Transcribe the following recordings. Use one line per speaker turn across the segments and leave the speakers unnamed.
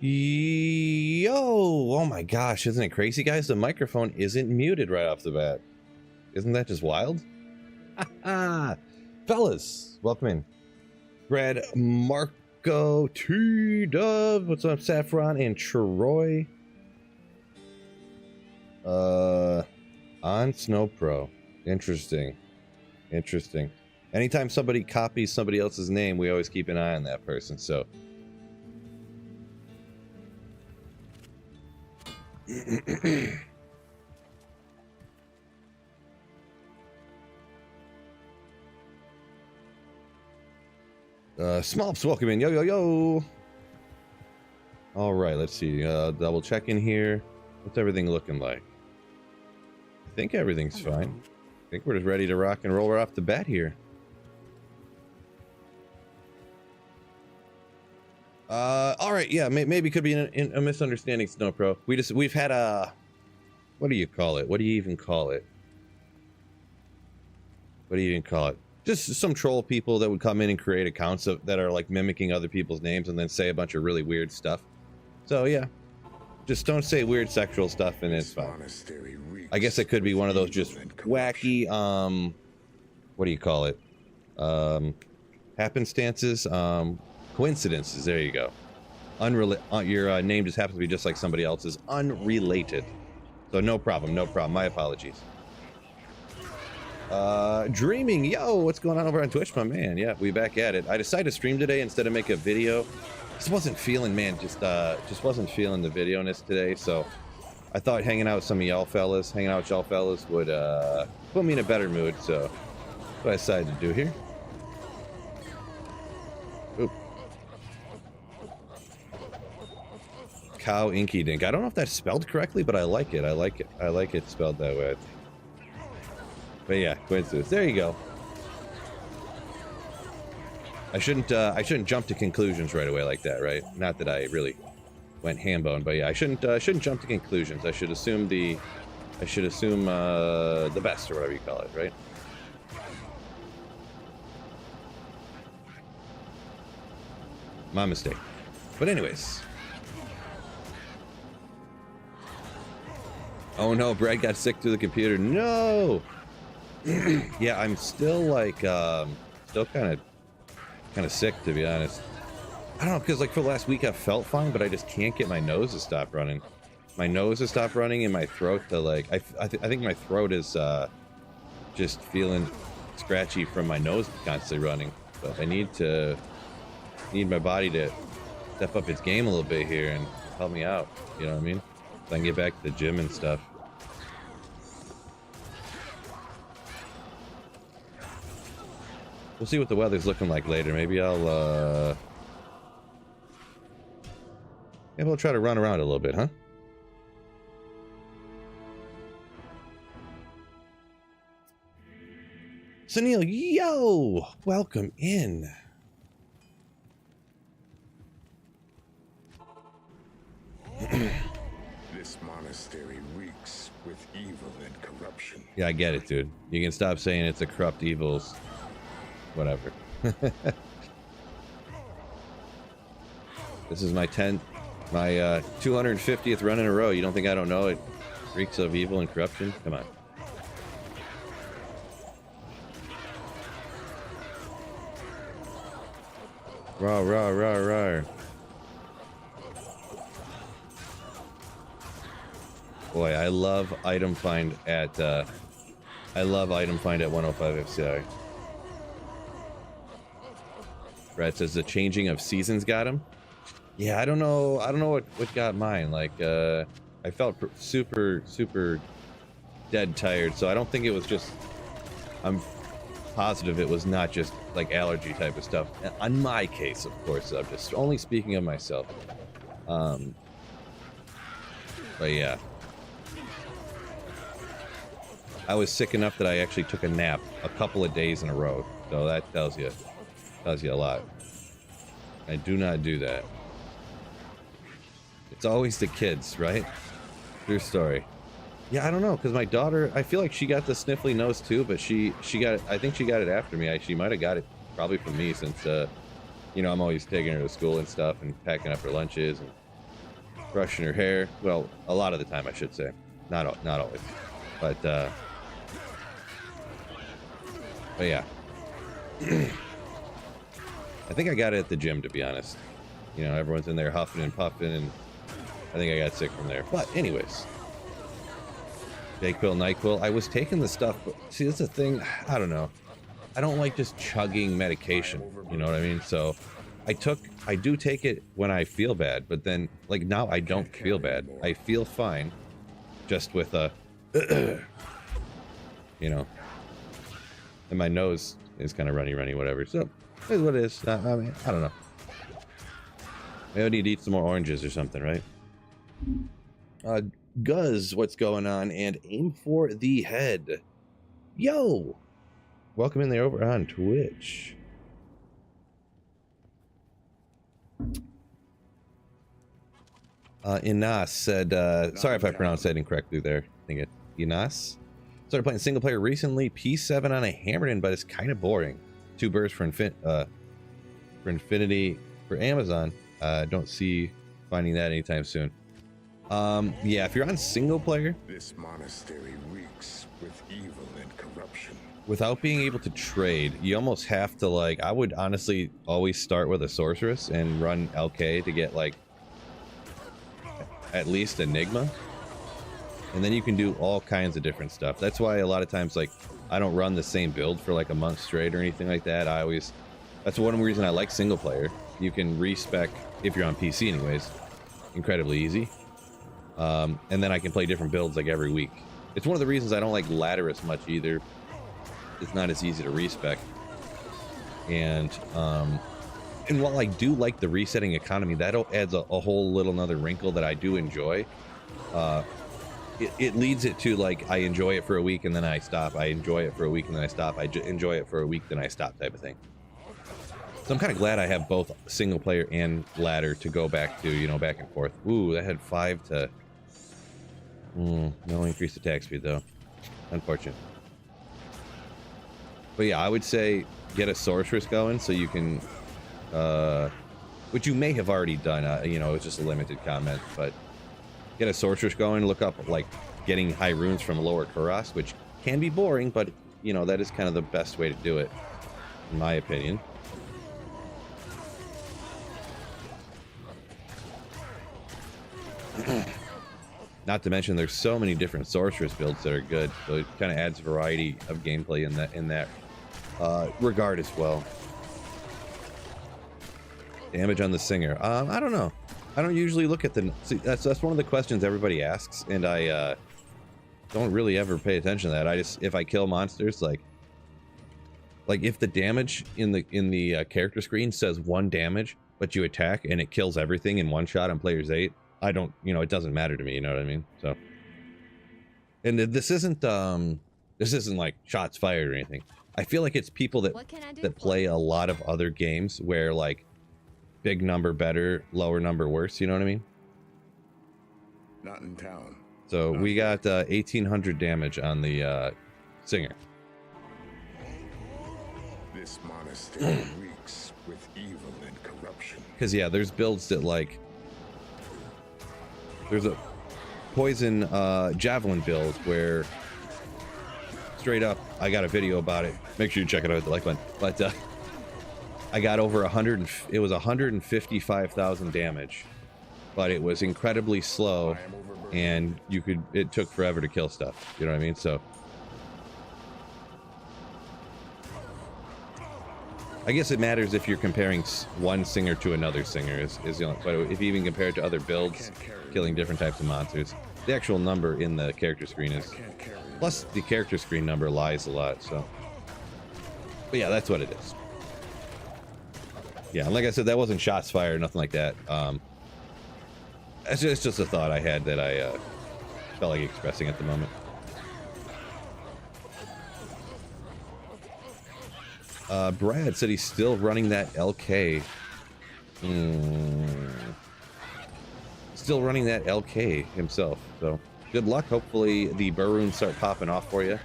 Yo, oh my gosh, isn't it crazy, guys? The microphone isn't muted right off the bat. Isn't that just wild? Fellas, welcome in. Brad, Marco, T-Dub, what's up, Saffron, and Troy. On Snow Pro. Interesting. Interesting. Anytime somebody copies somebody else's name, we always keep an eye on that person, so. Smolps, welcome in. Yo, yo, yo. All right, let's see. Double check in here. What's everything looking like? I think everything's fine. I think we're just ready to rock and roll right off the bat here. All right, yeah, maybe could be a misunderstanding, Snow Pro. We've had a, what do you call it? What do you even call it? What do you even call it? Just some troll people that would come in and create accounts that are like mimicking other people's names and then say a bunch of really weird stuff. So yeah, just don't say weird sexual stuff and it's fine. I guess it could be one of those just wacky, what do you call it? Happenstances, coincidences. There you go. Your name just happens to be just like somebody else's, unrelated. So no problem, no problem. My apologies. Dreaming, yo, what's going on over on Twitch, my man? Yeah, we back at it. I decided to stream today instead of make a video. Just wasn't feeling, man, just wasn't feeling the video-ness today, so I thought hanging out with some of y'all fellas, would put me in a better mood, so that's what I decided to do here. Oop. Cow Inky Dink. I don't know if that's spelled correctly, but I like it. I like it spelled that way. But yeah, coincidence. There you go. I shouldn't jump to conclusions right away like that, right? Not that I really went ham-boned, but yeah, I shouldn't jump to conclusions. I should assume the best, or whatever you call it, right? My mistake. But anyways. Oh no, Brad got sick through the computer. No! Yeah, I'm still like, still kind of sick, to be honest. I don't know, because like for the last week I felt fine, but I just can't get my nose to stop running. My nose to stop running and my throat to like, I think my throat is just feeling scratchy from my nose constantly running. So I need my body to step up its game a little bit here and help me out. You know what I mean? So I can get back to the gym and stuff. We'll see what the weather's looking like later. Maybe I'll try to run around a little bit, huh? Sunil, yo! Welcome in.
This monastery reeks with evil and corruption.
Yeah, I get it, dude. You can stop saying it's a corrupt evils. Whatever. This is my 250th run in a row. You don't think I don't know it reeks of evil and corruption? Come on. Rawr, rawr, rawr, rawr. Boy, I love item find at 105 FCI. Brad says the changing of seasons got him. Yeah, I don't know what got mine. Like, I felt super dead tired, so I don't think it was just, I'm positive it was not just like allergy type of stuff. On my case, of course, I'm just only speaking of myself. But yeah. I was sick enough that I actually took a nap a couple of days in a row. So that tells you a lot. I do not do that. It's always the kids, right? True story. Yeah, I don't know, because my daughter, I feel like she got the sniffly nose too, but she got it, I think she got it after me. She might have got it probably from me, since you know, I'm always taking her to school and stuff and packing up her lunches and brushing her hair. Well, a lot of the time, I should say. Not always. But yeah. I think I got it at the gym, to be honest. You know, everyone's in there huffing and puffing, and I think I got sick from there. But anyways. Dayquil, NyQuil. I was taking the stuff, but see, that's the thing. I don't know. I don't like just chugging medication. You know what I mean? So I do take it when I feel bad, but then, like, now I don't feel bad. I feel fine. Just with a, you know, and my nose is kind of runny, whatever. So, it is what it is. I mean, I don't know. Maybe I need to eat some more oranges or something, right? Guz, what's going on? And aim for the head. Yo! Welcome in there over on Twitch. Inas said, sorry if I pronounced that incorrectly there. I think it's Inas. Started playing single player recently. P7 on a Hammerton, but it's kind of boring. 2 bursts for Infinity for Amazon. Don't see finding that anytime soon. Yeah, if you're on single player,
This monastery reeks with evil and corruption.
without being able to trade, you almost have to, like, I would honestly always start with a sorceress and run LK to get, like, at least Enigma, and then you can do all kinds of different stuff. That's why a lot of times, like, I don't run the same build for like a month straight or anything like that. That's one reason I like single player. You can respec, if you're on PC anyways, incredibly easy, and then I can play different builds like every week. It's one of the reasons I don't like ladder as much either. It's not as easy to respec, and while I do like the resetting economy, that adds a whole little another wrinkle that I do enjoy. It leads it to, like, I enjoy it for a week and then I stop. I enjoy it for a week and then I stop. I enjoy it for a week then I stop, type of thing. So I'm kind of glad I have both single player and ladder to go back to, you know, back and forth. Ooh, that had 5 to... no increased attack speed though. Unfortunate. But yeah, I would say get a sorceress going so you can... which you may have already done, you know, it's just a limited comment, but get a sorceress going. Look up, like, getting high runes from lower Kuras, which can be boring, but, you know, that is kind of the best way to do it, in my opinion. Not to mention, there's so many different sorceress builds that are good, so it kind of adds variety of gameplay in that regard as well. Damage on the singer. I don't know. I don't usually look at the... See, that's one of the questions everybody asks, and I don't really ever pay attention to that. I just, if I kill monsters, like if the damage in the character screen says 1 damage, but you attack and it kills everything in 1 shot on players 8, I don't, you know, it doesn't matter to me. You know what I mean? So, and this isn't like shots fired or anything. I feel like it's people that play a lot of other games where, like, big number better, lower number worse, you know what I mean?
Not in town.
So we got 1800 damage on the singer.
This monastery reeks with evil and corruption.
Because, yeah, there's builds that, like, there's a poison javelin build where straight up, I got a video about it. Make sure you check it out at the like button. But I got over 100, it was 155,000 damage, but it was incredibly slow, and it took forever to kill stuff. You know what I mean? So I guess it matters if you're comparing one singer to another singer is the only, but if you even compare it to other builds, killing different types of monsters, the actual number in the character screen is, plus the character screen number lies a lot, so. But yeah, that's what it is. Yeah, like I said, that wasn't shots fired, nothing like that. It's just a thought I had that I felt like expressing at the moment. Brad said he's still running that LK. Still running that LK himself, so good luck. Hopefully the Baroons start popping off for you.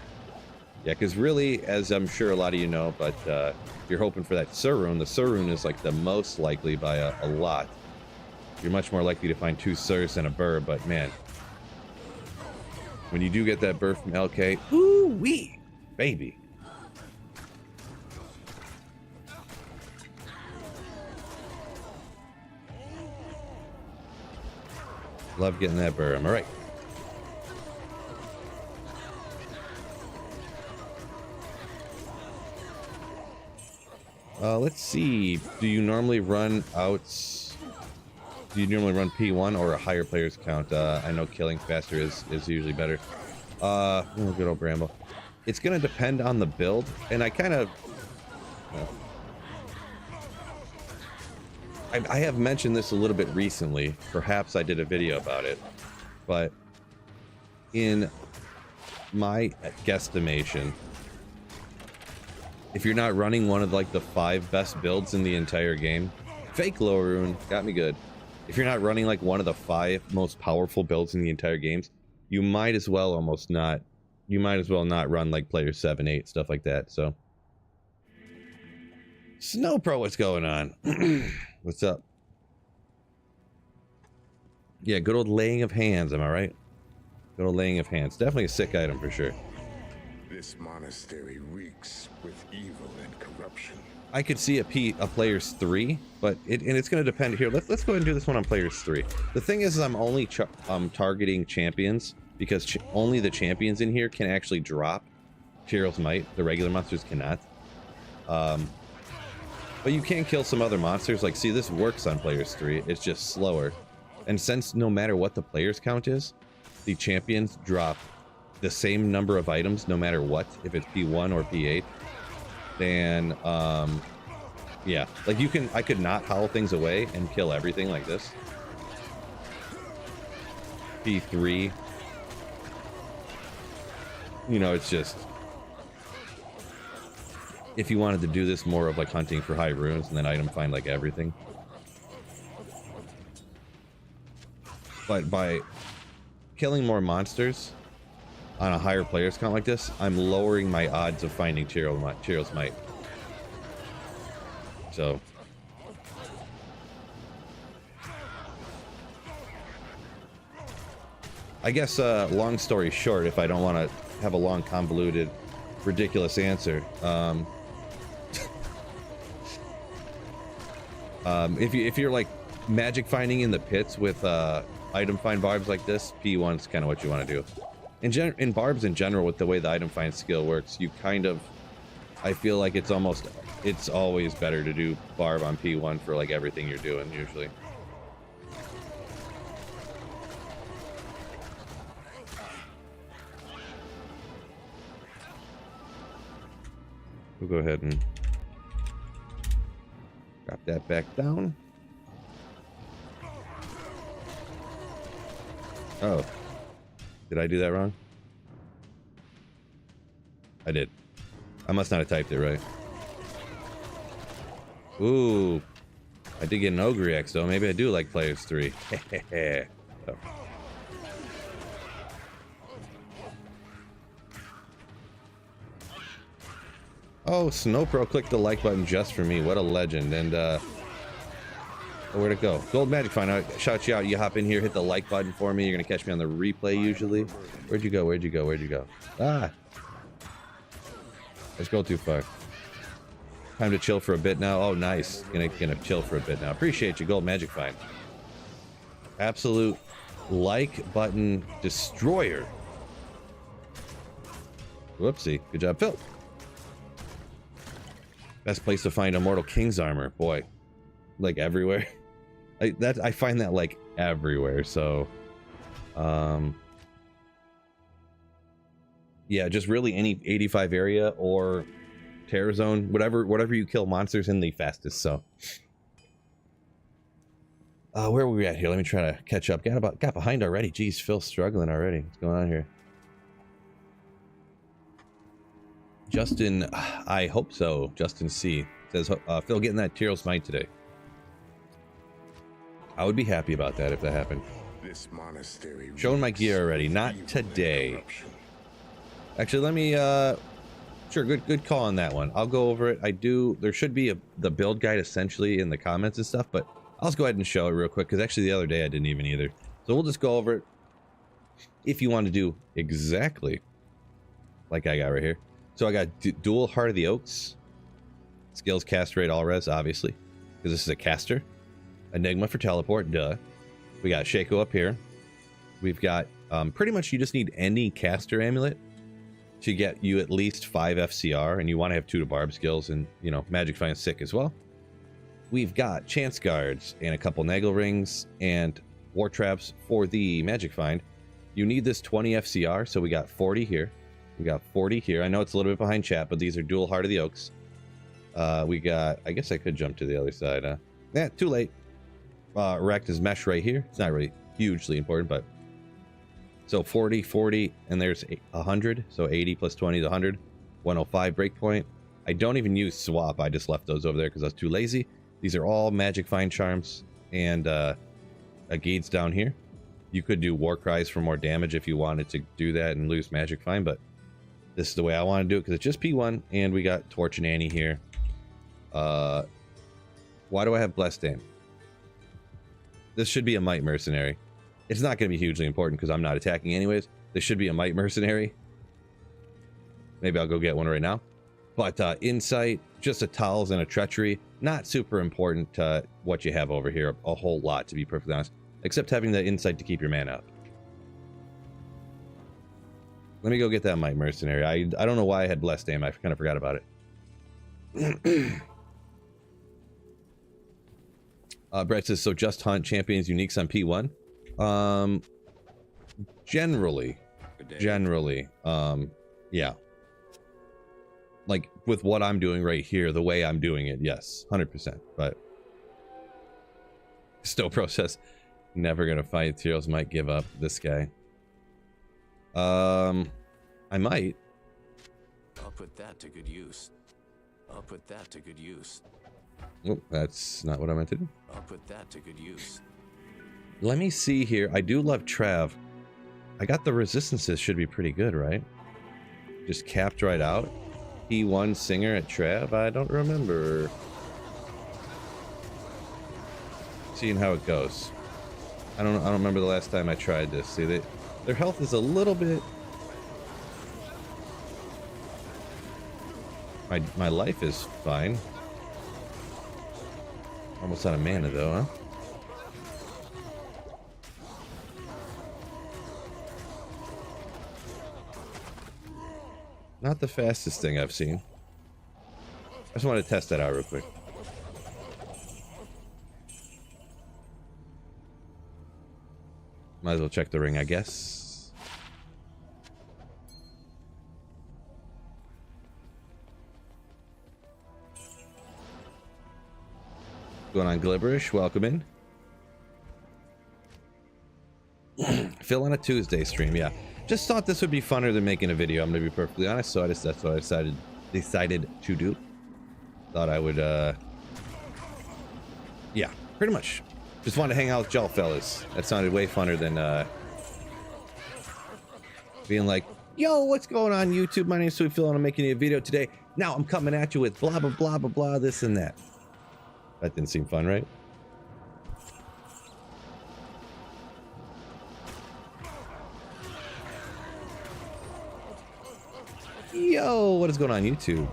Yeah, because really, as I'm sure a lot of you know, but you're hoping for that Surun. The Surun is like the most likely by a lot. you're much more likely to find 2 Sirs and a Burr, but man, when you do get that Burr from LK, ooh wee, baby. Love getting that Burr, am I right? Let's see. Do you normally run outs? Do you normally run P1 or a higher players count? I know killing faster is usually better. Oh, good old Bramble. It's gonna depend on the build, and I kind of. I have mentioned this a little bit recently. Perhaps I did a video about it, but in my guesstimation, if you're not running one of like the 5 best builds in the entire game, fake low rune got me good. If you're not running like one of the 5 most powerful builds in the entire games, you might as well almost not. You might as well not run like player 7, 8, stuff like that. So, Snow Pro, what's going on? What's up? Yeah, good old laying of hands. Am I right? Good old laying of hands. Definitely a sick item for sure.
This monastery reeks with evil and corruption.
I could see a player's 3, but it's going to depend here. Let's go ahead and do this one on player's 3. The thing is I'm only targeting champions because only the champions in here can actually drop Tyrell's Might. The regular monsters cannot. But you can kill some other monsters. Like, see, this works on players 3. It's just slower. And since no matter what the players count is, the champions drop the same number of items no matter what, if it's P1 or P8, then yeah, like I could not howl things away and kill everything like this. P3, you know, it's just, if you wanted to do this more of like hunting for high runes and then item find like everything. But by killing more monsters on a higher players count like this, I'm lowering my odds of finding Tyrell's Might. So I guess long story short, if I don't want to have a long convoluted ridiculous answer, if you're like magic finding in the pits with item find barbs like this, P1's kind of what you want to do. In barbs in general, with the way the item find skill works, you kind of, I feel like it's always better to do barb on P1 for like everything you're doing usually. We'll go ahead and drop that back down. Oh, did I do that wrong? I did. I must not have typed it right. Ooh, I did get an Ogre X though. Maybe I do like players 3. Oh. Oh, Snowpro clicked the like button just for me. What a legend. And where'd it go? Gold Magic Find. I shout you out. You hop in here, hit the like button for me. You're gonna catch me on the replay usually. Where'd you go? Where'd you go? Where'd you go? Ah, let's go too far. Time to chill for a bit now. Oh, nice. Gonna chill for a bit now. Appreciate you, Gold Magic Find. Absolute like button destroyer. Whoopsie. Good job, Phil. Best place to find Immortal King's armor, boy, like everywhere. I find that like everywhere. So, yeah, just really any 85 area or Terror Zone, whatever you kill monsters in the fastest. So, where were we at here? Let me try to catch up. Got behind already. Jeez, Phil's struggling already. What's going on here? Justin, I hope so. Justin C says, Phil getting that Tyrell's Might today. I would be happy about that if that happened.
This monastery
showing my gear already. Not today. Actually, let me, sure, good call on that one. I'll go over it. There should be the build guide essentially in the comments and stuff, but I'll just go ahead and show it real quick, because actually the other day I didn't even either. So we'll just go over it. If you want to do exactly like I got right here. So I got dual Heart of the Oaks. Skills cast rate all res, obviously, because this is a caster. Enigma for teleport, duh. We got Shaco up here. We've got pretty much you just need any caster amulet to get you at least 5 FCR, and you want to have 2 to barb skills, and you know, Magic Find sick as well. We've got Chance Guards and a couple Nagel Rings and War Traps for the Magic Find. You need this 20 FCR, so we got 40 here. We got 40 here. I know it's a little bit behind chat, but these are dual Heart of the Oaks. We got, I guess I could jump to the other side. Yeah, too late. Wrecked is Mesh right here. It's not really hugely important, but so 40, 40, and there's 100. So 80 plus 20 is 100. 105 breakpoint. I don't even use swap. I just left those over there because I was too lazy. These are all Magic Find charms, and a Gates down here. You could do War Cries for more damage if you wanted to do that and lose Magic Find, but this is the way I want to do it because it's just P1, and we got Torch and Annie here. Why do I have Blessed Aim? This should be a Might Mercenary. It's not going to be hugely important because I'm not attacking anyways. This should be a Might Mercenary. Maybe I'll go get one right now. But Insight, just a Towels and a Treachery. Not super important to what you have over here. A whole lot, to be perfectly honest. Except having the Insight to keep your mana up. Let me go get that Might Mercenary. I don't know why I had Blessed Aim. I kind of forgot about it. Brett says, so just hunt champions uniques on P1. Generally, yeah. Like with what I'm doing right here, the way I'm doing it, yes, 100%. But still process. Never gonna find Tyros. Might give up this guy. I might.
I'll put that to good use. I'll put that to good use.
Oh, that's not what I meant to do.
I'll put that to good use.
Let me see here. I do love Trav. I got the resistances should be pretty good, right? Just capped right out. P1 Singer at Trav? I don't remember. Seeing how it goes. I don't remember the last time I tried this. See, their health is a little bit. My life is fine. Almost out of mana though, huh? Not the fastest thing I've seen. I just want to test that out real quick. Might as well check the ring, I guess. Going on, Glibberish, welcome in. Phil on a Tuesday stream, yeah. Just thought this would be funner than making a video, I'm gonna be perfectly honest, so that's what I decided to do. Thought I would, yeah, pretty much. Just wanted to hang out with y'all fellas. That sounded way funner than, being like, yo, what's going on YouTube? My name's Sweet Phil and I'm making a video today. Now I'm coming at you with blah, blah, blah, blah, blah, this and that. That didn't seem fun, right? Yo, what is going on YouTube?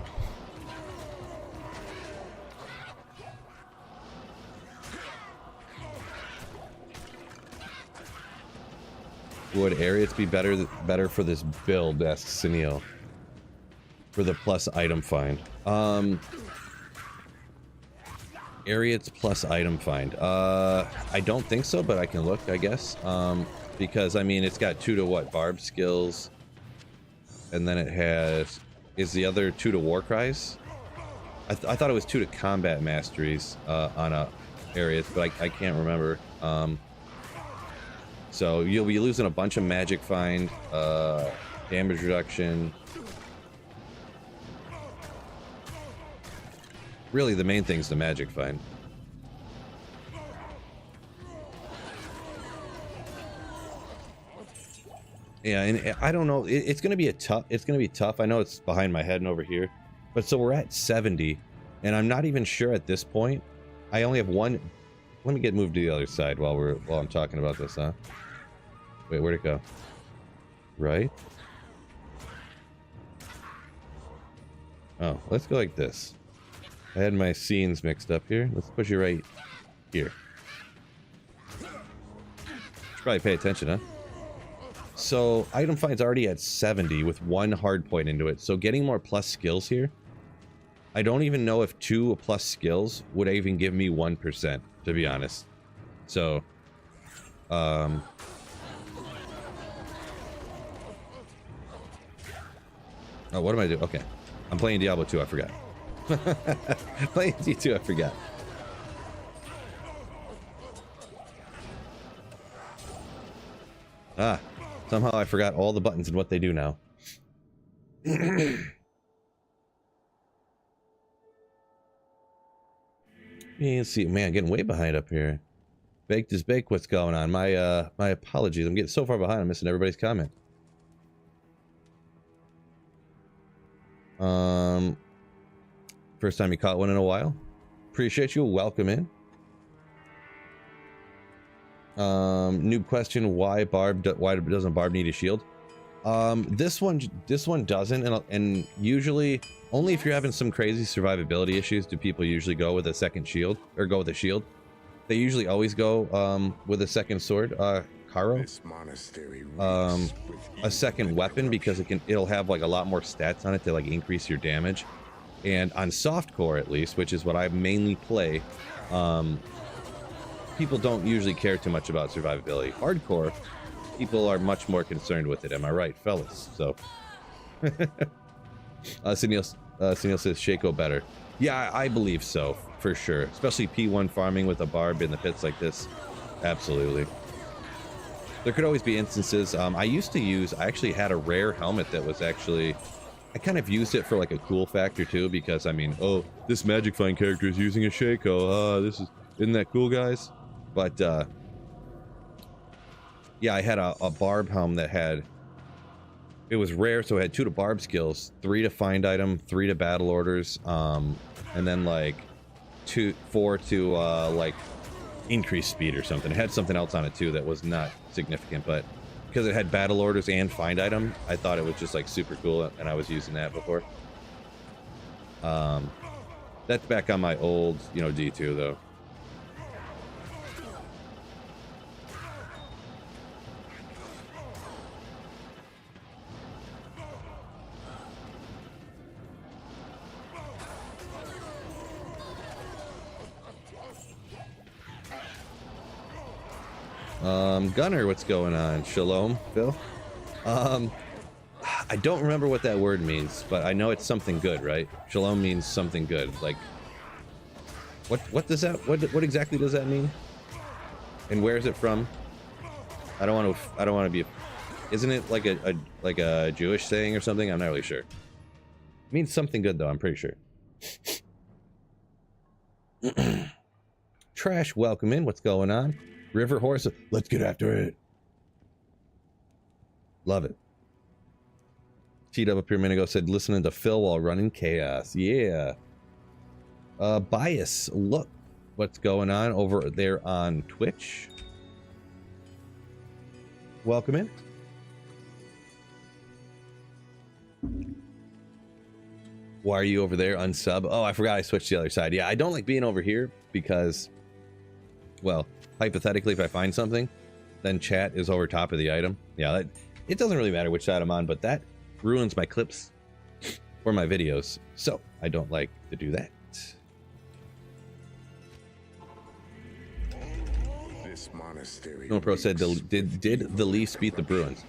Would Ariats be better for this build? Asks Sunil. For the plus item find. Ariats plus item find. I don't think so, but I can look, I guess. Because I mean, it's got 2 to what? Barb skills. And then it has, is the other 2 to War Cries? I thought it was 2 to Combat Masteries on a Ariats, but I can't remember. So you'll be losing a bunch of Magic Find, damage reduction. Really, the main thing's the Magic Find. Yeah, and I don't know. It's gonna be tough. It's gonna be tough. I know it's behind my head and over here, but so we're at 70, and I'm not even sure at this point. I only have one let me get moved to the other side while I'm talking about this, huh? Wait, where'd it go? Right? Oh, let's go like this. I had my scenes mixed up here. Let's push you right here. Should probably pay attention, huh? So, item find's already at 70 with 1 hard point into it. So, getting more plus skills here. I don't even know if 2 plus skills would even give me 1%, to be honest. So, oh, what am I doing? Okay. I'm playing Diablo 2, I forgot. Playing D2, I forgot. Ah, somehow I forgot all the buttons and what they do now. Yeah, let's see, man, getting way behind up here. Baked is baked, what's going on? My apologies, I'm getting so far behind, I'm missing everybody's comment. First time you caught one in a while. Appreciate you, welcome in. Noob question, why doesn't Barb need a shield? This one doesn't, and usually only if you're having some crazy survivability issues do people usually go with a second shield, or go with a shield. They usually always go with a second sword, Caro. A second weapon, because it'll have like a lot more stats on it to like increase your damage. And on softcore, at least, which is what I mainly play, people don't usually care too much about survivability. Hardcore, people are much more concerned with it. Am I right, fellas? So, Sunil says Shaco better. Yeah, I believe so, for sure. Especially P1 farming with a barb in the pits like this. Absolutely. There could always be instances. I actually had a rare helmet that was actually... I kind of used it for like a cool factor too, because I mean, oh, this Magic Find character is using a Shaco. Isn't that cool, guys? But yeah, I had a barb helm that had, it was rare, so it had 2 to barb skills, 3 to find item, 3 to battle orders, and then like 4 to like increase speed or something. It had something else on it too that was not significant, but because it had battle orders and find item, I thought it was just like super cool, and I was using that before. That's back on my old, D2 though. Gunner, what's going on? Shalom, Phil. I don't remember what that word means, but I know it's something good, right? Shalom means something good. Like, what does that? What exactly does that mean? And where is it from? I don't want to be. Isn't it like a Jewish saying or something? I'm not really sure. It means something good though. I'm pretty sure. Trash, welcome in. What's going on? River Horse, let's get after it. Love it. T-Dub up here a minute ago said, listening to Phil while running chaos. Yeah. Bias, look what's going on over there on Twitch. Welcome in. Why are you over there? Unsub. Oh, I forgot I switched to the other side. Yeah, I don't like being over here because, well, hypothetically, if I find something, then chat is over top of the item. Yeah, it doesn't really matter which side I'm on, but that ruins my clips or my videos. So I don't like to do that.
This monastery.
No Pro said, did the Leafs beat the Bruins?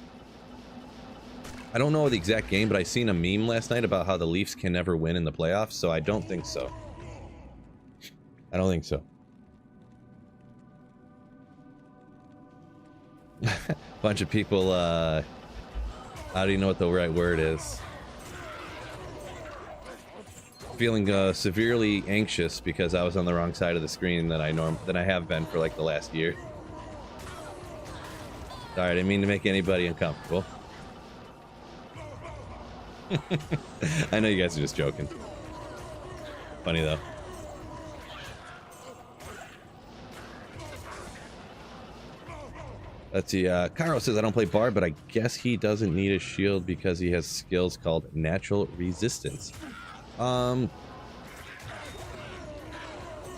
I don't know the exact game, but I seen a meme last night about how the Leafs can never win in the playoffs, so I don't think so. I don't think so. Bunch of people, I don't even know what the right word is. Feeling severely anxious because I was on the wrong side of the screen than I have been for like the last year. Sorry, I didn't mean to make anybody uncomfortable. I know you guys are just joking. Funny though. Let's see. Cairo says I don't play Bard, but I guess he doesn't need a shield because he has skills called natural resistance.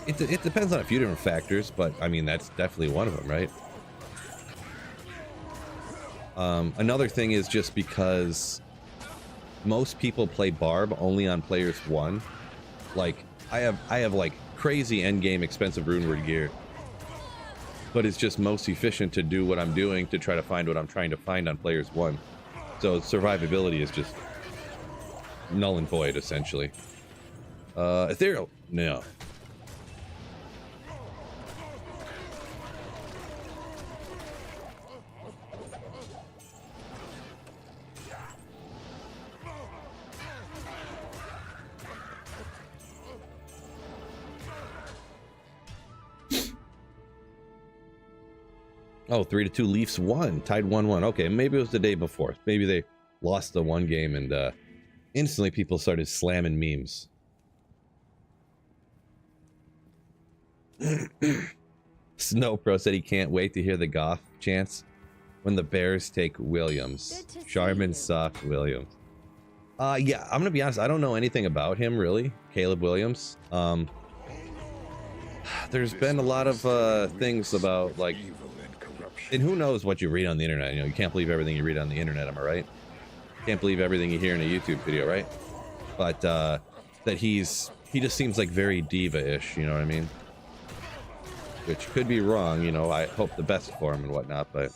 It depends on a few different factors, but I mean that's definitely one of them, right? Another thing is just because most people play Barb only on players 1. Like I have like crazy endgame expensive runeward gear, but it's just most efficient to do what I'm doing to try to find what I'm trying to find on players 1. So survivability is just null and void essentially. Ethereal, no. Oh, 3-2 Leafs won. Tied 1-1. Okay, maybe it was the day before. Maybe they lost the one game and instantly people started slamming memes. Snow Pro said he can't wait to hear the Goff chants when the Bears take Williams. Sharman sucked Williams. Yeah, I'm gonna be honest, I don't know anything about him really. Caleb Williams. There's been a lot of things about like, and who knows what you read on the internet. You know, you can't believe everything you read on the internet, am I right? Can't believe everything you hear in a YouTube video, right? But that he just seems like very diva-ish, you know what I mean? Which could be wrong, you know, I hope the best for him and whatnot, but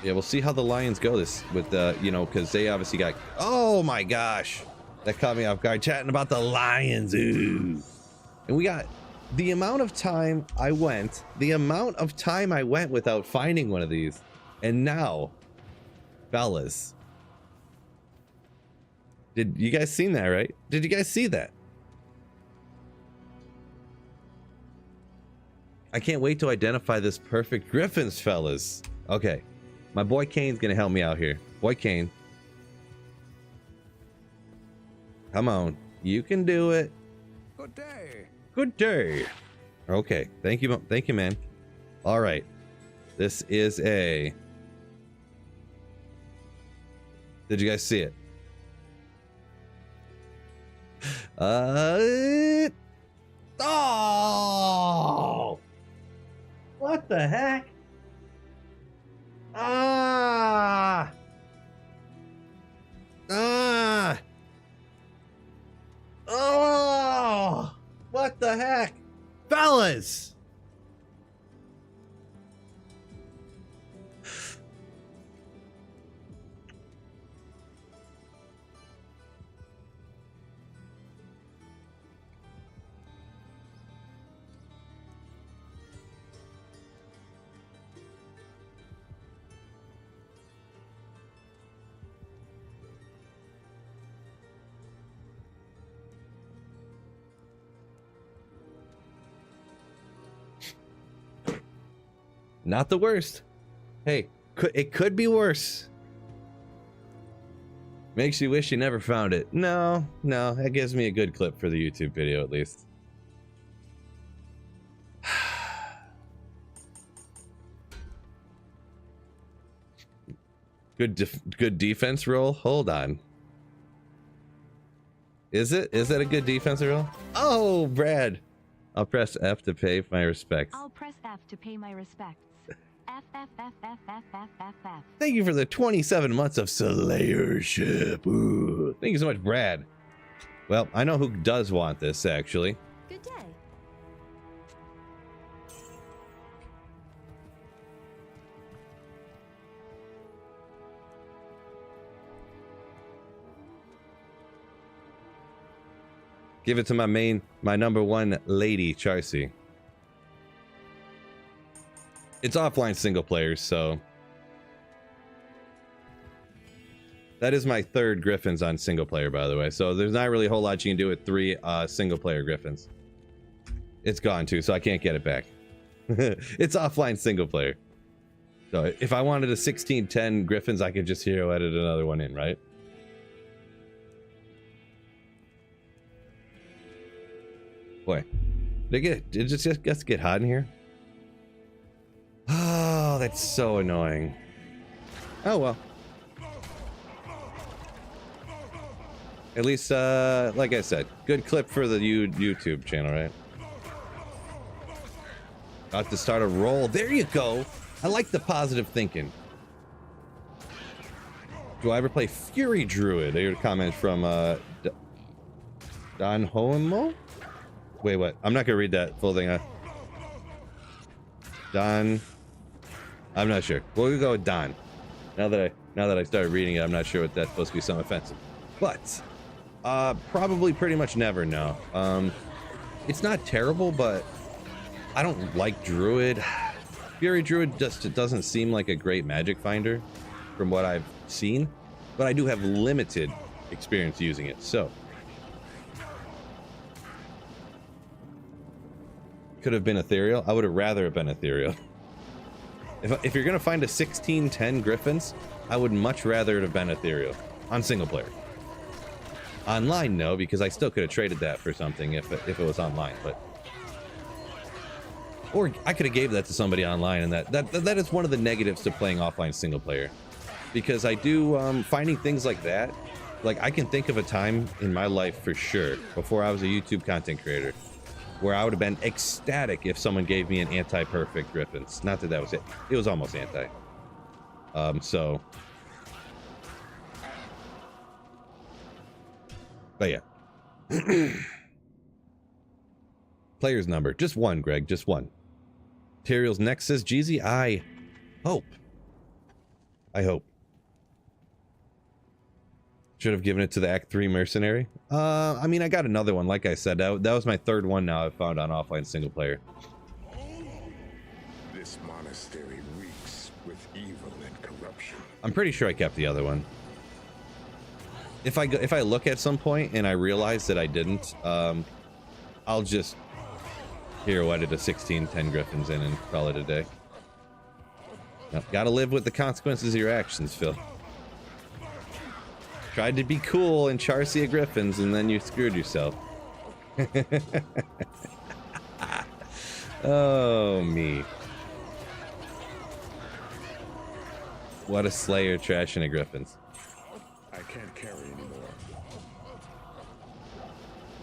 yeah, we'll see how the Lions go this with you know, because they obviously got, oh my gosh, that caught me off guard chatting about the Lions. Ooh. And we got the amount of time I went without finding one of these, and now, fellas, did you guys seen that, right? Did you guys see that? I can't wait to identify this perfect Griffins, fellas. Okay, my boy Kane's gonna help me out here. Boy Kane, come on, you can do it.
Good day.
Good day. Okay, thank you, man. All right, this is a. Did you guys see it? Oh! What the heck? Ah! Oh! What the heck? Fellas! Not the worst. Hey, it could be worse. Makes you wish you never found it. No, that gives me a good clip for the YouTube video at least. Good defense roll. Hold on. Is it a good defensive roll? Oh, Brad. I'll press F to pay my respects.
I'll press F to pay my respects. F.
Thank you for the 27 months of Slayership. Ooh. Thank you so much, Brad. Well, I know who does want this, actually.
Good day.
Give it to my number one lady, Charcy. It's offline single player, so that is my third Griffins on single player, by the way. So there's not really a whole lot you can do with 3 single player Griffins. It's gone too, so I can't get it back. It's offline single player. So if I wanted a 1610 Griffins, I could just hero edit another one in, right? Boy, did it just get hot in here? Oh, that's so annoying. Oh well. At least, like I said, good clip for the YouTube channel, right? About to start a roll. There you go. I like the positive thinking. Do I ever play Fury Druid? I heard a comment from Don Homo. Wait, what? I'm not gonna read that full thing. Don. I'm not sure. We'll go with Don. Now that I started reading it, I'm not sure what that's supposed to be. Some offensive, but probably pretty much never. No. It's not terrible, but I don't like Druid. Fury Druid just doesn't seem like a great magic finder from what I've seen, but I do have limited experience using it, so could have been ethereal. I would have rather have been ethereal. If you're gonna find a 1610 Griffins, I would much rather it have been ethereal on single player. Online, no, because I still could have traded that for something if it was online, but or I could have gave that to somebody online, and that is one of the negatives to playing offline single player, because I do finding things like that. Like, I can think of a time in my life for sure before I was a YouTube content creator where I would have been ecstatic if someone gave me an anti-perfect Griffins. Not that was it. It was almost anti. So, but yeah. Player's number, just one, Greg, just one. Materials next says Jeezy. I hope. Should have given it to the Act 3 mercenary. I mean, I got another one. Like I said, that was my third one now I've found on offline single player.
This monastery reeks with evil and corruption.
I'm pretty sure I kept the other one. If I look at some point and I realize that I didn't, I'll just hero edit a 1610 Griffins in and call it a day. Now, gotta live with the consequences of your actions, Phil. Tried to be cool in Charcia Griffins, and then you screwed yourself. Oh, me. What a slayer trashing a Griffins.
I can't carry anymore.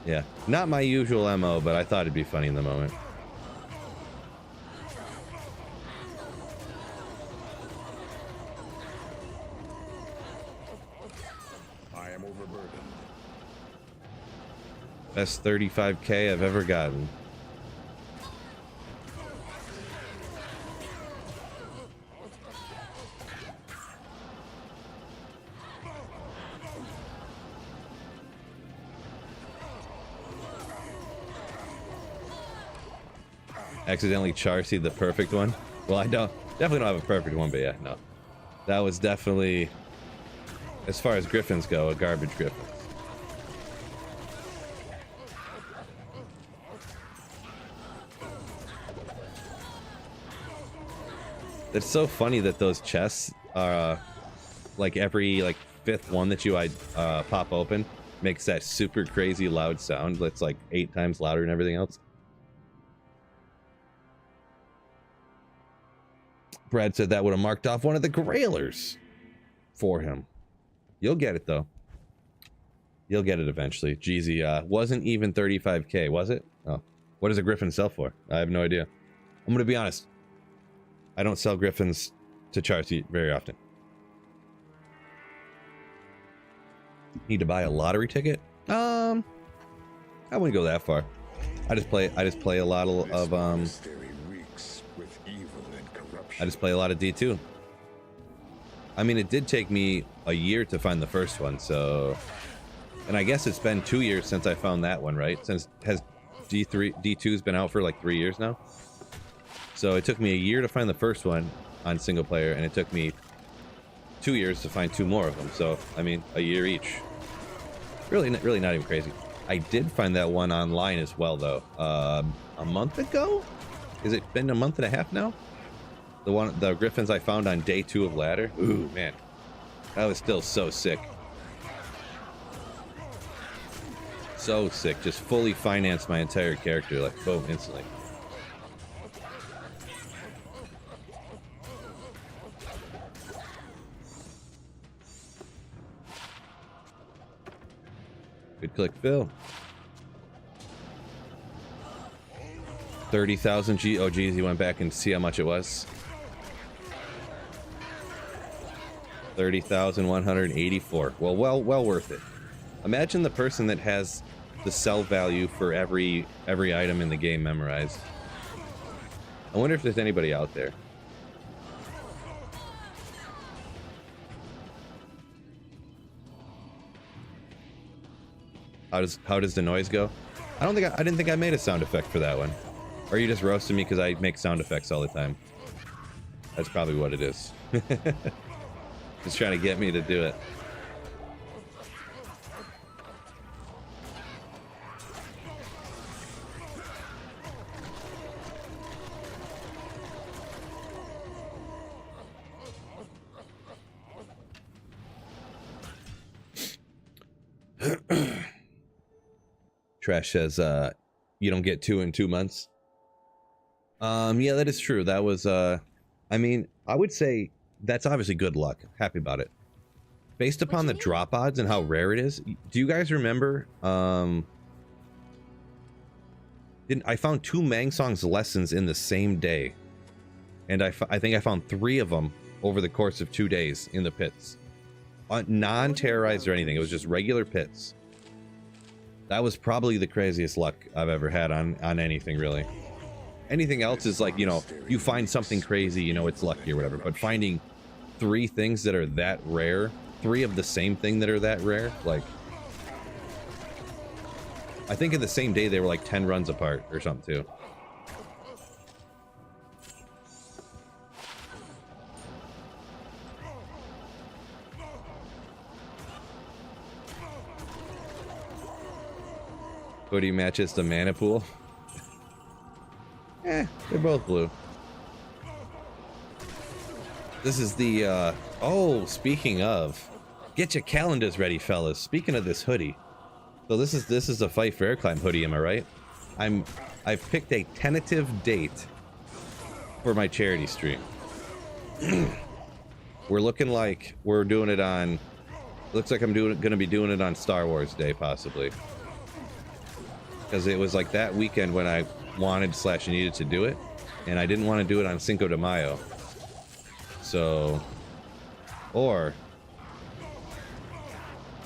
Yeah, not my usual MO, but I thought it'd be funny in the moment.
I am overburdened.
Best 35k I've ever gotten. Accidentally Charcy the perfect one. Well, I definitely don't have a perfect one, but yeah, no. That was definitely, as far as Griffins go, a garbage Griffin. It's so funny that those chests are like every fifth one that you pop open makes that super crazy loud sound that's like 8 times louder than everything else. Brad said that would have marked off one of the Grailers for him. You'll get it though. You'll get it eventually. Jeezy, wasn't even 35k, was it? Oh, what does a Griffin sell for? I have no idea. I'm gonna be honest. I don't sell Griffins to Charcy very often. Need to buy a lottery ticket? I wouldn't go that far. I just play a lot of I just play a lot of D2. I mean, it did take me a year to find the first one, so, and I guess it's been 2 years since I found that one, right? Since has D2's been out for like 3 years now. So it took me a year to find the first one on single player, and it took me 2 years to find 2 more of them. So I mean, a year each. Really not even crazy. I did find that one online as well, though. A month ago? Has it been a month and a half now? The Griffins I found on day 2 of ladder. Ooh, man, that was still so sick. So sick. Just fully finance my entire character, like, boom, instantly. Good click, Phil. 30,000 G. Oh, geez, he went back and see how much it was. 30,184. Well worth it. Imagine the person that has the sell value for every item in the game memorized. I wonder if there's anybody out there. How does the noise go? I didn't think I made a sound effect for that one. Or you just roasted me because I make sound effects all the time. That's probably what it is. Just trying to get me to do it. Trash says, you don't get 2 in 2 months. Yeah, that is true. That was, I mean, I would say that's obviously good luck. Happy about it. Based upon the drop odds and how rare it is, do you guys remember, I found 2 Mangsong's lessons in the same day. And I think I found 3 of them over the course of 2 days in the pits. Non-terrorized or anything. It was just regular pits. That was probably the craziest luck I've ever had on anything, really. Anything else is like, you know, you find something crazy, you know, it's lucky or whatever. But finding 3 things that are that rare, 3 of the same thing that are that rare, like... I think in the same day they were like 10 runs apart or something, too. Hoodie matches the mana pool. They're both blue. This is the, oh, speaking of, get your calendars ready, fellas. Speaking of this hoodie. So this is a Fight for Air Climb hoodie, am I right? I've picked a tentative date for my charity stream. We're looking like we're doing it on, looks like I'm gonna be doing it on Star Wars Day, possibly. Because it was like that weekend when I wanted / needed to do it, and I didn't want to do it on Cinco de Mayo. So, or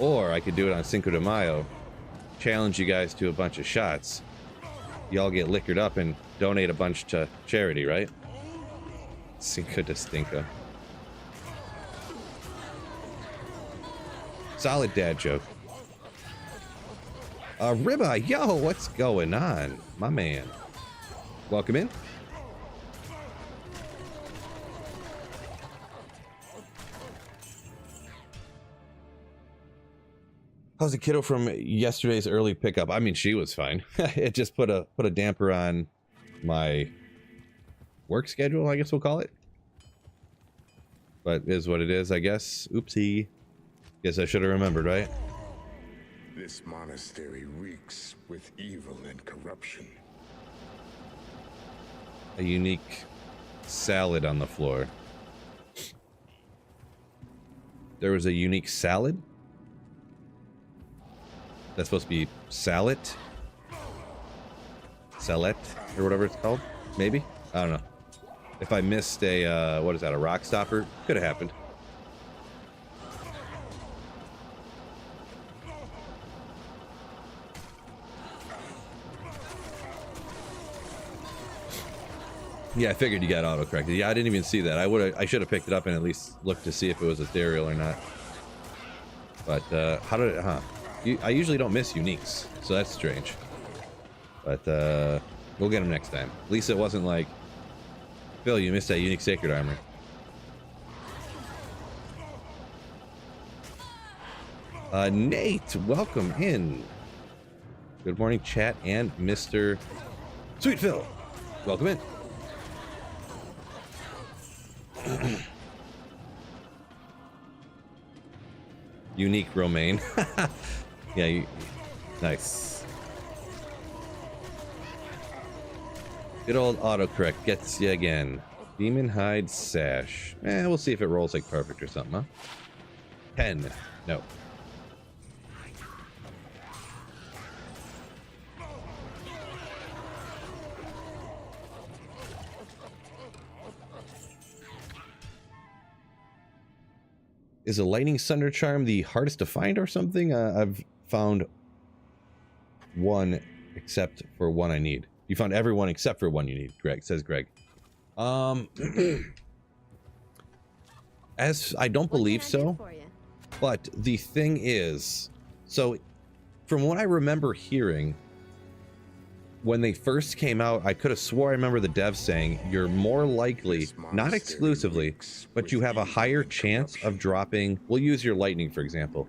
I could do it on Cinco de Mayo, challenge you guys to a bunch of shots. Y'all get liquored up and donate a bunch to charity, right? Cinco de Stinko. Solid dad joke. Ribba, yo, what's going on? My man. Welcome in. How's the kiddo from yesterday's early pickup? I mean, she was fine. It just put a damper on my work schedule, I guess we'll call it. But it is what it is, I guess. Oopsie. Guess I should have remembered, right?
This monastery reeks with evil and corruption.
A unique salad on the floor. There was a unique salad? That's supposed to be salad? Salette? Or whatever it's called? Maybe? I don't know. If I missed a, what is that, a rock stopper? Could have happened. Yeah, I figured you got auto-corrected. Yeah, I didn't even see that. I should have picked it up and at least looked to see if it was ethereal or not. But, how did it, I usually don't miss uniques, so that's strange. But, we'll get them next time. At least it wasn't like, Phil, you missed that unique sacred armor. Nate, welcome in. Good morning, chat, and Mr. Sweet Phil. Welcome in. Unique Romaine. Yeah, Nice. Good old autocorrect gets you again. Demon Hide Sash. We'll see if it rolls like perfect or something, huh? 10. No. Is a Lightning Sunder Charm the hardest to find or something? I've found one except for one I need. You found everyone except for one you need, Greg, says Greg. As I don't believe so, but the thing is, so from what I remember hearing, when they first came out, I could have swore I remember the devs saying you're more likely, not exclusively, but you have a higher chance of dropping, we'll use your lightning for example,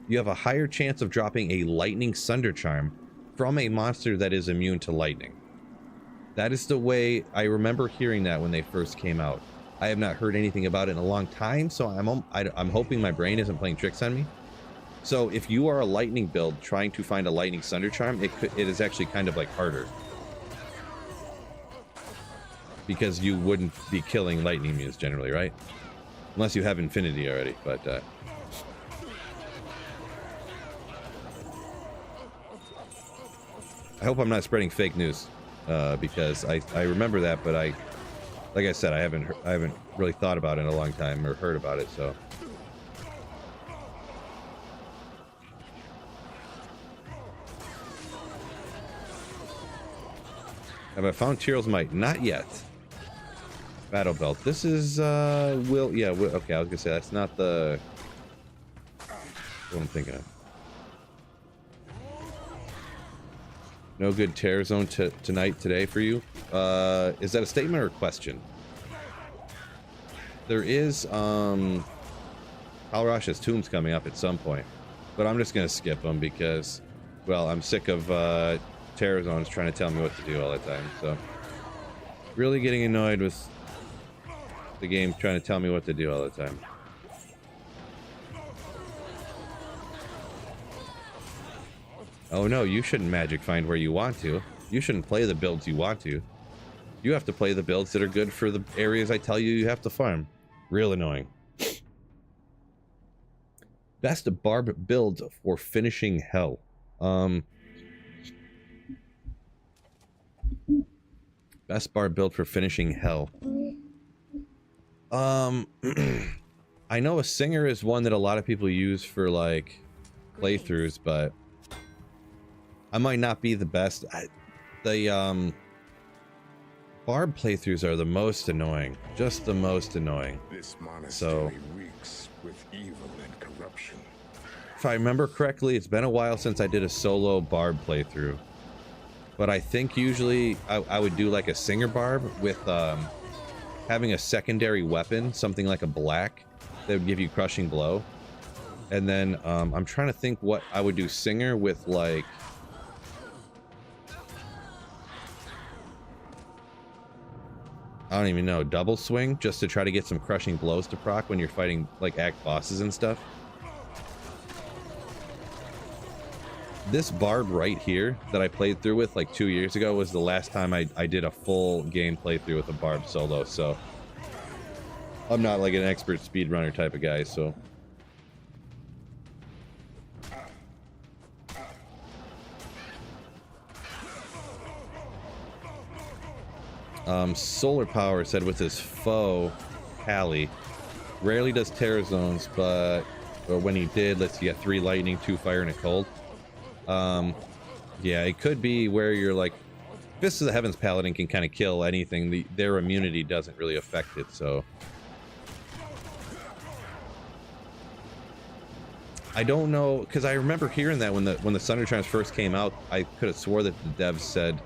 you have a higher chance of dropping a lightning sunder charm from a monster that is immune to lightning. That is the way I remember hearing that when they first came out. I have not heard anything about it in a long time, so I'm hoping my brain isn't playing tricks on me. So if you are a lightning build trying to find a lightning sunder charm, it is actually kind of like harder, because you wouldn't be killing lightning muse generally, right? Unless you have infinity already, but I hope I'm not spreading fake news, because I remember that, but like I said, I haven't really thought about it in a long time or heard about it, so. Have I found Tyrell's Might? Not yet. Battle Belt. This is, okay, I was gonna say, that's not the... what I'm thinking of. No good Terror Zone today for you? Is that a statement or a question? There is, Halrash's Tomb's coming up at some point, but I'm just gonna skip them because, well, I'm sick of, Terror Zone's trying to tell me what to do all the time, so really getting annoyed with the game trying to tell me what to do all the time. Oh no, you shouldn't magic find where you want to. You shouldn't play the builds you want to. You have to play the builds that are good for the areas I tell you have to farm. Real annoying. Best barb build for finishing hell. Best bar build for finishing hell. I know a singer is one that a lot of people use for like playthroughs, but I might not be the best. The barb playthroughs are the most annoying, just the most annoying.
This monastery reeks with evil and corruption.
If I remember correctly, it's been a while since I did a solo barb playthrough. But I think usually I would do like a singer barb with having a secondary weapon, something like a black, that would give you crushing blow. And then I'm trying to think what I would do singer with, like, I don't even know, double swing, just to try to get some crushing blows to proc when you're fighting like act bosses and stuff. This barb right here that I played through with like 2 years ago was the last time I did a full game playthrough with a barb solo, so I'm not like an expert speedrunner type of guy, so. Solar Power said with his foe, Hallie, rarely does terror zones, but when he did, let's see, 3 lightning, 2 fire, and a cold. Yeah, it could be where you're like, Fist of the Heavens Paladin can kind of kill anything. Their immunity doesn't really affect it, so. I don't know, because I remember hearing that when the Sunder Charms first came out, I could have swore that the devs said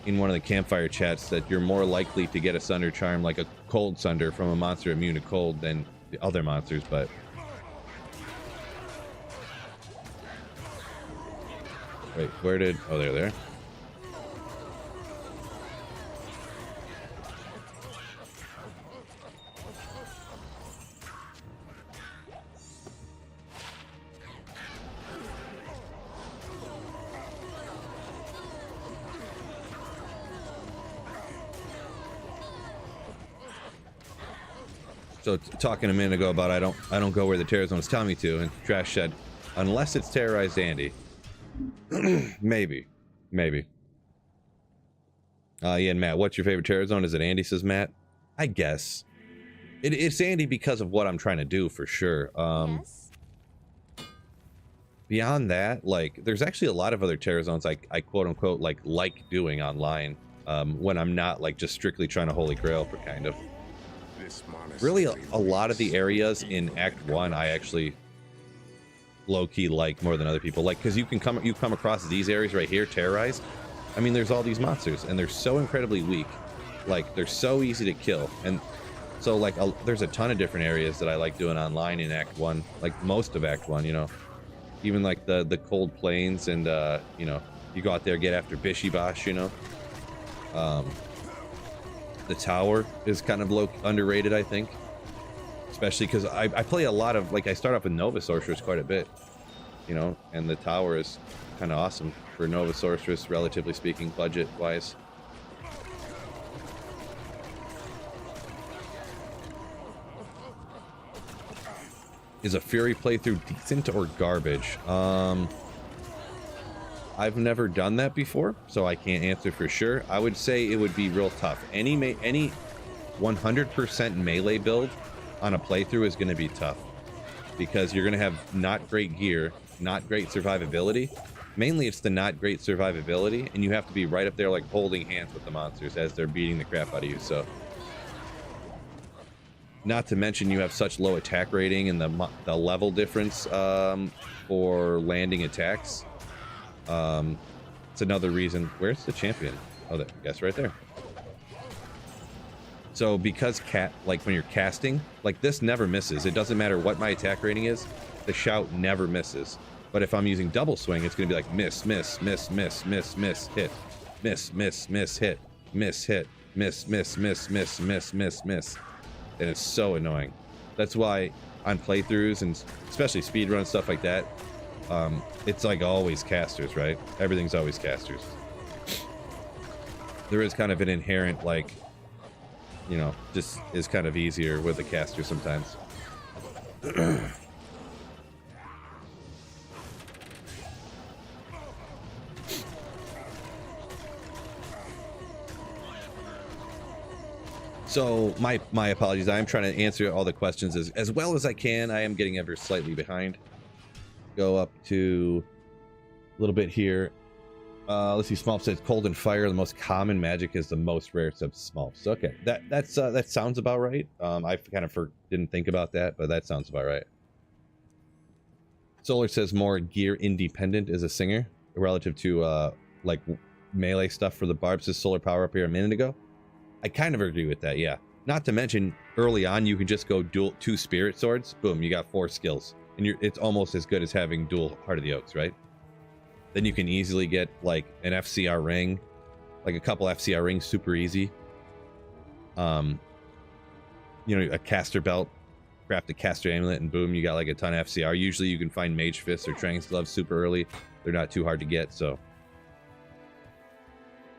in one of the campfire chats that you're more likely to get a Sunder Charm, like a cold Sunder, from a monster immune to cold than the other monsters, but... Wait, where did... Oh, they're there. So talking a minute ago about I don't go where the terror zones tell me to, and Trash said, unless it's terrorized Andy. Maybe. Yeah, and Matt, what's your favorite terror zone? Is it Andy, says Matt? I guess. It's Andy because of what I'm trying to do, for sure.
Yes.
Beyond that, like, there's actually a lot of other terror zones I quote unquote like doing online when I'm not like just strictly trying to holy grail for kind of. Really, a lot of the areas in Act 1 I actually low-key like more than other people, like, because you come across these areas right here, terrorized. I mean, there's all these monsters and they're so incredibly weak, like they're so easy to kill, and so like there's a ton of different areas that I like doing online in Act 1, like most of Act 1, you know, even like the cold plains, and you know, you go out there, get after Bishy Bosh, you know. The tower is kind of underrated, I think, especially because I play a lot of, like, I start off with Nova Sorceress quite a bit, you know, and the tower is kind of awesome for Nova Sorceress, relatively speaking, budget wise. Is a Fury playthrough decent or garbage? I've never done that before, so I can't answer for sure. I would say it would be real tough. Any 100% melee build on a playthrough is going to be tough, because you're going to have not great gear, not great survivability. Mainly it's the not great survivability, and you have to be right up there like holding hands with the monsters as they're beating the crap out of you. So, not to mention you have such low attack rating and the level difference for landing attacks. It's another reason. Where's the champion? Oh, there, yes, right there. So because like when you're casting, like this never misses. It doesn't matter what my attack rating is, the shout never misses. But if I'm using double swing, it's going to be like miss, miss, miss, miss, miss, miss, hit, miss, miss, miss, hit, miss, hit, miss, miss, miss, miss, miss, miss, miss, and it's so annoying. That's why on playthroughs and especially speedrun stuff like that, it's like always casters, right? Everything's always casters. There is kind of an inherent, like, you know, just is kind of easier with the caster sometimes. So my apologies. I am trying to answer all the questions as well as I can. I am getting ever slightly behind. Go up to a little bit here. Let's see. Smolf says cold and fire. The most common magic is the most rare sub Smolf. So, okay, that sounds about right. I kind of didn't think about that, but that sounds about right. Solar says more gear independent as a singer relative to like melee stuff for the barbs. Says solar power up here a minute ago. I kind of agree with that. Yeah. Not to mention early on you can just go dual 2 spirit swords. Boom, you got 4 skills. And it's almost as good as having dual Heart of the Oaks, right? Then you can easily get like an FCR ring, like a couple FCR rings, super easy. You know, a caster belt, craft a caster amulet, and boom, you got like a ton of FCR. Usually you can find Mage Fists or Trance Gloves super early. They're not too hard to get, so.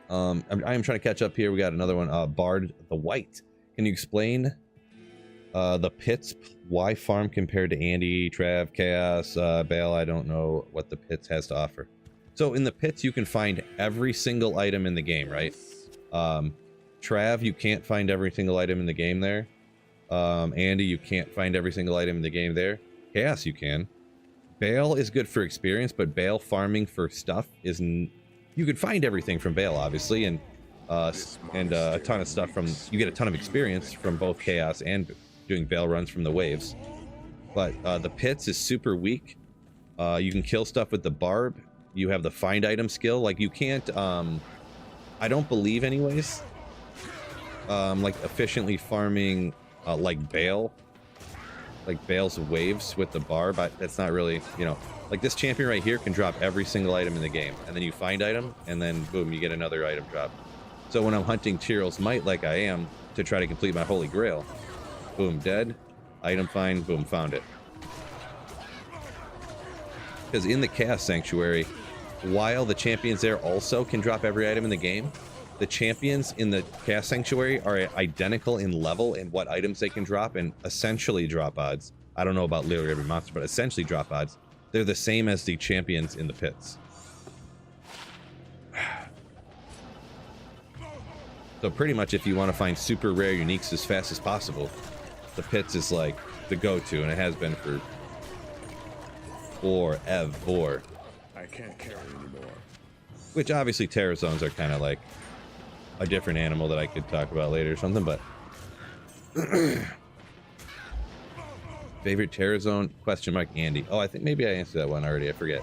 I am trying to catch up here. We got another one, Bard the White. Can you explain the pits, why farm compared to Andy, Trav, Chaos, Bale? I don't know what the pits has to offer. So in the pits you can find every single item in the game, right? Trav, you can't find every single item in the game there. Andy, you can't find every single item in the game there. Chaos, you can. Bale is good for experience, but Bale farming for stuff isn't. You could find everything from Bale, obviously, and a ton of stuff from. You get a ton of experience from both Chaos and doing Bale runs from the waves. But the pits is super weak. You can kill stuff with the barb. You have the find item skill. Like you can't. I don't believe, anyways. Like efficiently farming like Bale. Like Bale's waves with the barb. That's not really, you know. Like this champion right here can drop every single item in the game, and then you find item, and then boom, you get another item drop. So when I'm hunting Tyrell's Might like I am to try to complete my Holy Grail, boom, dead, item find, boom, found it. Because in the Chaos Sanctuary, while the champions there also can drop every item in the game, the champions in the Chaos Sanctuary are identical in level and what items they can drop and essentially drop odds. I don't know about literally every monster, but essentially drop odds. They're the same as the champions in the pits. So pretty much if you want to find super rare uniques as fast as possible, the pits is like the go-to, and it has been for forever.
I can't carry anymore.
Which obviously Terror Zones are kind of like a different animal that I could talk about later or something, but favorite Terror Zone? Question mark Andy. Oh, I think maybe I answered that one already. I forget.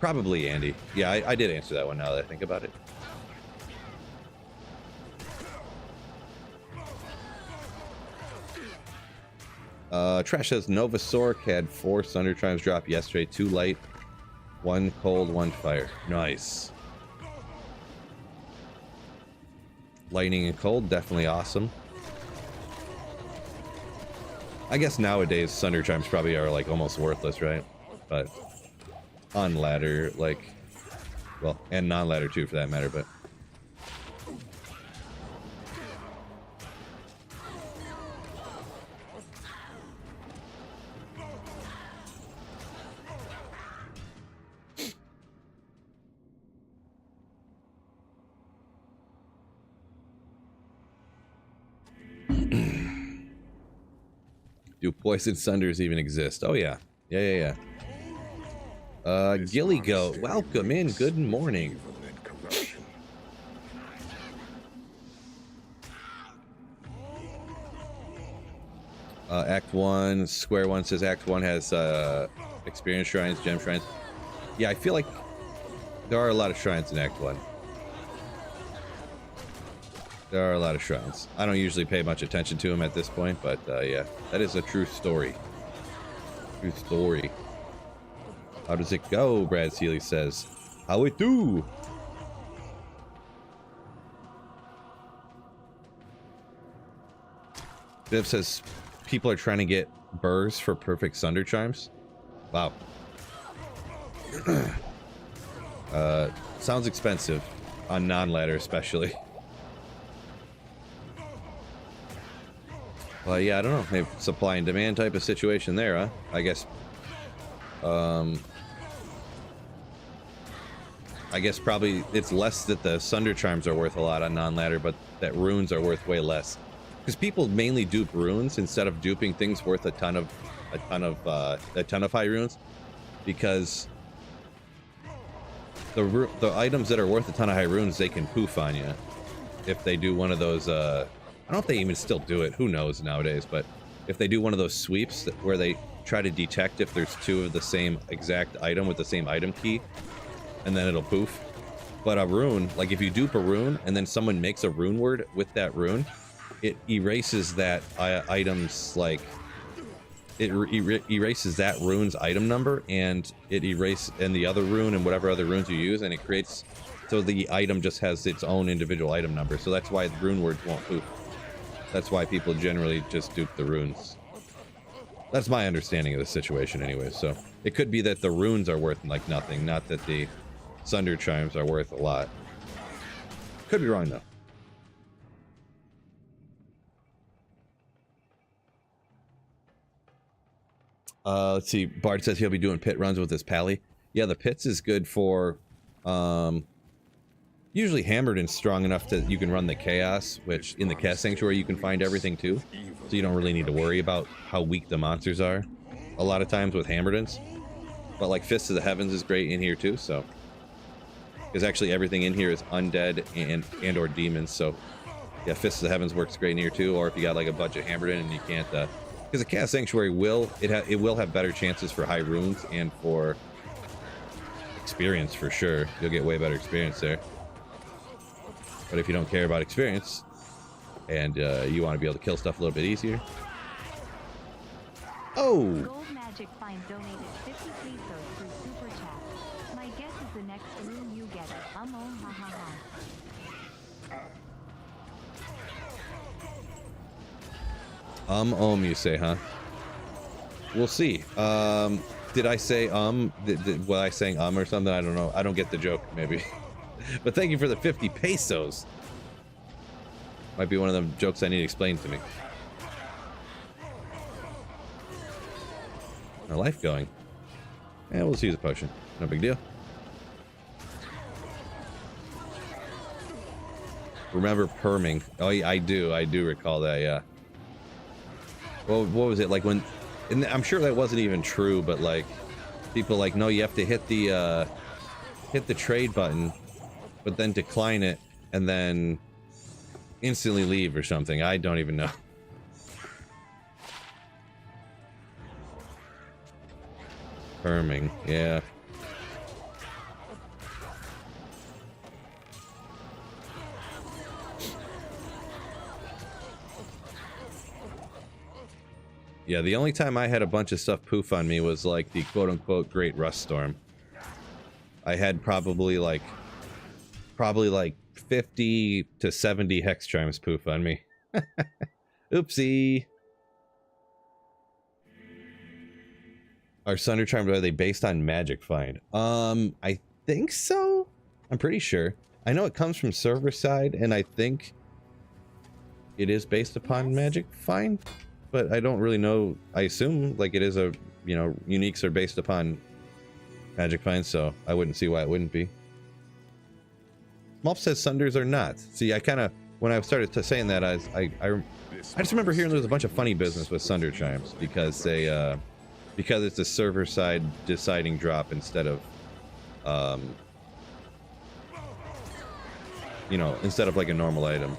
Probably Andy. Yeah, I did answer that one now that I think about it. Trash says Nova Sork had 4 Thunder Chimes drop yesterday. 2 light, 1 cold, 1 fire. Nice. Lightning and cold, definitely awesome. I guess nowadays Thunder Chimes probably are like almost worthless, right? But on ladder, like, well, and non-ladder too for that matter, but do poison sunders even exist? Oh yeah. Yeah. Gilly Goat, welcome in. Good morning.
Evil and corruption.
Act 1, Square 1 says Act 1 has experience shrines, gem shrines. Yeah, I feel like there are a lot of shrines in Act 1. There are a lot of shrines. I don't usually pay much attention to them at this point, but yeah, that is a true story. True story. How does it go? Brad Seeley says. How it do? Viv says people are trying to get burrs for perfect Thunder Chimes. Wow. Sounds expensive on non-ladder especially. Well, yeah, I don't know. Maybe supply and demand type of situation there, huh? I guess. I guess probably it's less that the Thunder Chimes are worth a lot on non-ladder, but that runes are worth way less. Because people mainly dupe runes instead of duping things worth a ton of high runes, because the items that are worth a ton of high runes, they can poof on you if they do one of those. I don't know if they even still do it. Who knows nowadays? But if they do one of those sweeps where they try to detect if there's 2 of the same exact item with the same item key, and then it'll poof. But a rune, like if you dupe a rune and then someone makes a rune word with that rune, it erases that item's like erases that rune's item number, and it and the other rune and whatever other runes you use, and it creates so the item just has its own individual item number. So that's why the rune words won't poof. That's why people generally just dupe the runes. That's my understanding of the situation anyway. So it could be that the runes are worth like nothing, not that the Thunder Chimes are worth a lot. Could be wrong though. Let's see. Bart says he'll be doing pit runs with his pally. Yeah, the pits is good for usually hammered and strong enough that you can run the chaos, which in the Chaos Sanctuary you can find everything too. So you don't really need to worry about how weak the monsters are a lot of times with Hammerdens. But like Fists of the Heavens is great in here too, so. Because actually everything in here is undead and or demons, so yeah, Fists of the Heavens works great in here too, or if you got like a bunch of Hammerden and you can't, because the Chaos Sanctuary will have better chances for high runes and for experience for sure. You'll get way better experience there. But if you don't care about experience and you want to be able to kill stuff a little bit easier. Oh!
Gold Magic Find donated 50 pesos through Super Chat. My guess is the next room you get it. Ha ha ha.
You say, huh? We'll see. Did I say was I saying or something? I don't know. I don't get the joke, maybe. But thank you for the 50 pesos. Might be one of them jokes I need explained to me. Our life going. Yeah, we'll use a potion. No big deal. Remember perming? Oh, yeah, I do recall that. Yeah. Well, what was it like when? And I'm sure that wasn't even true, but like, people like, no, you have to hit the trade button, but then decline it, and then instantly leave or something. I don't even know. Perming, yeah. Yeah, the only time I had a bunch of stuff poof on me was like the quote-unquote Great Rust Storm. I had probably like 50 to 70 hex chimes poof on me. Oopsie. Are Sunder Chimes, are they based on Magic Find? I think so. I'm pretty sure. I know it comes from server side, and I think it is based upon Magic Find, but I don't really know. I assume like it is a, you know, uniques are based upon Magic Find, so I wouldn't see why it wouldn't be. Smolf says Sunders are not. See, I kind of, when I started saying that, I just remember hearing there was a bunch of funny business with Sunder Chimes because they, because it's a server side deciding drop instead of, you know, instead of like a normal item.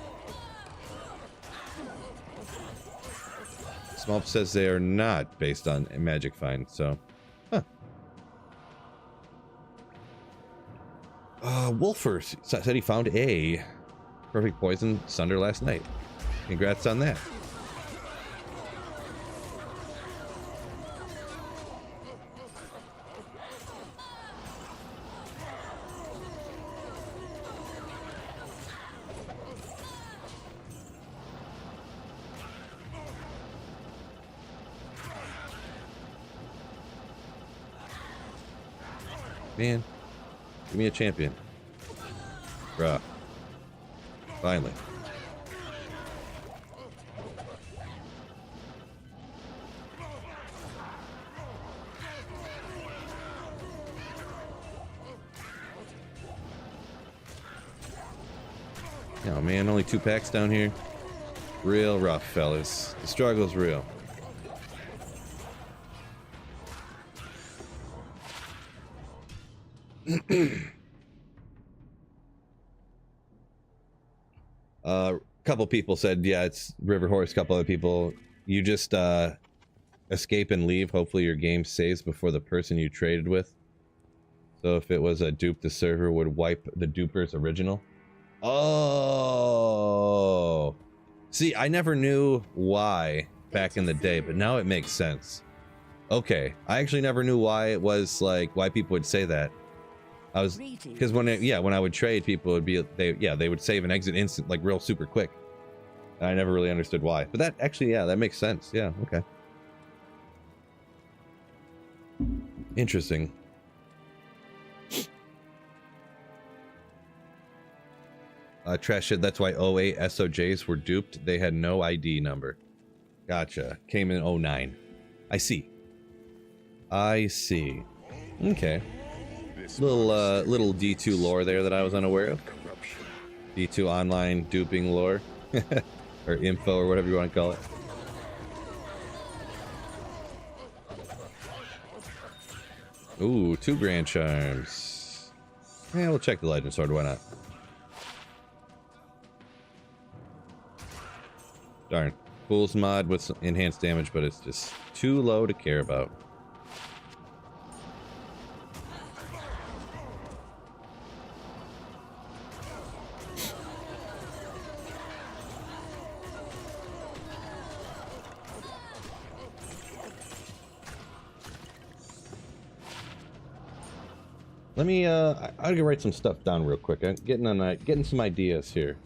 Smolf says they are not based on Magic Find, so, huh. Wolfer said he found a perfect poison Sunder last night. Congrats on that. Man, give me a champion. Bruh. Finally. Oh man, only 2 packs down here. Real rough, fellas. The struggle's real. A couple people said, yeah, it's River Horse. A couple other people, you just escape and leave. Hopefully your game saves before the person you traded with. So if it was a dupe, the server would wipe the duper's original. Oh, see, I never knew why back in the day, but now it makes sense. Okay, I actually never knew why it was like why people would say that. I was because when I would trade, people would be they would save and exit instant, like real super quick. And I never really understood why, but that actually, yeah, that makes sense. Yeah, okay, interesting. Trash said that's why 08 SOJs were duped. They had no ID number. Gotcha. Came in 09. I see. I see. Okay. Little D2 lore there that I was unaware of. D2 online duping lore. Or info or whatever you want to call it. Ooh, 2 grand charms. Yeah, we'll check the legend sword, why not? Darn. Fool's mod with some enhanced damage, but it's just too low to care about. Let me I gotta write some stuff down real quick. I'm getting some ideas here.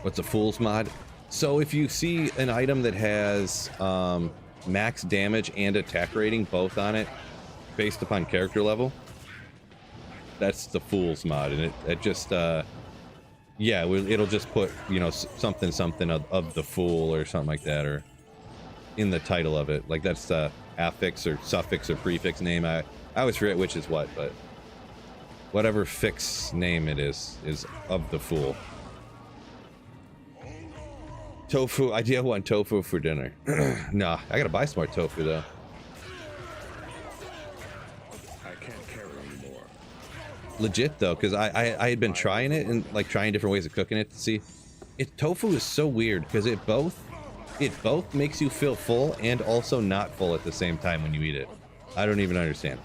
What's a fool's mod? So if you see an item that has max damage and attack rating both on it based upon character level, that's the fool's mod, and it just yeah, it'll just put, you know, something of the fool or something like that, or in the title of it. Like that's the affix or suffix or prefix name. I always forget which is what, but whatever fix name it is of the fool. Tofu, idea one, tofu for dinner. Nah, I gotta buy some more tofu though.
I can't carry anymore.
Legit though, because I had been trying it and like trying different ways of cooking it to see. Tofu is so weird because it both makes you feel full and also not full at the same time when you eat it. I don't even understand.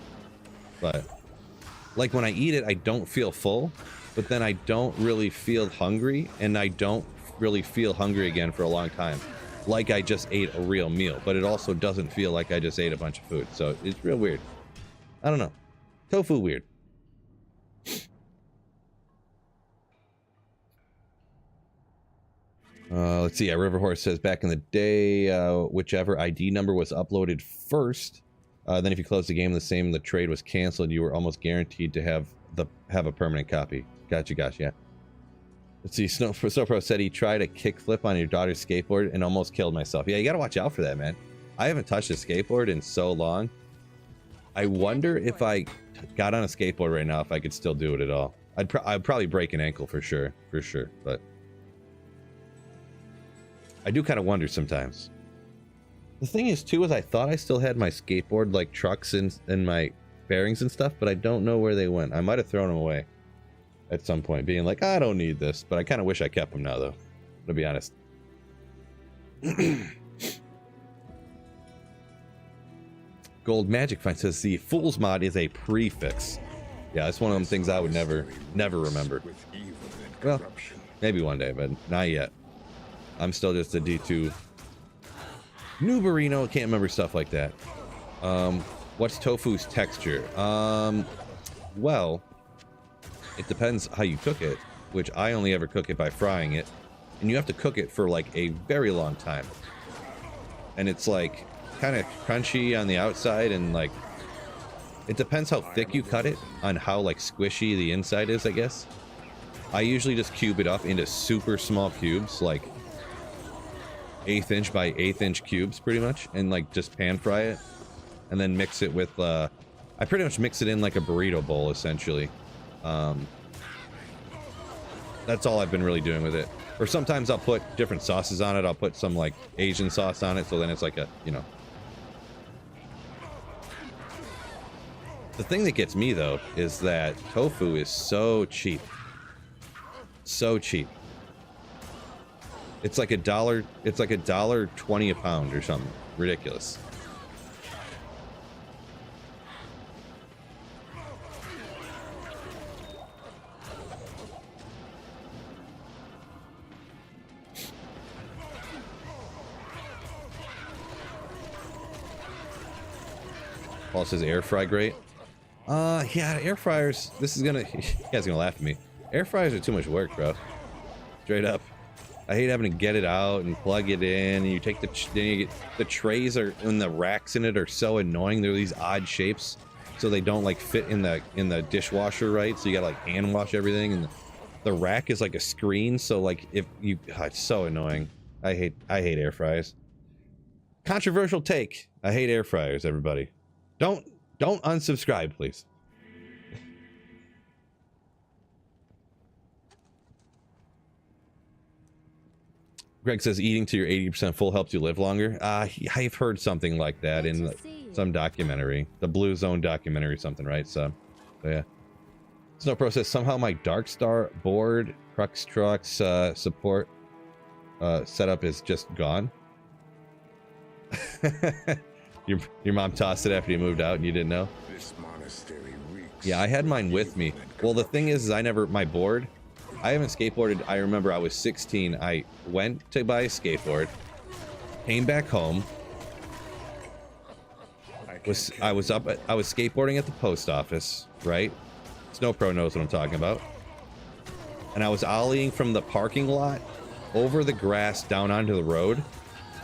But like when I eat it, I don't feel full, but then I don't really feel hungry, and I don't really feel hungry again for a long time, like I just ate a real meal. But it also doesn't feel like I just ate a bunch of food, so it's real weird. I don't know. Tofu weird. Let's see. River Horse says back in the day, whichever ID number was uploaded first, then if you closed the game the same, the trade was canceled, you were almost guaranteed to have a permanent copy. Gotcha, yeah. Let's see. Snowpro said he tried a kickflip on your daughter's skateboard and almost killed myself. Yeah, you gotta watch out for that, man. I haven't touched a skateboard in so long. I wonder if I got on a skateboard right now, if I could still do it at all. I'd probably break an ankle for sure, but I do kind of wonder sometimes. The thing is too, is I thought I still had my skateboard like trucks and my bearings and stuff, but I don't know where they went. I might have thrown them away at some point, being like, I don't need this, but I kind of wish I kept them now though, to be honest. Gold Magic Find says the Fool's mod is a prefix. Yeah, it's one of them things I would never remember. Well, maybe one day, but not yet. I'm still just a D2 Nuberino, can't remember stuff like that. What's tofu's texture? Well, it depends how you cook it, which I only ever cook it by frying it, and you have to cook it for like a very long time. And it's like kind of crunchy on the outside, and like it depends how thick you cut it on how like squishy the inside is, I guess. I usually just cube it up into super small cubes, like 1/8 inch by 1/8 inch cubes pretty much, and like just pan fry it and then mix it with I pretty much mix it in like a burrito bowl essentially. That's all I've been really doing with it. Or sometimes I'll put different sauces on it. I'll put some like Asian sauce on it, so then it's like a, you know. The thing that gets me though is that tofu is so cheap. So cheap. It's like $1, it's like $1.20 a pound or something. Ridiculous. Paul says air fry great. Yeah, air fryers, this is gonna, you guys are gonna laugh at me. Air fryers are too much work, bro. Straight up. I hate having to get it out and plug it in, and you take then you get, the trays are, and the racks in it are so annoying. They're these odd shapes, so they don't like fit in the dishwasher right, so you gotta like hand wash everything, and the rack is like a screen, so like if you, it's so annoying. I hate air fryers. Controversial take. I hate air fryers, everybody. Don't unsubscribe, please. Greg says eating to your 80% full helps you live longer. I've heard something like that in some documentary, the Blue Zone documentary, something, right? So yeah. Snow Pro says somehow my Darkstar board Crux Trucks support setup is just gone. Your mom tossed it after you moved out and you didn't know?
This monastery reeks.
Yeah, I had mine with me. Well, the thing is my board, I haven't skateboarded. I remember I was 16. I went to buy a skateboard, came back home. I was skateboarding at the post office, right? Snow Pro knows what I'm talking about. And I was ollieing from the parking lot over the grass down onto the road,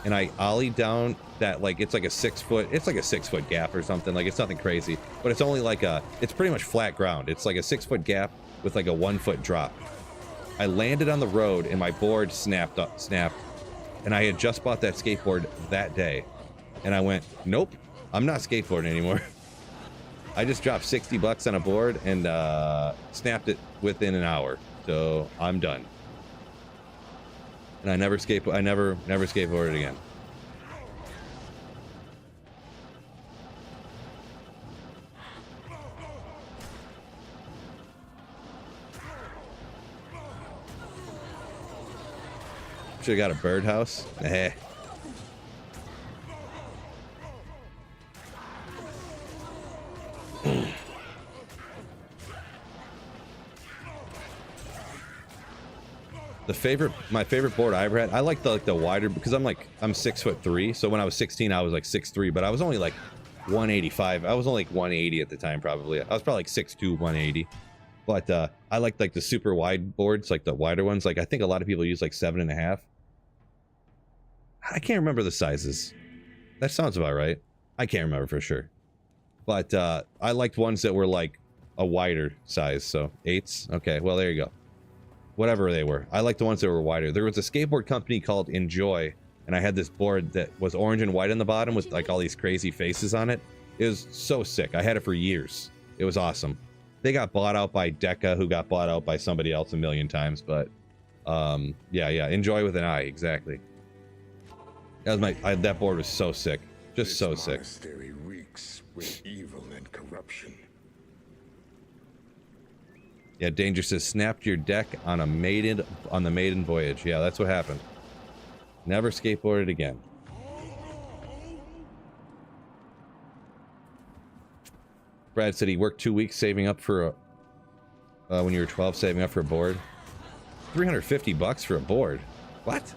and I ollied down that, like, it's like a 6 foot, it's like a 6 foot gap or something. Like, it's nothing crazy, but it's only like it's pretty much flat ground. It's like a 6 foot gap with like a 1 foot drop. I landed on the road and my board snapped, and I had just bought that skateboard that day, and I went, nope, I'm not skateboarding anymore. I just dropped 60 bucks on a board and snapped it within an hour, so I'm done. And I never skateboarded again. Should have got a birdhouse. Eh. My favorite board I ever had. I like the wider, because I'm 6'3", so when I was 16 I was like 6'3", but I was only like 185. I was only like 180 at the time, probably. I was probably like 6'2", 180. But I like the super wide boards, like the wider ones. Like I think a lot of people use like 7.5. I can't remember the sizes. That sounds about right. I can't remember for sure. But I liked ones that were like a wider size, so 8s. Okay, well there you go. Whatever they were. I liked the ones that were wider. There was a skateboard company called Enjoy, and I had this board that was orange and white on the bottom with like all these crazy faces on it. It was so sick. I had it for years. It was awesome. They got bought out by Deca, who got bought out by somebody else a million times, but yeah, Enjoy with an I, exactly. That was that board was so sick. Just so sick.
This monastery reeks with evil and corruption.
Yeah, Danger says, snapped your deck on the maiden voyage. Yeah, that's what happened. Never skateboarded again. Brad said he worked 2 weeks saving up for when you were 12, saving up for a board. 350 bucks for a board. What?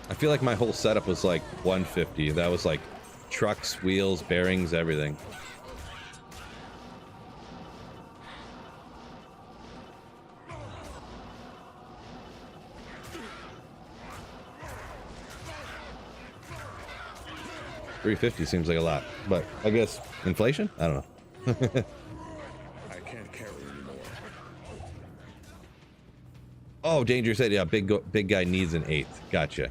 I feel like my whole setup was like 150. That was like trucks, wheels, bearings, everything. $350 seems like a lot, but I guess inflation? I don't know.
I can't carry anymore.
Oh, Danger said, yeah, big guy needs an 8th. Gotcha.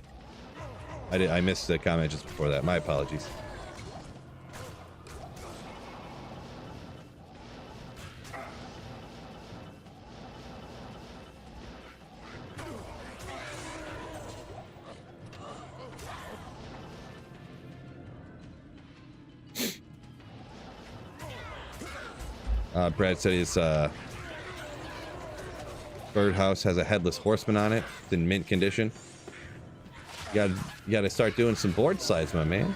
I missed the comment just before that. My apologies. Brad said his birdhouse has a headless horseman on it. It's in mint condition. You gotta start doing some board slides, my man.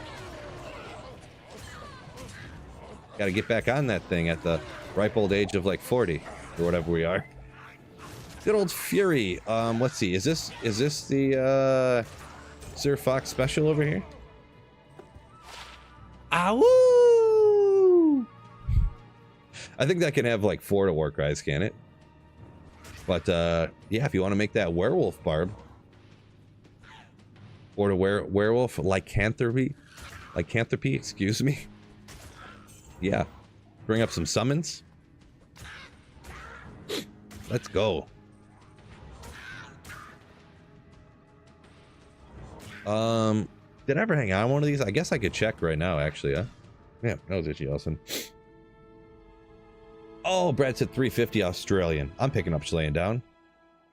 Gotta get back on that thing at the ripe old age of like 40 or whatever we are. Good old Fury. Let's see. Is this the Sir Fox special over here? Ow! I think that can have like 4 to war cries, can it? But yeah, if you want to make that werewolf barb, or to werewolf lycanthropy, excuse me. Yeah, bring up some summons. Let's go. Did I ever hang on one of these? I guess I could check right now, actually. Huh? Yeah, that was itchy, Elson. Oh, Brad said 350 Australian. I'm picking up Chilean down.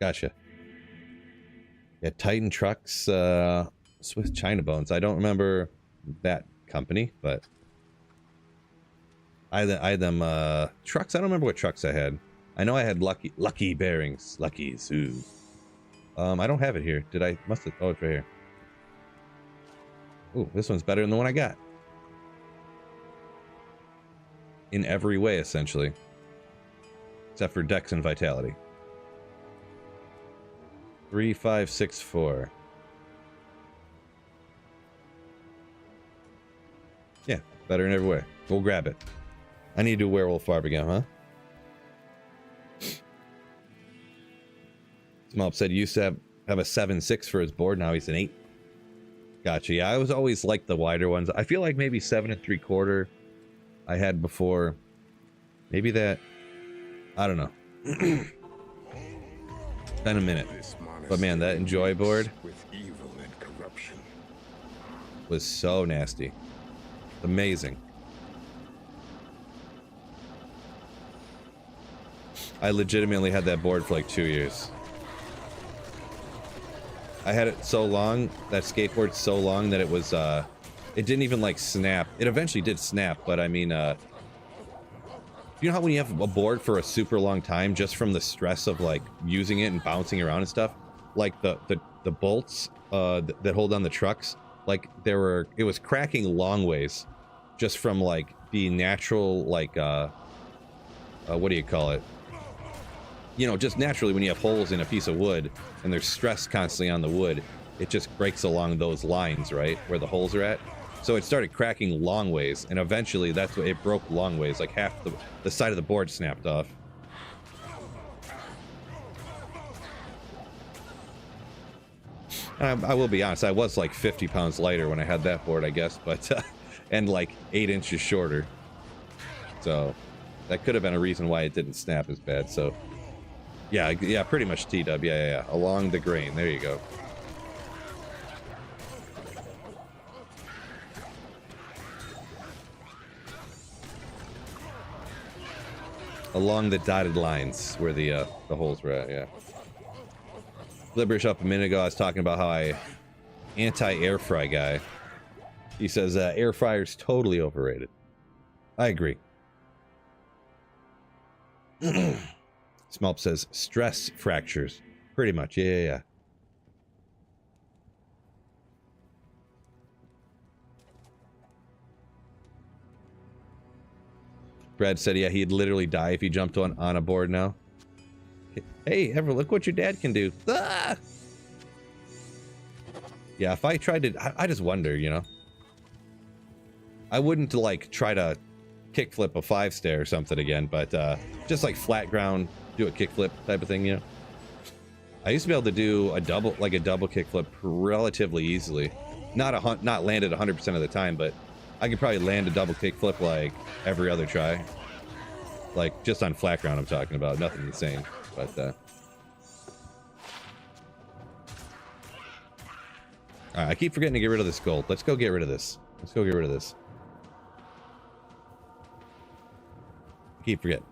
Gotcha. Yeah, Titan Trucks, Swiss China Bones. I don't remember that company, but I had them trucks. I don't remember what trucks I had. I know I had lucky bearings. Luckies. Ooh. I don't have it here. Did I? Must have. Oh, it's right here. Ooh, this one's better than the one I got. In every way, essentially. Except for Dex and Vitality. 3564. Yeah, better in every way. We'll grab it. I need to do werewolf barb again, huh? Smolp said he used to have a 7.6 for his board. Now he's an 8. Gotcha. Yeah, I was always like the wider ones. I feel like maybe 7 3/4 I had before. Maybe that. I don't know. Been a minute. But man, that Enjoy board
with evil and corruption.
was so nasty. Amazing. I legitimately had that board for like 2 years. I had it so long, that skateboard so long that it was, it didn't even like snap. It eventually did snap, but I mean, you know how when you have a board for a super long time, just from the stress of like using it and bouncing around and stuff, like the bolts that hold on the trucks, like it was cracking long ways, just from like the natural like what do you call it? You know, just naturally when you have holes in a piece of wood and there's stress constantly on the wood, it just breaks along those lines, right, where the holes are at. So it started cracking long ways, and eventually that's what it broke long ways, like half the side of the board snapped off. I will be honest, I was like 50 pounds lighter when I had that board, I guess, but and like 8 inches shorter. So that could have been a reason why it didn't snap as bad. So yeah, pretty much T-dub. Yeah. Along the grain. There you go. Along the dotted lines where the holes were at, yeah. Liberish up a minute ago, I was talking about how I anti-air fry guy. He says air fryer's totally overrated. I agree. Smulp says stress fractures. Pretty much, yeah. Brad said, yeah, he'd literally die if he jumped on a board now. Hey, ever look what your dad can do. Ah! Yeah, if I tried to, I just wonder, you know. I wouldn't like try to kickflip a 5-stair or something again, but just like flat ground, do a kickflip type of thing, you know. I used to be able to do a double kickflip relatively easily. Not land it 100% of the time, but I could probably land a double kickflip like every other try. Like just on flat ground I'm talking about, nothing insane. But alright, I keep forgetting to get rid of this gold. Let's go get rid of this. Keep forgetting.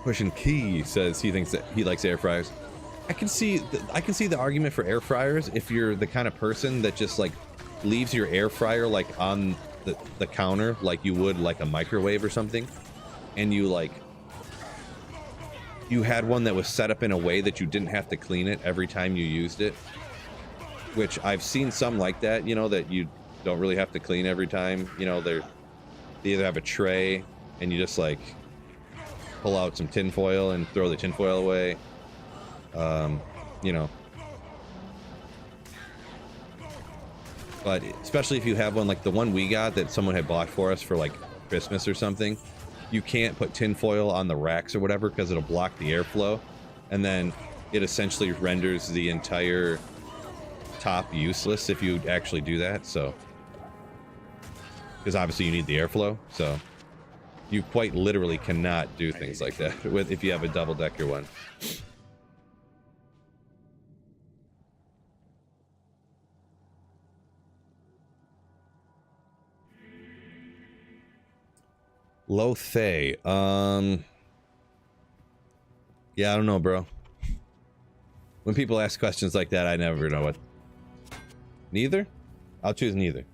Pushing Key says he thinks that he likes air fryers. I can see the argument for air fryers if you're the kind of person that just like leaves your air fryer like on the counter like you would like a microwave or something, and you had one that was set up in a way that you didn't have to clean it every time you used it, which I've seen some like that, you know, that you don't really have to clean every time, you know. They either have a tray and you just like pull out some tin foil and throw the tin foil away, you know. But especially if you have one like the one we got that someone had bought for us for like Christmas or something, you can't put tin foil on the racks or whatever because it'll block the airflow, and then it essentially renders the entire top useless if you actually do that. So, because obviously you need the airflow, so you quite literally cannot do things like that if you have a double-decker one. Lothay, yeah, I don't know, bro. When people ask questions like that, I never know what. Neither? I'll choose neither.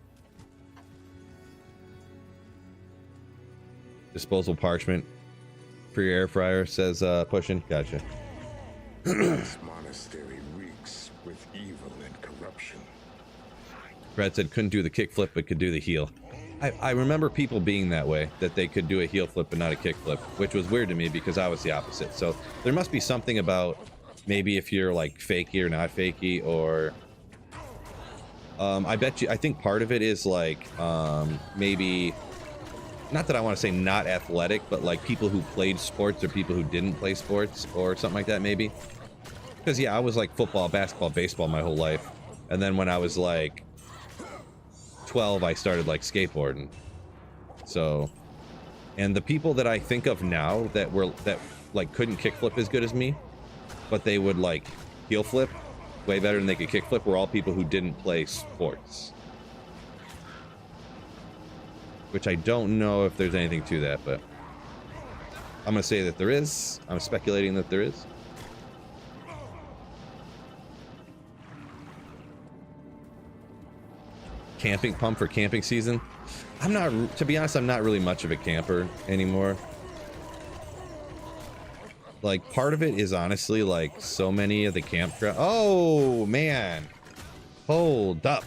Disposable parchment for your air fryer, says Pushin. Gotcha.
This monastery reeks with evil and corruption.
Brad said couldn't do the kickflip but could do the heel. I remember people being that way, that they could do a heel flip but not a kick flip, which was weird to me because I was the opposite. So there must be something about maybe if you're like fakey or not fakey, or I bet you, I think part of it is like maybe, not that I want to say not athletic, but like people who played sports or people who didn't play sports or something like that, maybe. Because yeah, I was like football, basketball, baseball my whole life, and then when I was like 12, I started like skateboarding. So, and the people that I think of now that like couldn't kickflip as good as me, but they would like heel flip way better than they could kickflip, were all people who didn't play sports. Which I don't know if there's anything to that, but I'm gonna say that there is. I'm speculating that there is. Camping pump for camping season. I'm not, to be honest, I'm not really much of a camper anymore. Like, part of it is honestly like so many of the campground. Oh man, hold up.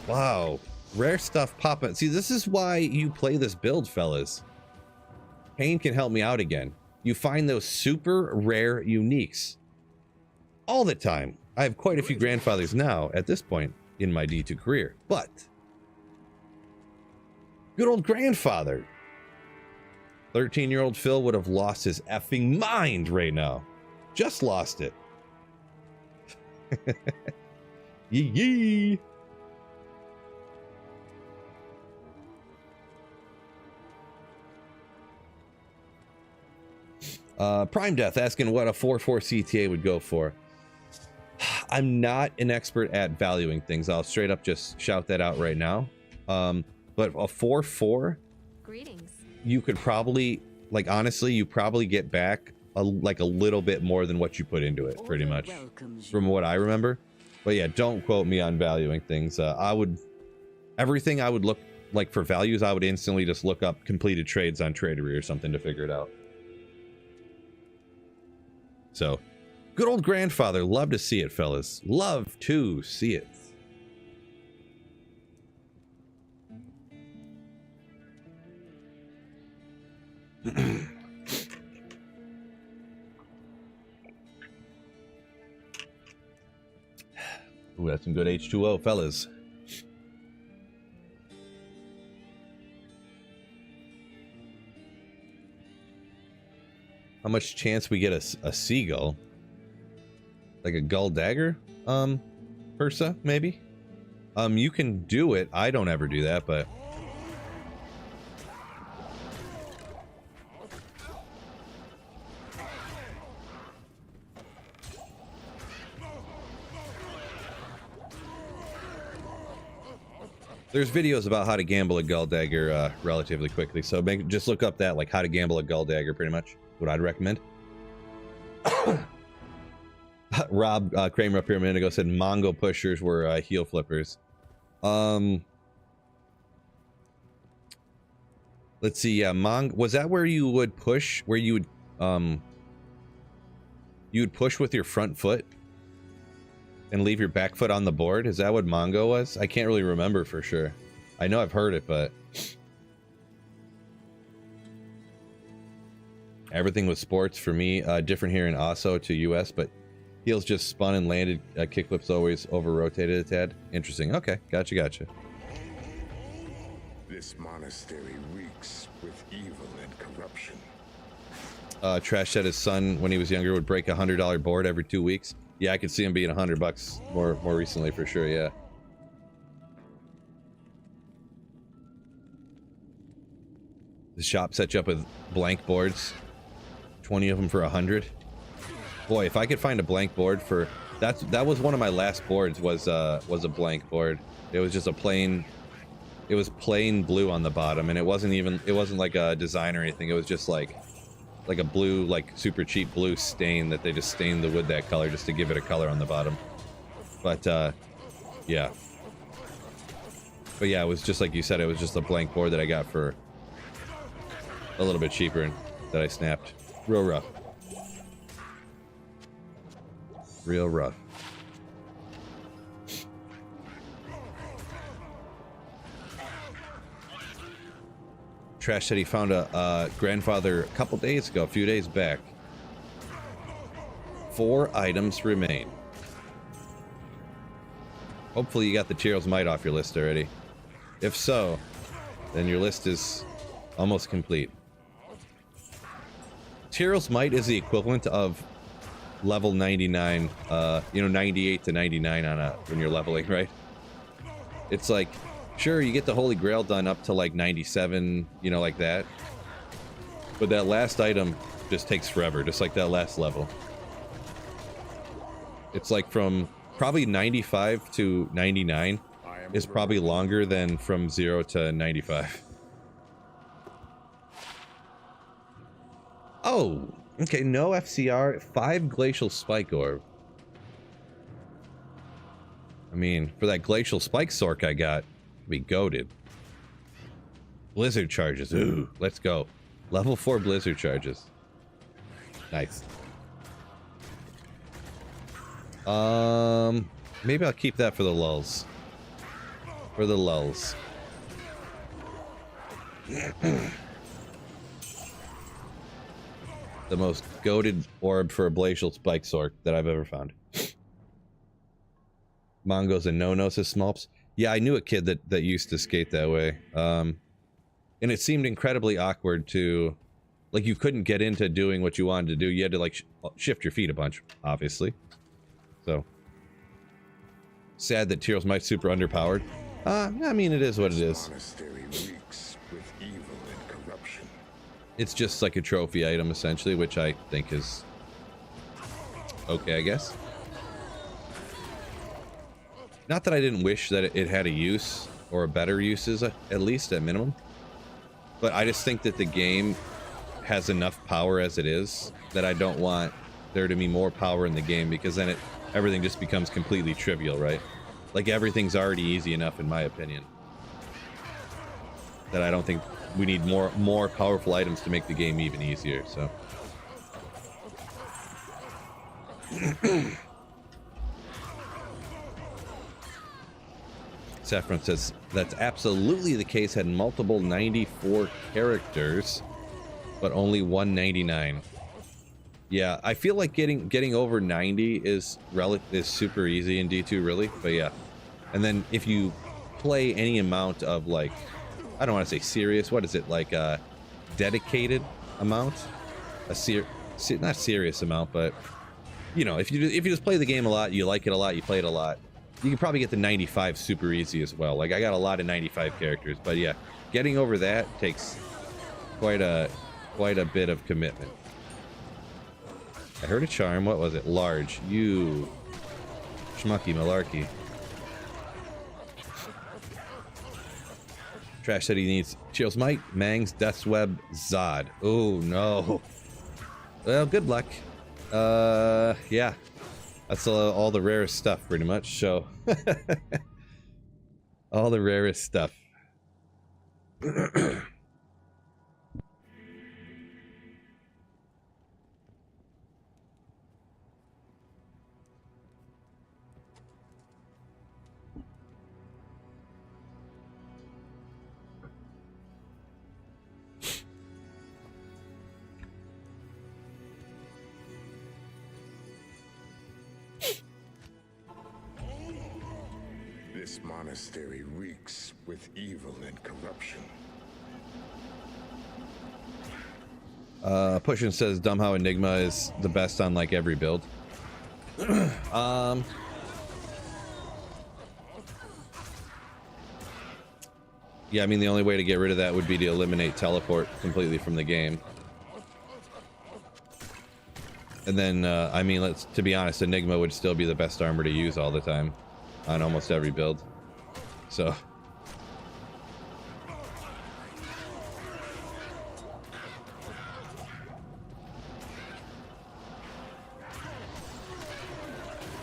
Wow, rare stuff popping. See, this is why you play this build, fellas. Pain can help me out again. You find those super rare uniques all the time. I have quite a few grandfathers now at this point in my D2 career, but good old grandfather, 13-year-old Phil would have lost his effing mind right now. Just lost it. Yee yee. Prime Death asking what a 4.4 CTA would go for. I'm not an expert at valuing things. I'll straight up just shout that out right now. But a 4.4,
Greetings.
you could probably, like, honestly, you probably get back like a little bit more than what you put into it, pretty much, from what I remember. But yeah, don't quote me on valuing things. Everything I would look like for values, I would instantly just look up completed trades on Tradery or something to figure it out. So, good old grandfather. Love to see it, fellas. Love to see it. Ooh, that's some good H2O, fellas. How much chance we get a seagull? Like a gull dagger? Persa, maybe? You can do it. I don't ever do that, but... There's videos about how to gamble a gull dagger relatively quickly, so just look up that, like, how to gamble a gull dagger, pretty much. What I'd recommend. Rob Kramer up here a minute ago said Mongo pushers were heel flippers. Let's see. Yeah, was that where you would push? Where you would push with your front foot and leave your back foot on the board? Is that what Mongo was? I can't really remember for sure. I know I've heard it, but everything was sports for me. Different here in Osso to US, but heels just spun and landed. Kickflips always over-rotated a tad. Interesting. Okay, gotcha.
This monastery reeks with evil and corruption.
Trash said his son, when he was younger, would break $100 board every 2 weeks. Yeah, I could see him being $100 more recently for sure. Yeah. The shop sets you up with blank boards. 20 of them for 100. Boy, if I could find a blank board for that was one of my last boards was a blank board. It was just a plain, it was plain blue on the bottom, and it wasn't like a design or anything. It was just like a blue, like super cheap blue stain that they just stained the wood that color just to give it a color on the bottom. But yeah. But yeah, it was just like you said, it was just a blank board that I got for a little bit cheaper that I snapped. Real rough. Real rough. Trash said he found a grandfather a few days back. 4 items remain. Hopefully you got the Tyrell's Might off your list already. If so, then your list is almost complete. Tyrell's Might is the equivalent of level 99, you know, 98 to 99 on when you're leveling, right? It's like, sure, you get the Holy Grail done up to like 97, you know, like that. But that last item just takes forever, just like that last level. It's like from probably 95 to 99 is probably longer than from 0 to 95. Oh, okay, no FCR, 5 Glacial Spike Orb. I mean, for that Glacial Spike Sork I got, we goated. Blizzard charges, ooh, let's go. Level 4 Blizzard charges. Nice. Maybe I'll keep that for the lulz. For the lulz. The most goated orb for a Glacial Spike Sork that I've ever found. Mongos and no-nosis smulps. Yeah, I knew a kid that used to skate that way. And it seemed incredibly awkward to... Like, you couldn't get into doing what you wanted to do. You had to, like, shift your feet a bunch, obviously. So... Sad that Tyrell's Might's super underpowered. I mean, it is what it is.
Monastery reeks with evil and corruption.
It's just like a trophy item, essentially, which I think is... okay, I guess. Not that I didn't wish that it had a use, or a better uses, at least, at minimum. But I just think that the game has enough power as it is, that I don't want there to be more power in the game, because then everything just becomes completely trivial, right? Like, everything's already easy enough, in my opinion. That I don't think we need more powerful items to make the game even easier, so... Saffron says, that's absolutely the case, had multiple 94 characters, but only 199. Yeah, I feel like getting over 90 is super easy in D2, really, but yeah. And then if you play any amount of, like, I don't want to say serious, what is it, like a dedicated amount? Not serious amount, but, you know, if you just play the game a lot, you like it a lot, you play it a lot, you can probably get the 95 super easy as well. Like, I got a lot of 95 characters, but yeah, getting over that takes quite a bit of commitment. I heard a charm. What was it? Large. You schmucky malarkey. Trash said he needs Chill's Might, Mang's, Death's Web, Zod. Oh no. Well, good luck. Yeah. That's all the rarest stuff, pretty much, so... all the rarest stuff.
This monastery reeks with evil and corruption.
Pushin says dumb how Enigma is the best on like every build. Yeah, I mean the only way to get rid of that would be to eliminate teleport completely from the game. And then I mean, to be honest, Enigma would still be the best armor to use all the time on almost every build. So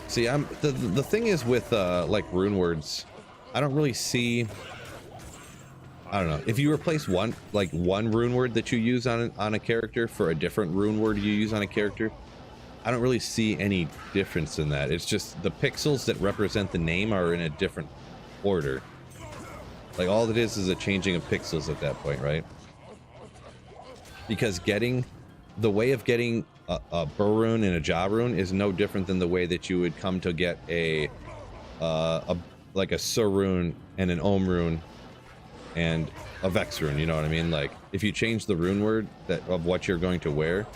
see, the thing is with like rune words, I don't really see, I don't know, if you replace one rune word that you use on a character for a different rune word you use on a character, I don't really see any difference in that. It's just the pixels that represent the name are in a different order. Like, all it is a changing of pixels at that point, right? Because the way of getting a Bur rune and a Ja rune is no different than the way that you would come to get like a Sur rune and an Om rune and a Vex rune, you know what I mean? Like, if you change the rune word of what you're going to wear,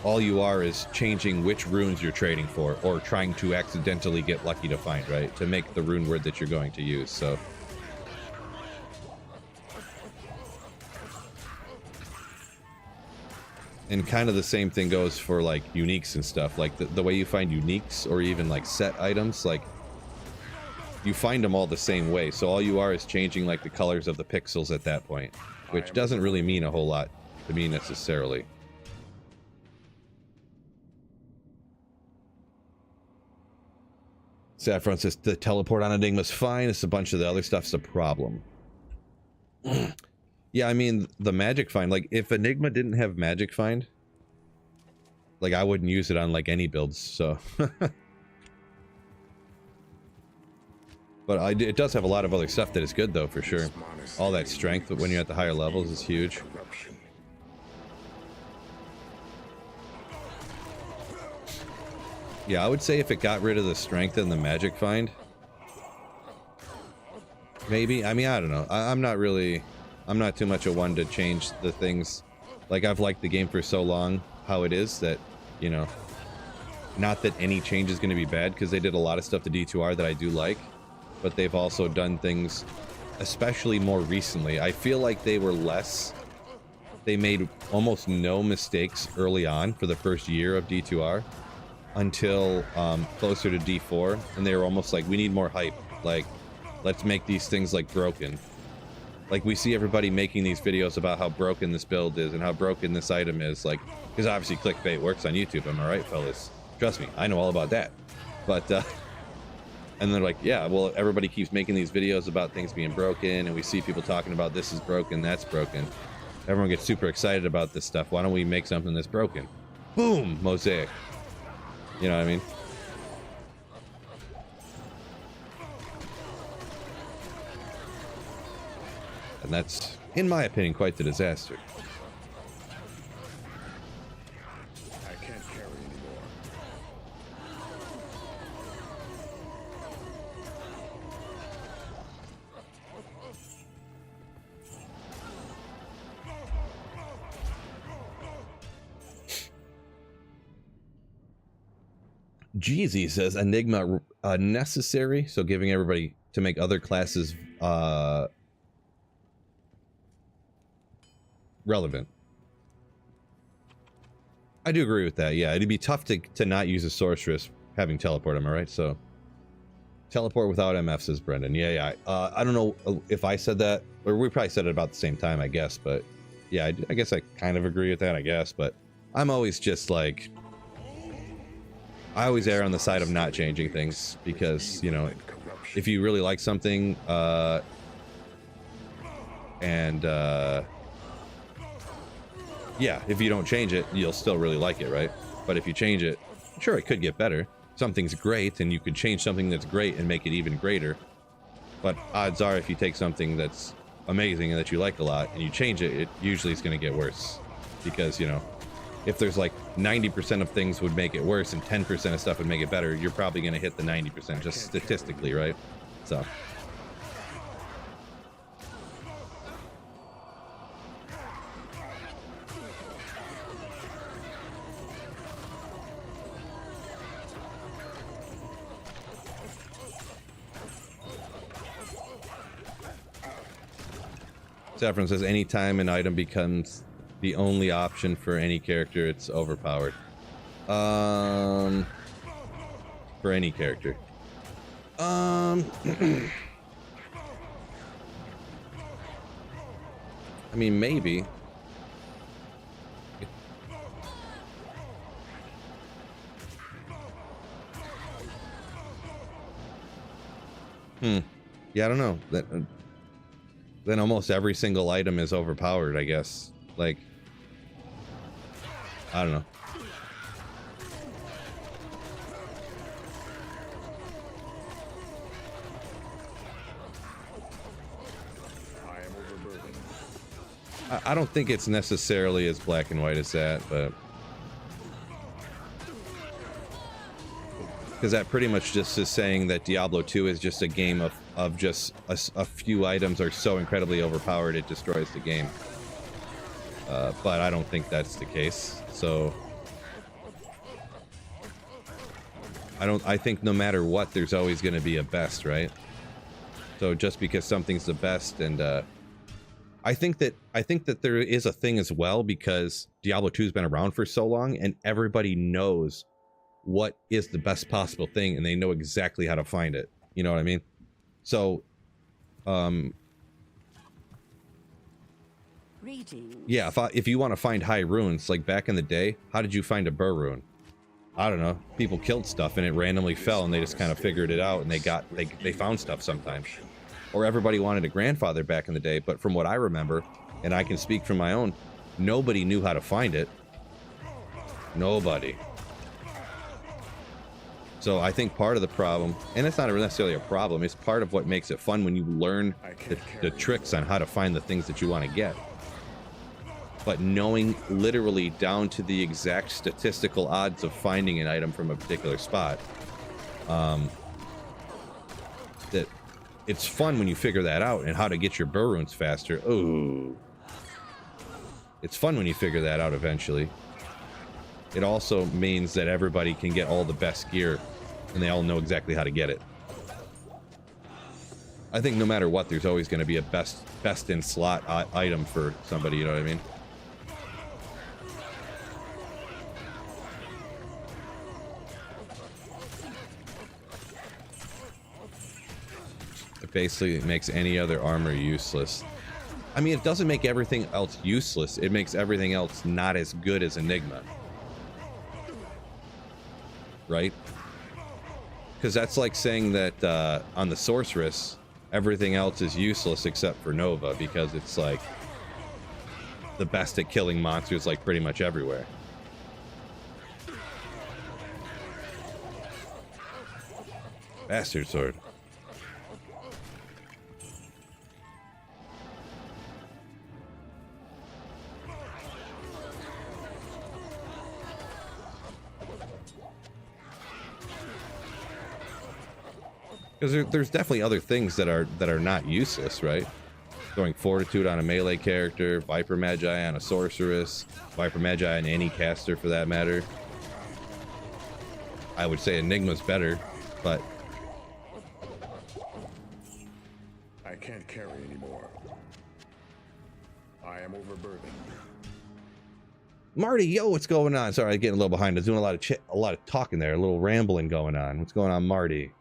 all you are is changing which runes you're trading for, or trying to accidentally get lucky to find, right? To make the rune word that you're going to use, so. And kind of the same thing goes for like uniques and stuff. Like the way you find uniques or even like set items, like you find them all the same way. So all you are is changing like the colors of the pixels at that point, which doesn't really mean a whole lot to me necessarily. Saffron says the teleport on Enigma's fine. It's a bunch of the other stuff's a problem. Yeah, I mean, the magic find, like, if Enigma didn't have magic find, like, I wouldn't use it on, like, any builds, so. But it does have a lot of other stuff that is good, though, for sure. All that strength, but when you're at the higher levels, is huge. Yeah, I would say if it got rid of the strength and the magic find, maybe. I mean, I don't know. I'm not too much a one to change the things. Like, I've liked the game for so long how it is that, you know, not that any change is going to be bad, because they did a lot of stuff to D2R that I do like, but they've also done things, especially more recently. I feel like they made almost no mistakes early on for the first year of D2R until closer to D4, and they were almost like, we need more hype. Like, let's make these things like broken. Like, we see everybody making these videos about how broken this build is and how broken this item is, like, because obviously clickbait works on YouTube, am I right, fellas? Trust me, I know all about that. But and they're like, yeah, well, everybody keeps making these videos about things being broken, and we see people talking about this is broken, that's broken. Everyone gets super excited about this stuff. Why don't we make something that's broken? Boom, mosaic. You know what I mean? And that's, in my opinion, quite the disaster.
I can't carry anymore.
Jeezy says Enigma necessary, so giving everybody to make other classes relevant. I do agree with that. Yeah, it'd be tough to not use a sorceress having teleport, am I right? So teleport without MF, says Brendan. Yeah. I don't know if I said that, or we probably said it about the same time, I guess, but yeah, I guess I kind of agree with that, I guess, but I'm always just like, I always err on the side of not changing things, because, you know, if you really like something, yeah, if you don't change it, you'll still really like it, right? But if you change it, sure, it could get better. Something's great, and you could change something that's great and make it even greater. But odds are, if you take something that's amazing and that you like a lot, and you change it, it usually is going to get worse. Because, you know, if there's like 90% of things would make it worse and 10% of stuff would make it better, you're probably going to hit the 90%, just statistically, right? So. Saffron says, anytime an item becomes the only option for any character, it's overpowered. For any character. I mean, maybe. Yeah, I don't know. Then almost every single item is overpowered, I guess. Like, I don't know.
I am overburdened.
I don't think it's necessarily as black and white as that, but Because that pretty much just is saying that Diablo 2 is just a game of just a few items are so incredibly overpowered it destroys the game. But I don't think that's the case. So I think no matter what, there's always going to be a best, right? So just because something's the best, and I think that there is a thing as well, because Diablo 2's been around for so long and everybody knows what is the best possible thing and they know exactly how to find it. You know what I mean? So yeah, if you want to find high runes, like back in the day, how did you find a burr rune? I don't know. People killed stuff and it randomly fell and they just kind of figured it out and they found stuff sometimes. Or everybody wanted a grandfather back in the day, but from what I remember, and I can speak from my own, nobody knew how to find it. Nobody. So I think part of the problem, and it's not necessarily a problem, it's part of what makes it fun when you learn the tricks on how to find the things that you want to get. But knowing literally down to the exact statistical odds of finding an item from a particular spot, that it's fun when you figure that out, and how to get your burr runes faster. Ooh. It's fun when you figure that out eventually. It also means that everybody can get all the best gear and they all know exactly how to get it. I think no matter what, there's always going to be a best in slot item for somebody, you know what I mean? It basically makes any other armor useless. I mean, it doesn't make everything else useless. It makes everything else not as good as Enigma. Right? Because that's like saying that on the Sorceress, everything else is useless except for Nova, because it's like the best at killing monsters like pretty much everywhere. Bastard sword. Because there's definitely other things that are not useless, right? Throwing Fortitude on a melee character, Viper Magi on a Sorceress, Viper Magi on any caster for that matter. I would say Enigma's better, but
I can't carry anymore. I am overburdened.
Marty, yo, what's going on? Sorry, I'm getting a little behind. I was doing a lot of talking there, a little rambling going on. What's going on, Marty?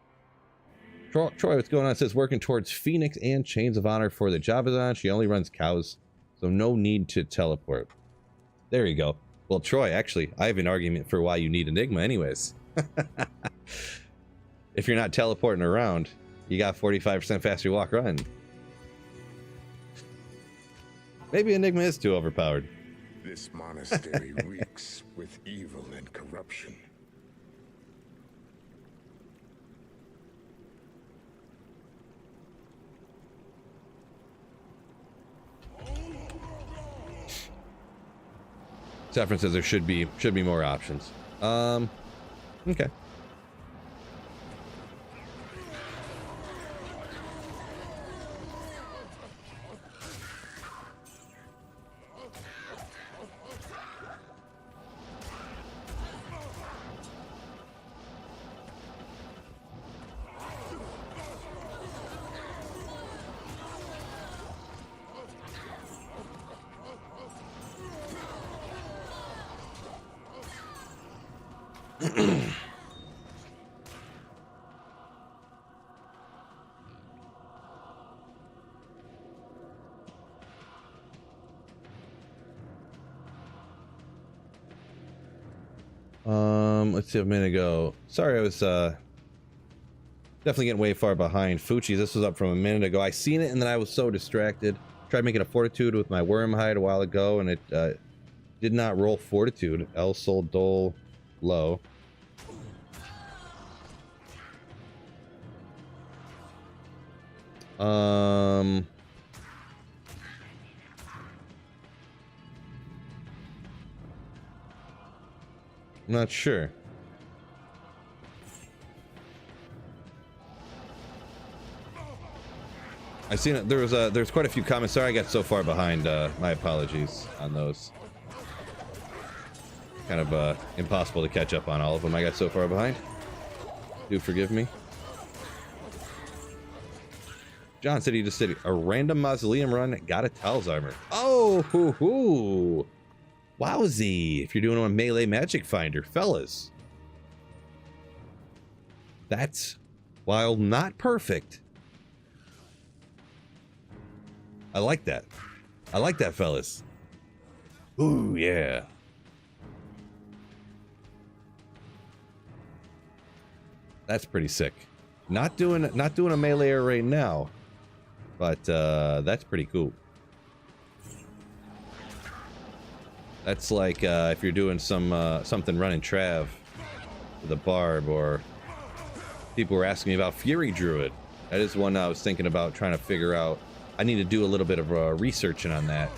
Troy, what's going on? It says working towards Phoenix and Chains of Honor for the Javazan. She only runs cows, so no need to teleport. There you go. Well, Troy, actually, I have an argument for why you need Enigma anyways. If you're not teleporting around, you got 45% faster walk run. Maybe Enigma is too overpowered.
This monastery reeks with evil and corruption.
Saffron says there should be more options. Okay. Let's see, a minute ago. Sorry, I was definitely getting way far behind. Fucci, this was up from a minute ago. I seen it and then I was so distracted. Tried making a Fortitude with my worm hide a while ago and it did not roll Fortitude. El Sol Dole low. I'm not sure. I seen it. There's quite a few comments. Sorry, I got so far behind. My apologies on those. Kind of impossible to catch up on all of them. I got so far behind. Do forgive me. John said he just said a random mausoleum run got a Tal's armor. Oh, hoo hoo. Wowzy. If you're doing a melee magic finder, fellas. That's, while not perfect, I like that. I like that, fellas. Ooh, yeah. That's pretty sick. Not doing a melee right now, but that's pretty cool. That's like if you're doing something running Trav with a barb, or people were asking me about Fury Druid. That is one I was thinking about trying to figure out. I need to do a little bit of researching on that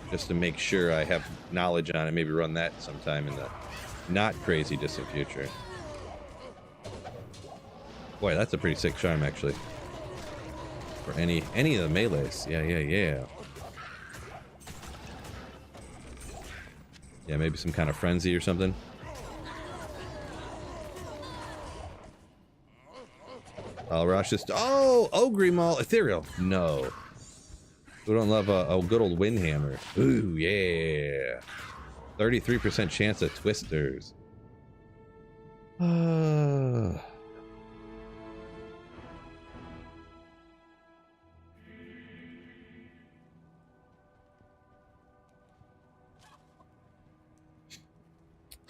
just to make sure I have knowledge on it. Maybe run that sometime in the not crazy distant future. Boy, that's a pretty sick charm, actually. For any of the melees. Yeah. Yeah, maybe some kind of frenzy or something. I'll rush this. Oh, Ogre Maul Ethereal. No. We don't love a good old Windhammer. Ooh, yeah. 33% chance of twisters.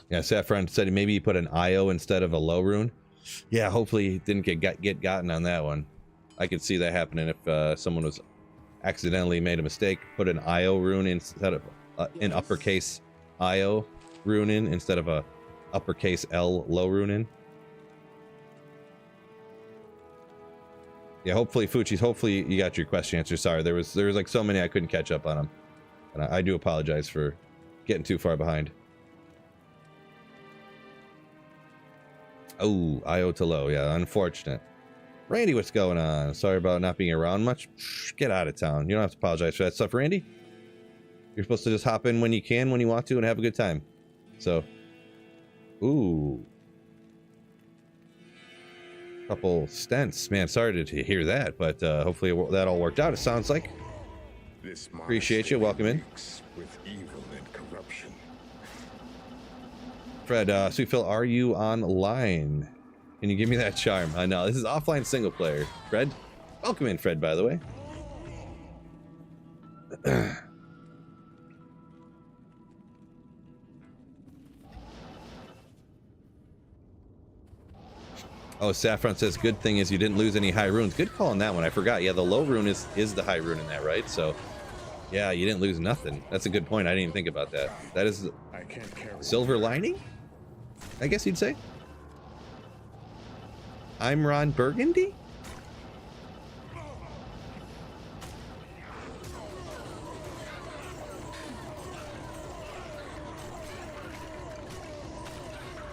Yeah, Saffron said maybe he put an IO instead of a low rune. Yeah, hopefully he didn't get gotten on that one. I could see that happening if someone was accidentally made a mistake, put an IO rune instead of an uppercase IO rune in instead of a uppercase L low rune in. Yeah, hopefully Fuchis, hopefully you got your question answered. Sorry, there was like so many I couldn't catch up on them, and I do apologize for getting too far behind. Oh, IO to low. Yeah, unfortunate. Randy, what's going on? Sorry about not being around much. Get out of town. You don't have to apologize for that stuff, Randy. You're supposed to just hop in when you can, when you want to, and have a good time. So, ooh. Couple stents. Man, sorry to hear that, but hopefully that all worked out, it sounds like. Appreciate you. Welcome in.
With evil and corruption.
Fred, Sweet Phil, are you online? Can you give me that charm? I know, this is offline single player. Fred? Welcome in, Fred, by the way. Oh, Saffron says, good thing is you didn't lose any high runes. Good call on that one. I forgot. Yeah, the low rune is the high rune in that, right? So, yeah, you didn't lose nothing. That's a good point. I didn't even think about that. That is silver lining, I guess you'd say. I'm Ron Burgundy?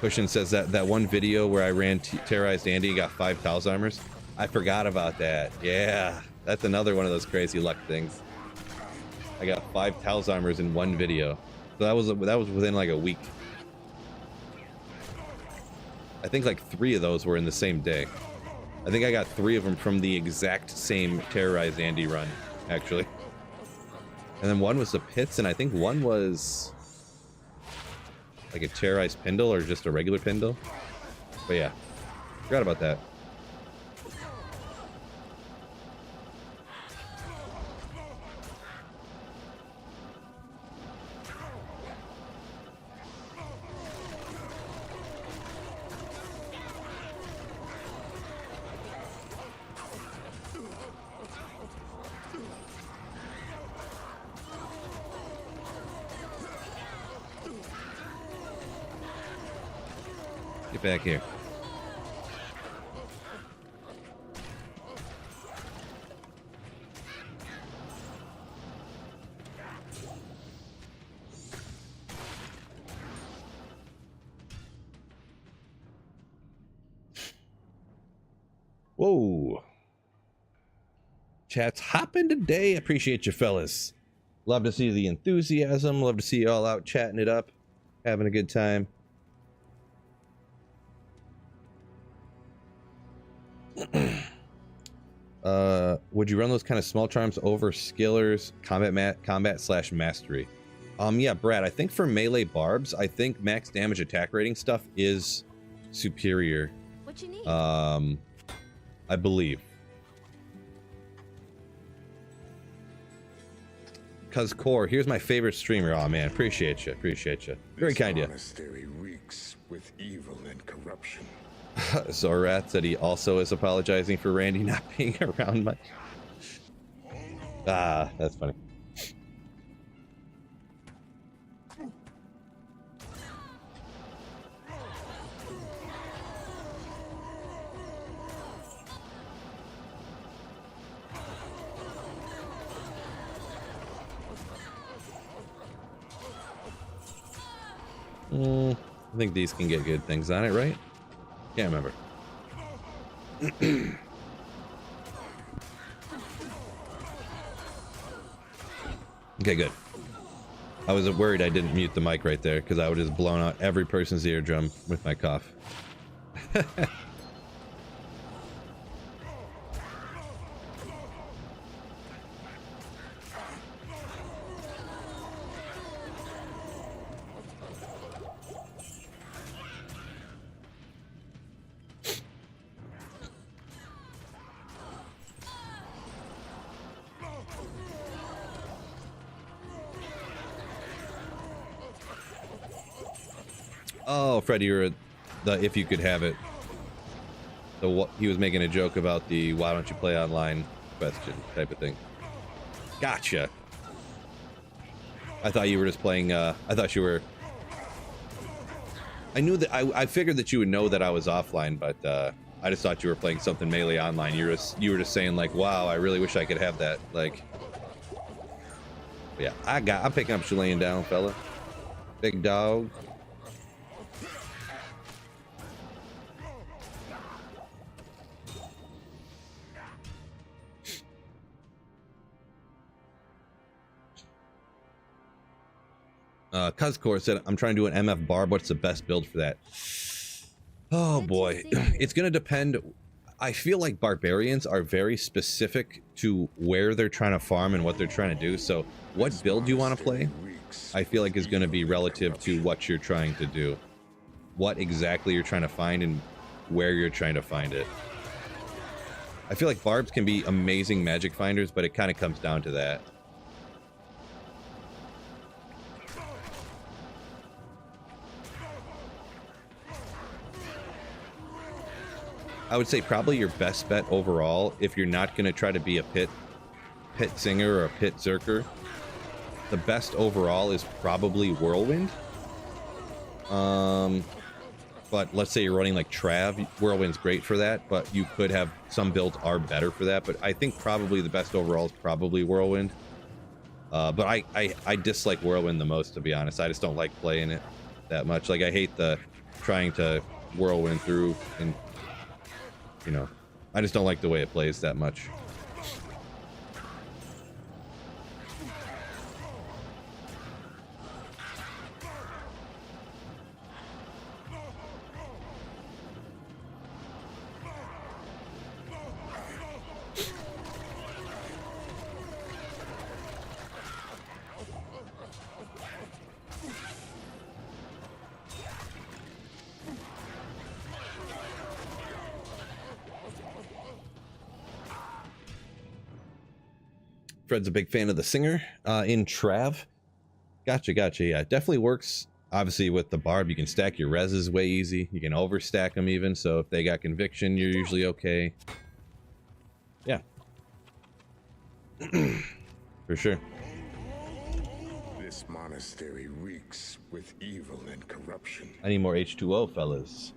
Pushin says that one video where I ran terrorized Andy and got 5 Tal's armors. I forgot about that. Yeah, that's another one of those crazy luck things. I got 5 Tal's armors in one video. So that was within like a week. I think like 3 of those were in the same day. I think I got 3 of them from the exact same terrorized Andy run, actually. And then one was the pits, and I think one was like a terrorized Pindle or just a regular Pindle. But yeah, forgot about that. Get back here. Whoa. Chat's hopping today. Appreciate you fellas. Love to see the enthusiasm. Love to see you all out chatting it up, having a good time. Would you run those kind of small charms over skillers, combat / mastery? Yeah, Brad, I think for melee barbs, I think max damage attack rating stuff is superior.
What you need?
I believe. Cuz Core, here's my favorite streamer. Oh man, appreciate you. Very kind of you.
Monastery reeks with evil and corruption.
Zorath said he also is apologizing for Randy not being around much. Ah, that's funny. I think these can get good things on it, right? Can't remember. Okay, good. I was worried I didn't mute the mic right there because I would have just blown out every person's eardrum with my cough. Oh, Freddy, you're the if you could have it. He was making a joke about the why don't you play online question type of thing. Gotcha. I thought you were just playing. I thought you were. I knew that. I figured that you would know that I was offline, but I just thought you were playing something melee online. You were just saying like, wow, I really wish I could have that. Like, yeah, I'm picking up Chilean down, fella. Big dog. Cuzcore said, I'm trying to do an MF barb. What's the best build for that? Oh boy, it's gonna depend. I feel like barbarians are very specific to where they're trying to farm and what they're trying to do. So what build you want to play, I feel like is going to be relative to what you're trying to do, what exactly you're trying to find and where you're trying to find it. I feel like barbs can be amazing magic finders, but it kind of comes down to that. I would say probably your best bet overall, if you're not going to try to be a pit singer or a pit zerker, the best overall is probably Whirlwind. But let's say you're running like Trav, Whirlwind's great for that, but you could have some builds are better for that. But I think probably the best overall is probably Whirlwind. But I dislike Whirlwind the most, to be honest. I just don't like playing it that much. Like I hate the trying to Whirlwind through and, you know, I just don't like the way it plays that much. Fred's a big fan of the singer in Trav. Gotcha. Yeah, it definitely works. Obviously, with the barb, you can stack your reses way easy. You can overstack them even. So if they got conviction, you're usually okay. Yeah. For sure.
This monastery reeks with evil and corruption.
I need more H2O, fellas.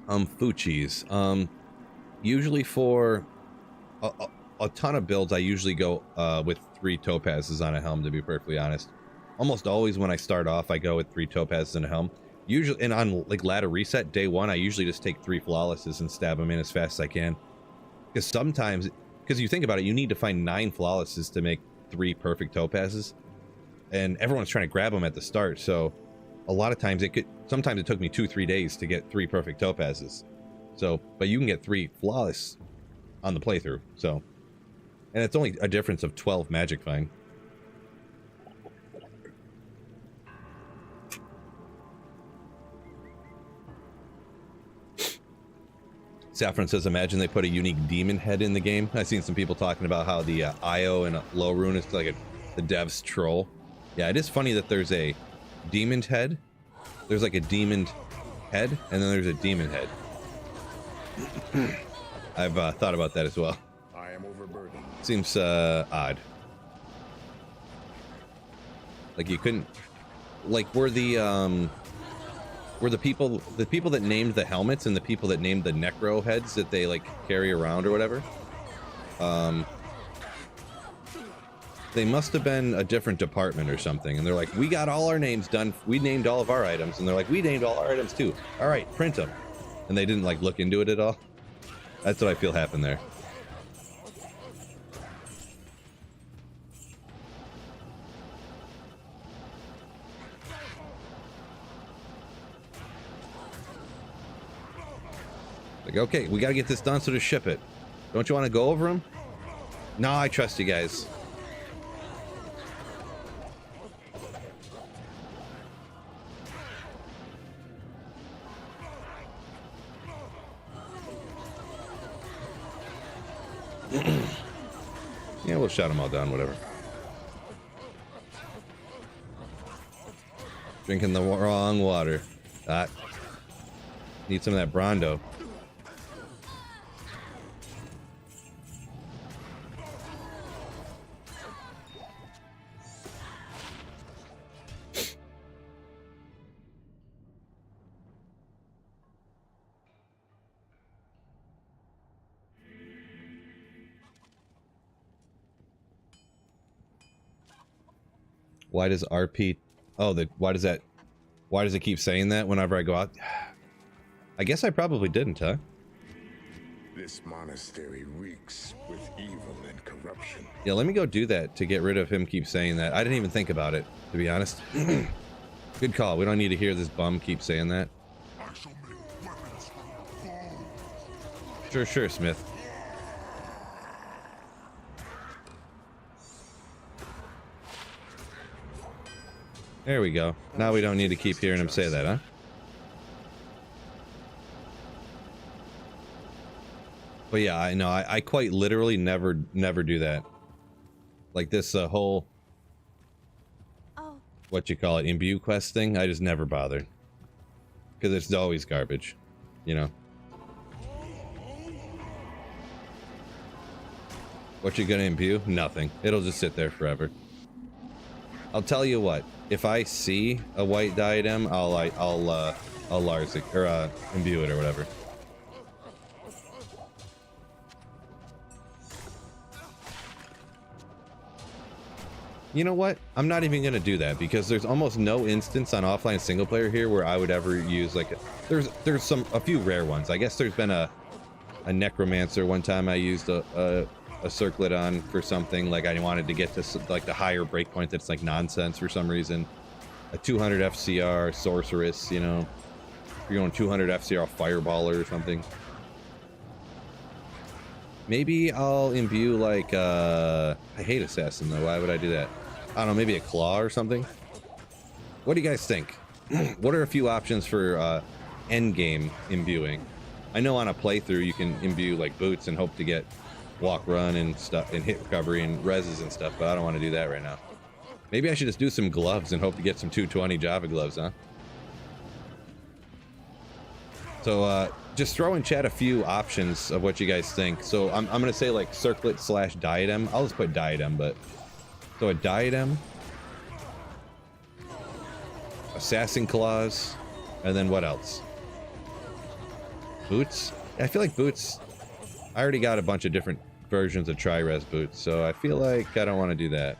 Fuchis. Usually for a ton of builds, I usually go with 3 topazes on a helm, to be perfectly honest. Almost always when I start off, I go with 3 topazes and a helm. Usually, and on like ladder reset day 1, I usually just take 3 flawlesses and stab them in as fast as I can. Because sometimes, because you think about it, you need to find 9 flawlesses to make 3 perfect topazes, and everyone's trying to grab them at the start. So a lot of times sometimes it took me 2-3 days to get 3 perfect topazes. So, but you can get 3 flawless on the playthrough. So, and it's only a difference of 12 magic find. Saffron says, imagine they put a unique demon head in the game. I've seen some people talking about how the IO and low rune is like the dev's troll. Yeah, it is funny that there's a demon head. There's like a demon head, and then there's a demon head. I've thought about that as well.
I am overburdened.
Seems odd. Like you couldn't, like were the people that named the helmets and the people that named the necro heads that they like carry around or whatever, they must have been a different department or something, and they're like, we got all our names done, we named all of our items, and they're like, we named all our items too, all right, print them. And they didn't like look into it at all. That's what I feel happened there. Like, okay, we gotta get this done, so to ship it. Don't you want to go over them? No, I trust you guys. Yeah, we'll shut them all down, whatever. Drinking the wrong water. Need some of that Brondo. Why does RP... Oh, why does it keep saying that whenever I go out? I guess I probably didn't, huh?
This monastery reeks with evil and corruption.
Yeah, let me go do that to get rid of him keep saying that. I didn't even think about it, to be honest. Good call. We don't need to hear this bum keep saying that. Sure, Smith. There we go. Now we don't need to keep hearing him say that, huh? But yeah, I know. I quite literally never do that. Like this whole... what you call it, imbue quest thing, I just never bothered. Because it's always garbage, you know? What you gonna imbue? Nothing. It'll just sit there forever. I'll tell you what. If I see a white diadem, I'll Lars it, or imbue it or whatever. You know what? I'm not even gonna do that because there's almost no instance on offline single player here where I would ever use like there's a few rare ones. I guess there's been a necromancer one time I used a circlet on for something, like I wanted to get to like the higher breakpoint that's like nonsense for some reason. A 200 FCR sorceress, you know, you're going 200 FCR fireballer or something. Maybe I'll imbue like I hate assassin though. Why would I do that? I don't know, maybe a claw or something. What do you guys think? What are a few options for end game imbuing? I know on a playthrough you can imbue like boots and hope to get walk, run, and stuff, and hit recovery and reses and stuff, but I don't want to do that right now. Maybe I should just do some gloves and hope to get some 220 Java gloves, huh? So just throw in chat a few options of what you guys think. So I'm gonna say like circlet / diadem. I'll just put diadem, but so a diadem, assassin claws, and then what else? Boots? I feel like boots. I already got a bunch of different versions of tri-res boots, so I feel like I don't want to do that.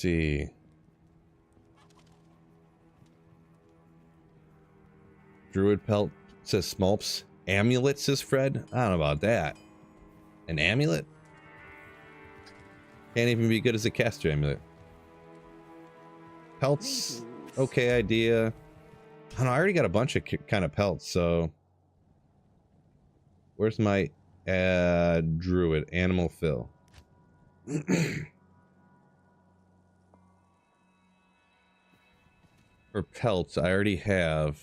see. Druid pelt says Smolps. Amulet says Fred. I don't know about that. An amulet? Can't even be good as a caster amulet. Pelts. Okay idea. I don't know. I already got a bunch of kind of pelts, so. Where's my druid? Animal fill. For pelts, I already have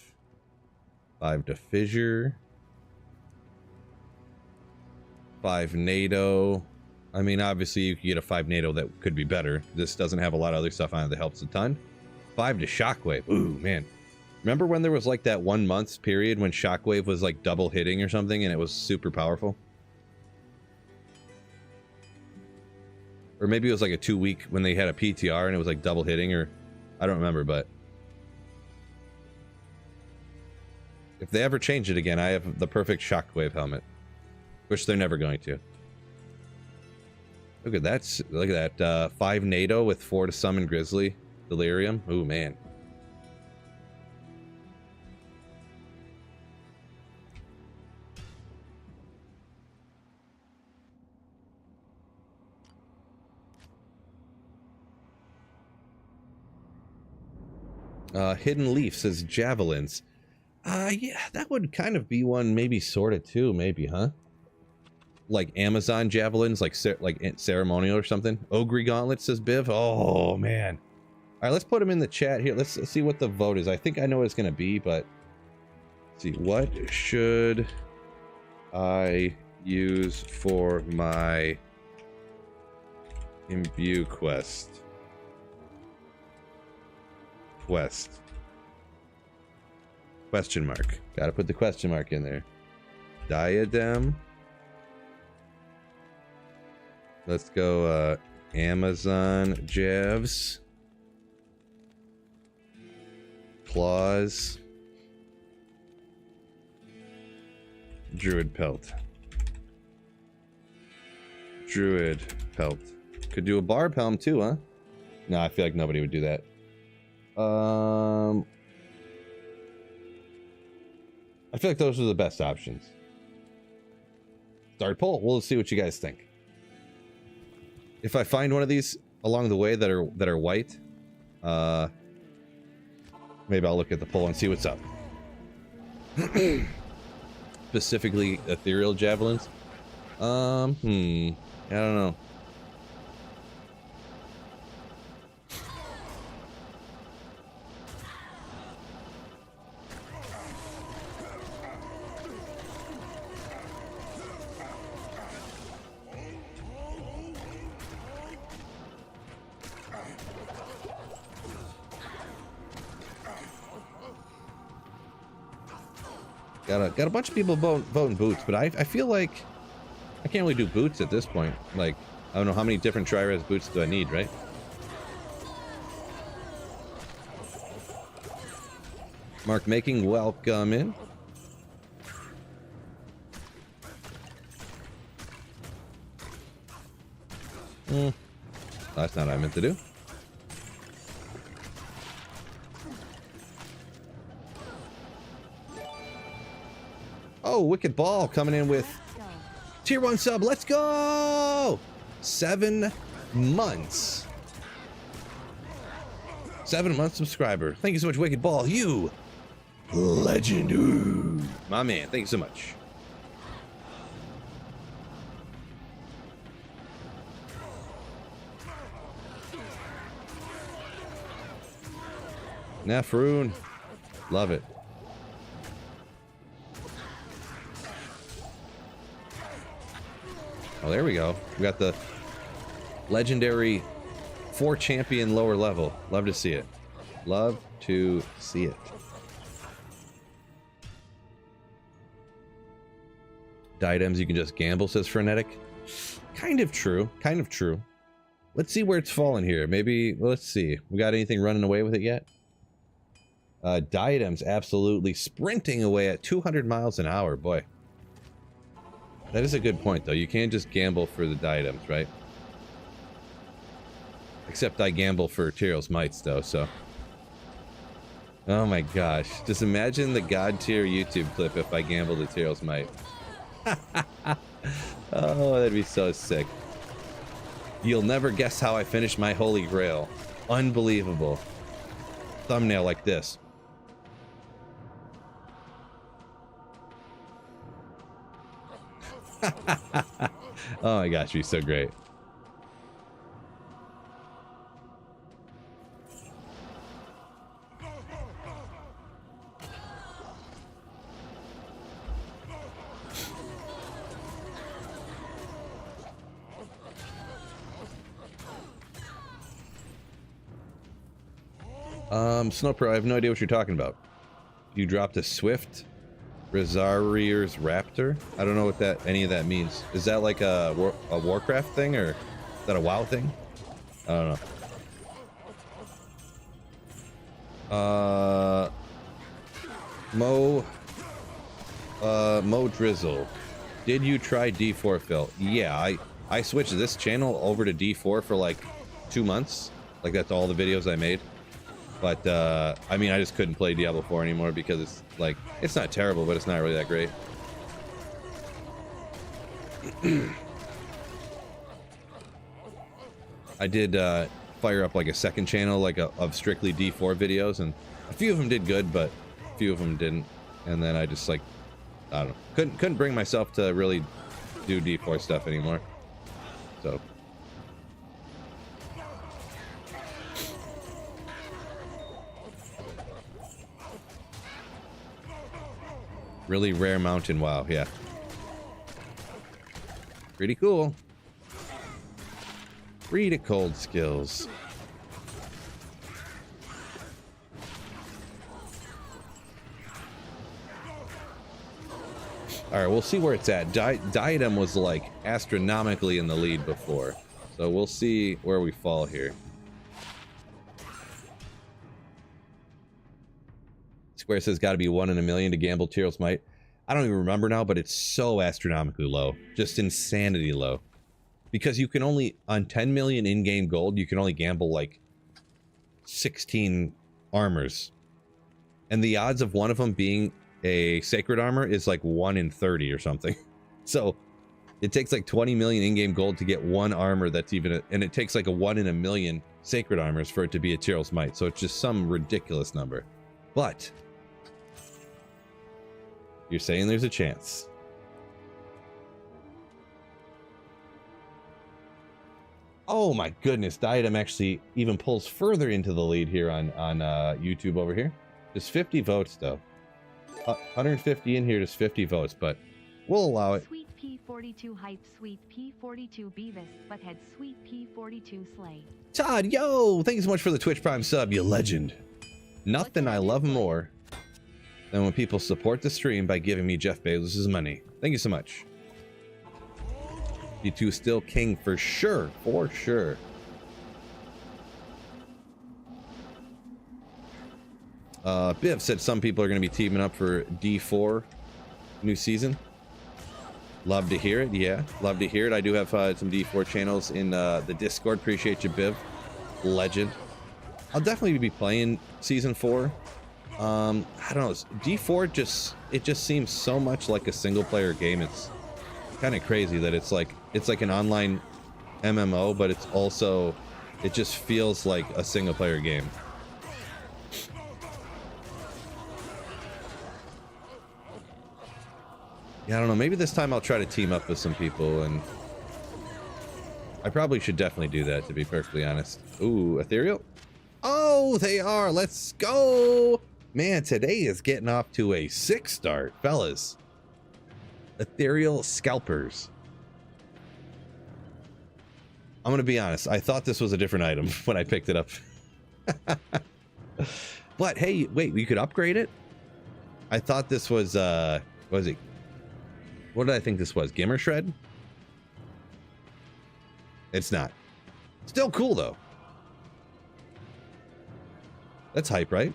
5 to fissure, 5 NATO. I mean, obviously you could get a 5 NATO that could be better. This doesn't have a lot of other stuff on it that helps a ton. 5 to shockwave. Ooh, man. Remember when there was like that 1 month period when shockwave was like double hitting or something and it was super powerful? Or maybe it was like a 2-week when they had a PTR and it was like double hitting, or I don't remember, but if they ever change it again, I have the perfect shockwave helmet, which they're never going to. Look at that! Look at that! 5 NATO with 4 to summon Grizzly Delirium. Ooh, man. Hidden Leaf says javelins. Yeah, that would kind of be one, maybe sort of too, maybe, huh? Like Amazon javelins, like ceremonial or something. Ogre Gauntlet says Biv. Oh man! All right, let's put them in the chat here. Let's see what the vote is. I think I know what it's gonna be, but let's see, what should I use for my imbue quest? Question mark. Gotta put the question mark in there. Diadem. Let's go Amazon Javs. Claws. Druid pelt. Druid pelt. Could do a barb helm too, huh? No, I feel like nobody would do that. I feel like those are the best options. Start poll. We'll see what you guys think. If I find one of these along the way that are white, maybe I'll look at the poll and see what's up. Specifically, ethereal javelins. I don't know. Got a bunch of people voting boots, but I feel like I can't really do boots at this point. Like, I don't know how many different tri-res boots do I need, right? Mark Making, welcome in. That's not what I meant to do. Oh, Wicked Ball coming in with tier 1 sub. Let's go! 7 months. 7 month subscriber. Thank you so much, Wicked Ball. You legend. Ooh. My man, thank you so much. Nafroon. Love it. Oh, there we go. We got the legendary 4 champion lower level. Love to see it. Love to see it. Diadems you can just gamble, says Frenetic. Kind of true. Kind of true. Let's see where it's falling here. Maybe, well, let's see. We got anything running away with it yet? Diadems absolutely sprinting away at 200 miles an hour. Boy. That is a good point, though. You can't just gamble for the diadems, right? Except I gamble for Tyrell's Mites, though, so... Oh my gosh. Just imagine the God tier YouTube clip if I gambled a Tyrell's Mite. Oh, that'd be so sick. You'll never guess how I finished my Holy Grail. Unbelievable. Thumbnail like this. Oh my gosh, it'd be so great. Snowpro, I have no idea what you're talking about. You dropped a Swift Rezarier's Raptor? I don't know what that any of that means. Is that like a Warcraft thing, or is that a WoW thing? I don't know. Mo Drizzle. Did you try D4 Phil? Yeah, I switched this channel over to D4 for like 2 months. Like that's all the videos I made. But, I mean, I just couldn't play Diablo 4 anymore because it's, like, it's not terrible, but it's not really that great. I did, fire up, like, a second channel, like, of strictly D4 videos, and a few of them did good, but a few of them didn't. And then I just, like, I don't know. Couldn't bring myself to really do D4 stuff anymore. So... Really rare mountain, wow, yeah. Pretty cool. Free to cold skills. Alright, we'll see where it's at. Diadem was like astronomically in the lead before. So we'll see where we fall here. Square says gotta be 1 in a million to gamble Tyrell's Might. I don't even remember now, but it's so astronomically low. Just insanity low. Because you can only, on 10 million in-game gold, you can only gamble like 16 armors. And the odds of one of them being a sacred armor is like 1 in 30 or something. So it takes like 20 million in-game gold to get one armor that's even, and it takes like a 1 in a million sacred armors for it to be a Tyrell's Might. So it's just some ridiculous number. But you're saying there's a chance. Oh my goodness, Diadem actually even pulls further into the lead here on YouTube over here. Just 50 votes though. 150 in here, just 50 votes, but we'll allow it.
Sweet P42 hype, Sweet P42 Beavis, Butthead, Sweet P42 Slay.
Todd, yo! Thank you so much for the Twitch Prime sub, you legend. Nothing I love more than when people support the stream by giving me Jeff Bezos' money. Thank you so much. You two still king for sure, for sure. Biv said some people are going to be teaming up for D4 new season. Love to hear it, yeah. Love to hear it. I do have some D4 channels in the Discord. Appreciate you, Biv. Legend. I'll definitely be playing season 4. I don't know. D4 just seems so much like a single player game. It's kind of crazy that it's like an online MMO, but it's also, it just feels like a single player game. Yeah, I don't know. Maybe this time I'll try to team up with some people, and I probably should definitely do that, to be perfectly honest. Ooh, Ethereal? Oh, they are. Let's go. Man, today is getting off to a 6 start, fellas. Ethereal Scalpers. I'm going to be honest. I thought this was a different item when I picked it up. But hey, wait, we could upgrade it? I thought this was, what was it? What did I think this was? Gimmer Shred? It's not. Still cool, though. That's hype, right?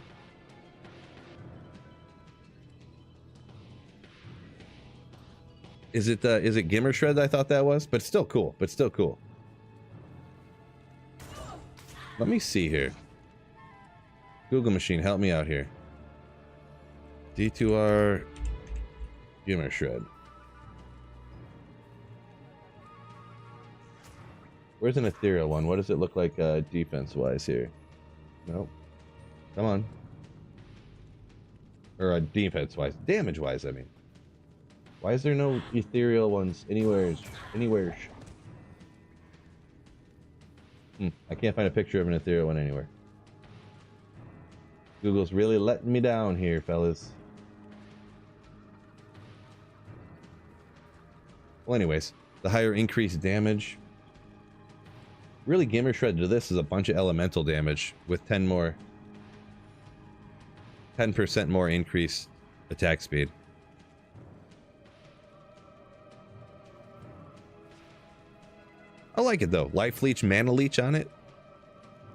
Is it Gimmer Shred that I thought that was? But still cool. But still cool. Let me see here. Google machine, help me out here. D2R Humor Shred. Where's an ethereal one? What does it look like defense-wise here? Nope. Come on. Or defense-wise. Damage-wise, I mean. Why is there no ethereal ones anywhere? I can't find a picture of an ethereal one anywhere. Google's really letting me down here, fellas. Well, anyways, the higher increased damage. Really, Gamer Shred to this is a bunch of elemental damage with 10% more increased attack speed. I like it though. Life Leech, Mana Leech on it.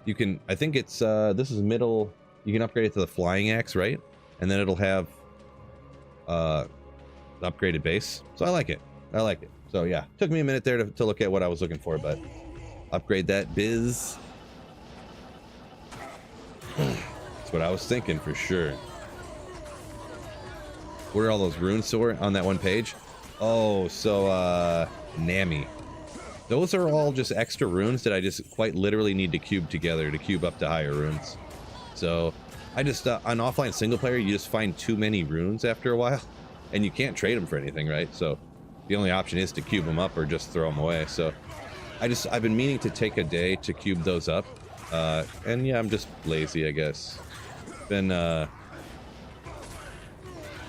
You can, I think it's, this is middle, you can upgrade it to the Flying Axe, right? And then it'll have, the upgraded base. So I like it. I like it. So yeah, took me a minute there to look at what I was looking for, but upgrade that biz. That's what I was thinking for sure. What are all those runes on that one page? Oh, so Nami. Those are all just extra runes that I just quite literally need to cube together to cube up to higher runes. So I just on offline single player, you just find too many runes after a while, and you can't trade them for anything, right? So the only option is to cube them up or just throw them away. So I've been meaning to take a day to cube those up, and yeah, I'm just lazy, I guess. Been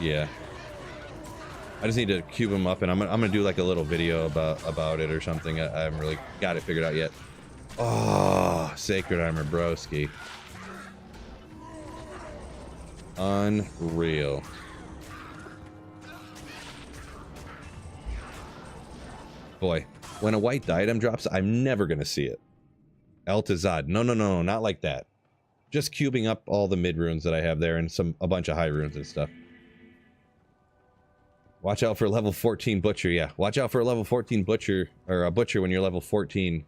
yeah, I just need to cube them up, and I'm gonna do like a little video about it or something. I haven't really got it figured out yet. Oh, Sacred Armor, broski. Unreal. Boy, when a white diadem drops, I'm never gonna see it. Altazad, no, not like that. Just cubing up all the mid runes that I have there and a bunch of high runes and stuff. Watch out for a level 14 butcher. Yeah, watch out for a level 14 butcher, or a butcher when you're level 14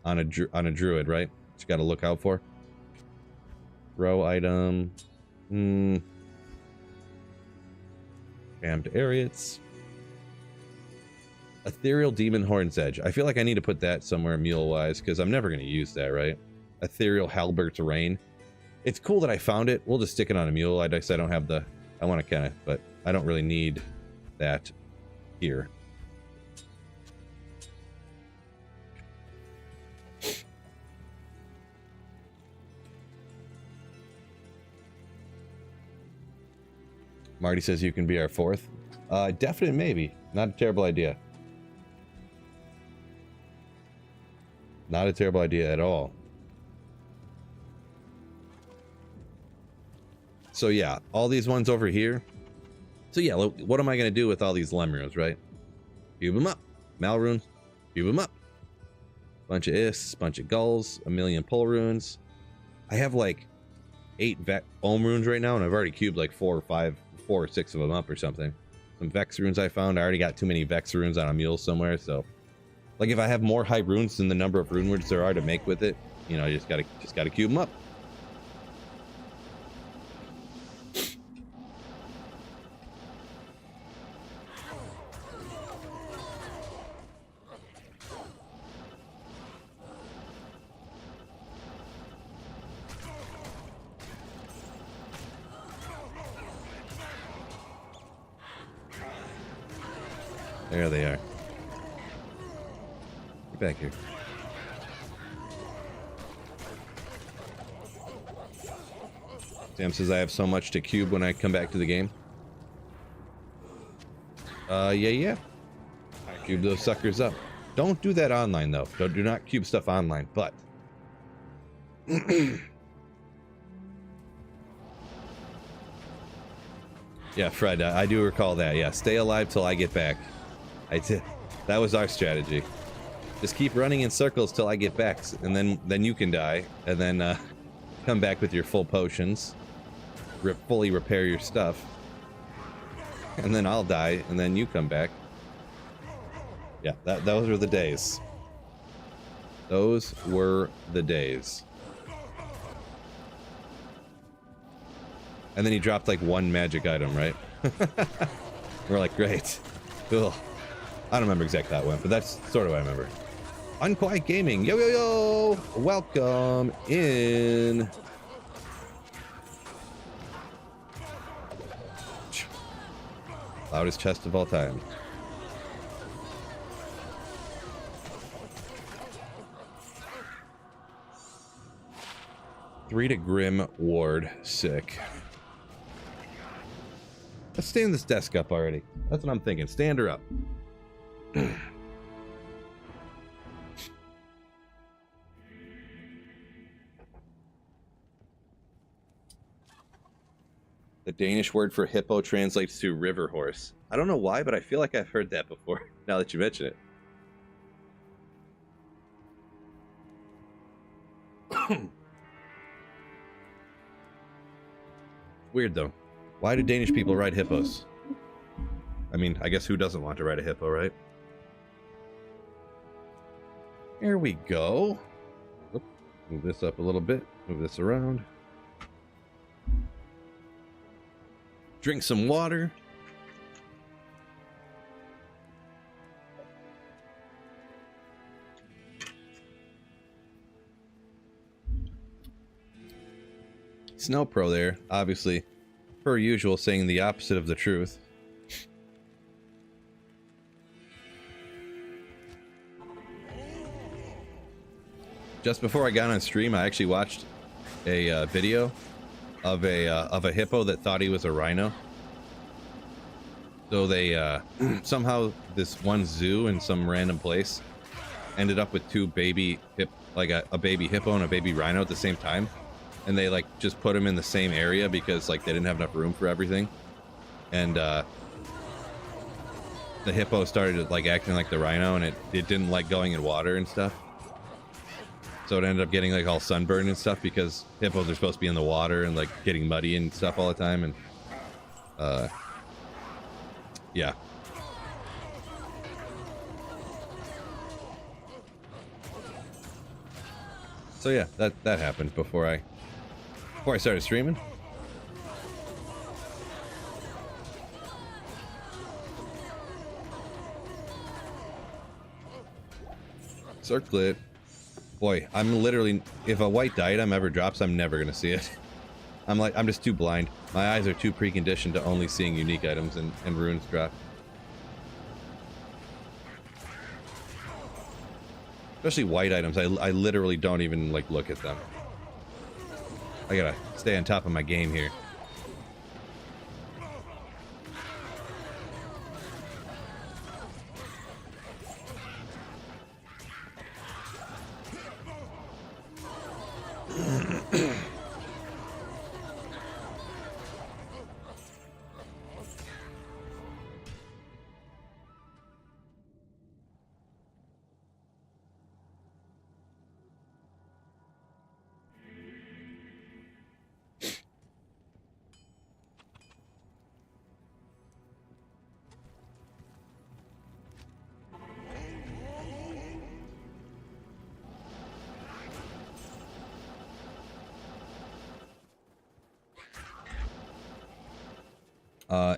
on a druid, right? Just got to look out for. Row item. Jammed Ariots. Ethereal Demon Horn's Edge. I feel like I need to put that somewhere mule-wise, because I'm never going to use that, right? Ethereal Halbert's Reign. It's cool that I found it. We'll just stick it on a mule. I guess I don't have the... I want to kind of... But I don't really need that here. Marty says you can be our fourth. Definite maybe. Not a terrible idea. Not a terrible idea at all. So yeah, all these ones over here. So yeah, what am I going to do with all these Lem runes, right? Cube them up. Mal runes. Cube them up. Bunch of Ists, bunch of Gulls, a million Pull runes. I have like 8 Ohm runes right now, and I've already cubed like 4 or 6 of them up or something. Some Vex runes I found. I already got too many Vex runes on a mule somewhere, so... Like, if I have more high runes than the number of rune words there are to make with it, you know, you just gotta cube them up. There they are. Get back here. Sam says I have so much to cube when I come back to the game. Yeah. I cube those suckers up. Don't do that online though. Do not cube stuff online, but yeah, Fred, I do recall that. Yeah, stay alive till I get back. That was our strategy. Just keep running in circles till I get back, and then you can die, and then come back with your full potions, fully repair your stuff, and then I'll die, and then you come back. Yeah, those were the days. Those were the days. And then he dropped like one magic item, right? We're like, great. Cool. I don't remember exactly how it went, but that's sort of what I remember. Unquiet Gaming. Yo, yo, yo. Welcome in. Loudest chest of all time. Three to Grim Ward. Sick. Let's stand this desk up already. That's what I'm thinking. Stand her up. The Danish word for hippo translates to river horse. I don't know why, but I feel like I've heard that before, now that you mention it. Weird, though. Why do Danish people ride hippos? I mean, I guess who doesn't want to ride a hippo, right? Here we go. Oop, move this up a little bit. Move this around. Drink some water. Snow Pro there, obviously, per usual, saying the opposite of the truth. Just before I got on stream, I actually watched a video of a hippo that thought he was a rhino. So they somehow this one zoo in some random place ended up with two baby a baby hippo and a baby rhino at the same time, and they like just put them in the same area because like they didn't have enough room for everything, and the hippo started like acting like the rhino, and it didn't like going in water and stuff. So it ended up getting like all sunburned and stuff because hippos are supposed to be in the water and like getting muddy and stuff all the time. And yeah. So yeah, that happened before I started streaming. Circlet. Boy, I'm literally, if a white item ever drops, I'm never gonna see it. I'm just too blind. My eyes are too preconditioned to only seeing unique items and runes drop. Especially white items, I literally don't even like look at them. I gotta stay on top of my game here.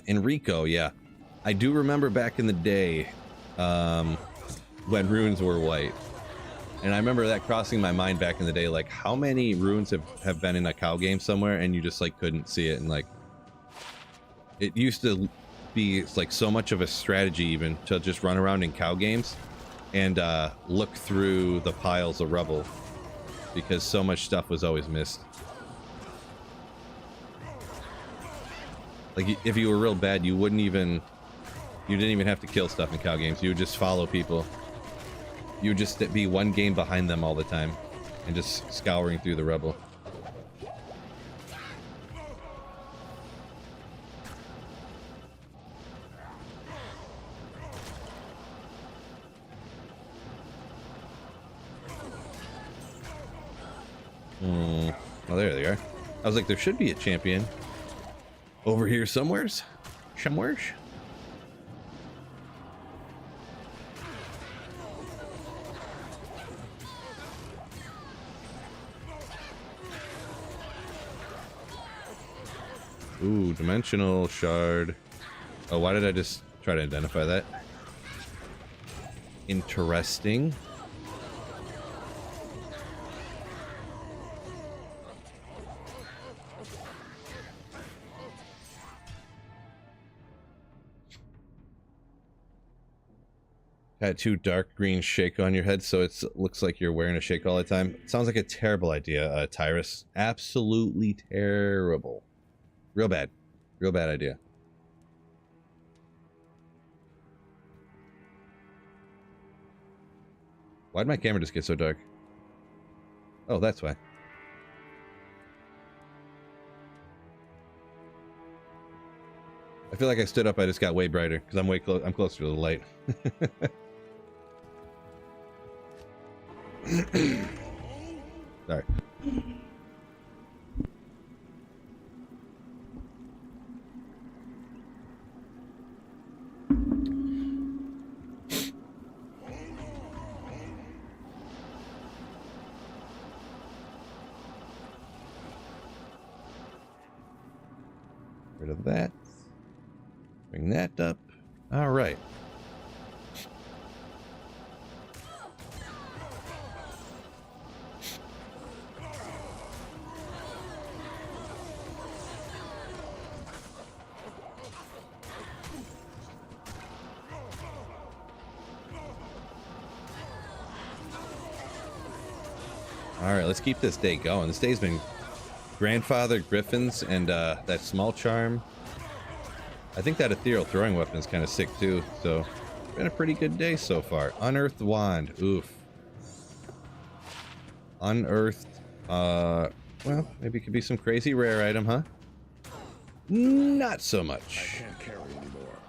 Enrico, yeah. I do remember back in the day when runes were white. And I remember that crossing my mind back in the day, like how many runes have been in a cow game somewhere and you just like couldn't see it, and like it used to be like so much of a strategy even to just run around in cow games and look through the piles of rubble because so much stuff was always missed. Like, if you were real bad, you didn't even have to kill stuff in cow games. You would just follow people. You would just be one game behind them all the time and just scouring through the rubble. Oh, there they are. I was like, there should be a champion over here somewheres. Somewheres. Ooh, dimensional shard. Oh, why did I just try to identify that? Interesting. Tattoo dark green shake on your head so it looks like you're wearing a shake all the time. It sounds like a terrible idea, Tyrus. Absolutely terrible. Real bad. Real bad idea. Why'd my camera just get so dark? Oh, that's why. I feel like I stood up, I just got way brighter because I'm closer to the light. Sorry. Rid of that. Bring that up. All right. All right, let's keep this day going. This day's been grandfather griffins and that small charm. I think that ethereal throwing weapon is kind of sick too. So, been a pretty good day so far. Unearthed wand. Oof. Unearthed. Well, maybe it could be some crazy rare item, huh? Not so much.
I can't carry anymore.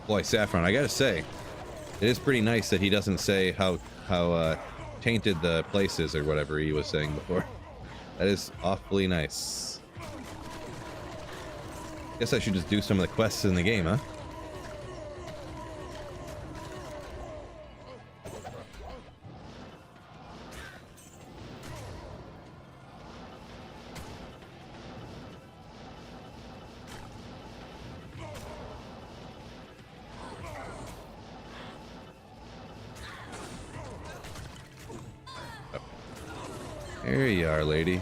Boy, Saffron, I gotta say, it is pretty nice that he doesn't say how tainted the place is or whatever he was saying before. That is awfully nice. Guess I should just do some of the quests in the game, huh? There you are, lady.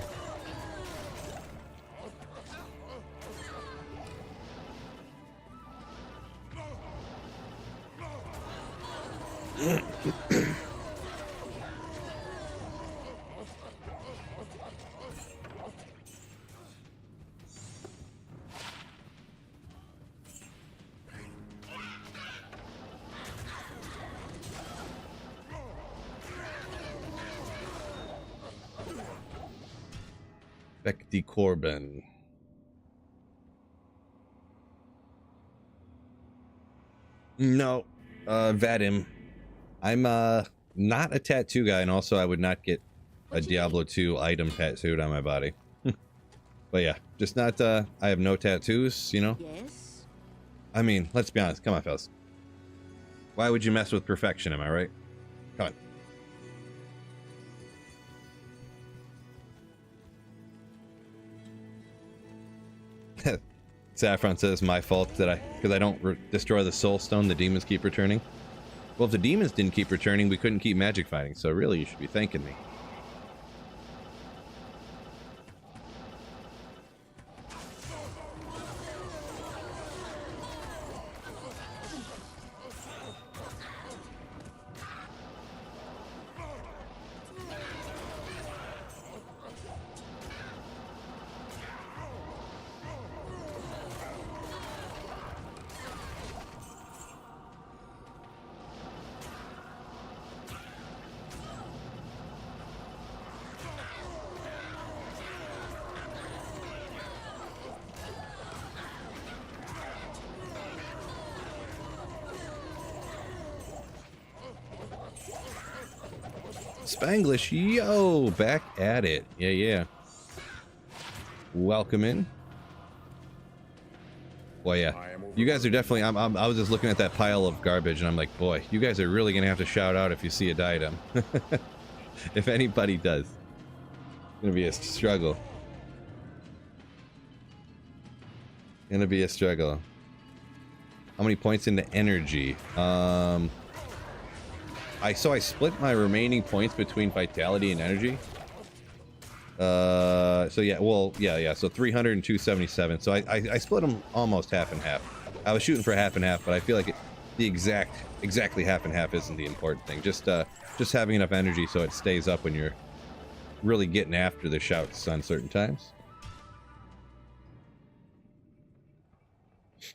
Becky Corbin. No, Vadim. I'm not a tattoo guy, and also I would not get a Diablo 2 item tattooed on my body. But yeah, just not, I have no tattoos, you know?
Yes?
I mean, let's be honest. Come on, fellas. Why would you mess with perfection, am I right? Come on. Saffron says my fault that because I don't destroy the soul stone the demons keep returning. Well, if the demons didn't keep returning, we couldn't keep magic fighting, so really you should be thanking me. Spanglish, yo, back at it. Yeah. Welcome in. Boy, yeah. You guys are definitely, I was just looking at that pile of garbage and I'm like, boy, you guys are really going to have to shout out if you see a diadem. If anybody does. It's going to be a struggle. Gonna be a struggle. How many points into energy? I split my remaining points between vitality and energy. So yeah, well, yeah. So 300 and 277. So I split them almost half and half. I was shooting for half and half, but I feel like the exactly half and half isn't the important thing. Just having enough energy so it stays up when you're really getting after the shouts on certain times.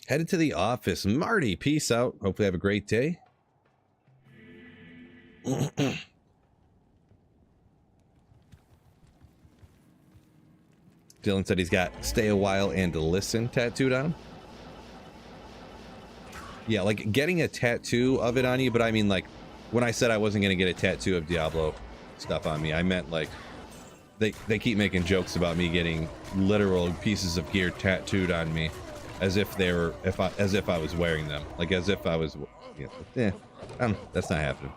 Headed to the office. Marty, peace out. Hopefully have a great day. Dylan said he's got stay a while and to listen tattooed on him. Yeah, like getting a tattoo of it on you, but I mean like when I said I wasn't going to get a tattoo of Diablo stuff on me, I meant like they keep making jokes about me getting literal pieces of gear tattooed on me as if they were as if I was wearing them, like as if I was, you know, that's not happening.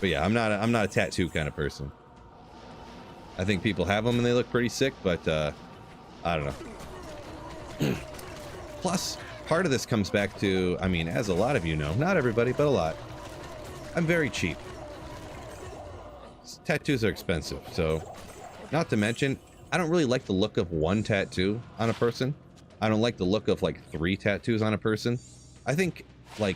But yeah, I'm not a tattoo kind of person. I think people have them and they look pretty sick, but I don't know. Plus, part of this comes back to, I mean, as a lot of you know, not everybody, but a lot, I'm very cheap. Tattoos are expensive, so not to mention, I don't really like the look of one tattoo on a person. I don't like the look of like 3 tattoos on a person. I think like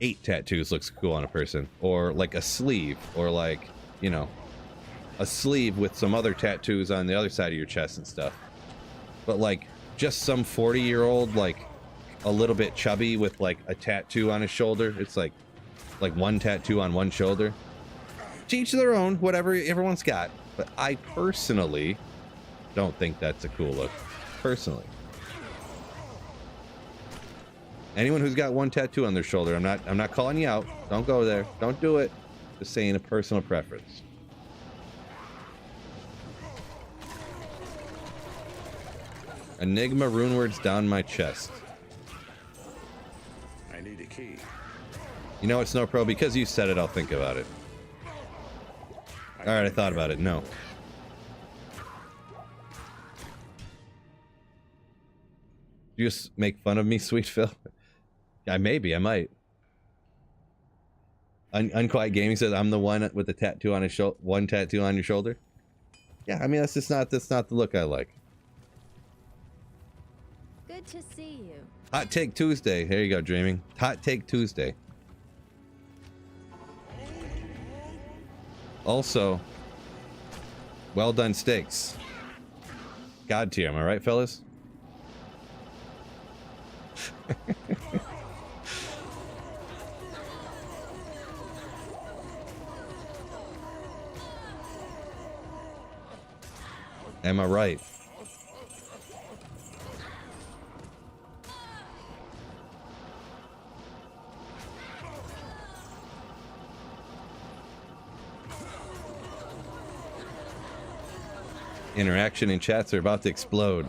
8 tattoos looks cool on a person, or like a sleeve, or like, you know, a sleeve with some other tattoos on the other side of your chest and stuff. But like just some 40-year-old, like a little bit chubby with like a tattoo on his shoulder. It's like one tattoo on one shoulder. To each their own, whatever everyone's got. But I personally don't think that's a cool look. Personally. Anyone who's got one tattoo on their shoulder, I'm not calling you out. Don't go there. Don't do it. Just saying a personal preference. Enigma rune words down my chest.
I need a key.
You know what, Snowpro? Because you said it, I'll think about it. Alright, I thought about it. No. You just make fun of me, Sweet Phil? I might. Unquiet Gaming says I'm the one with the tattoo on his shoulder. One tattoo on your shoulder. Yeah, I mean that's not the look I like.
Good to see you.
Hot Take Tuesday. There you go, Dreaming. Hot Take Tuesday. Also, well done steaks. God tier, am I right, fellas? Am I right? Interaction and chats are about to explode.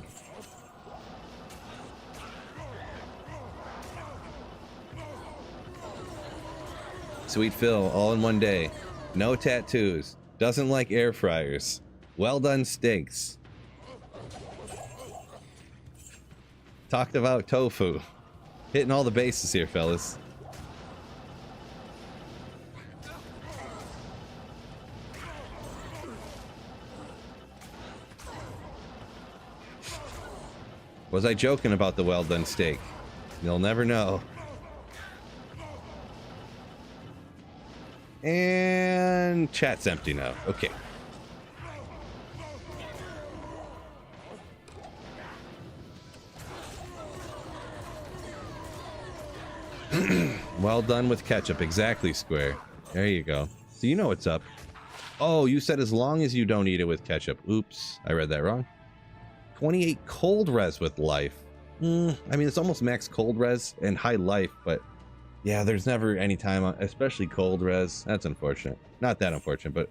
Sweet Phil, all in one day. No tattoos. Doesn't like air fryers. Well done steaks. Talked about tofu. Hitting all the bases here, fellas. Was I joking about the well done steak? You'll never know. And chat's empty now. Okay. Well done with ketchup. Exactly, Square. There you go. So you know what's up. Oh, you said as long as you don't eat it with ketchup. Oops, I read that wrong. 28 cold res with life. I mean, it's almost max cold res and high life, but yeah, there's never any time, especially cold res. That's unfortunate. Not that unfortunate, but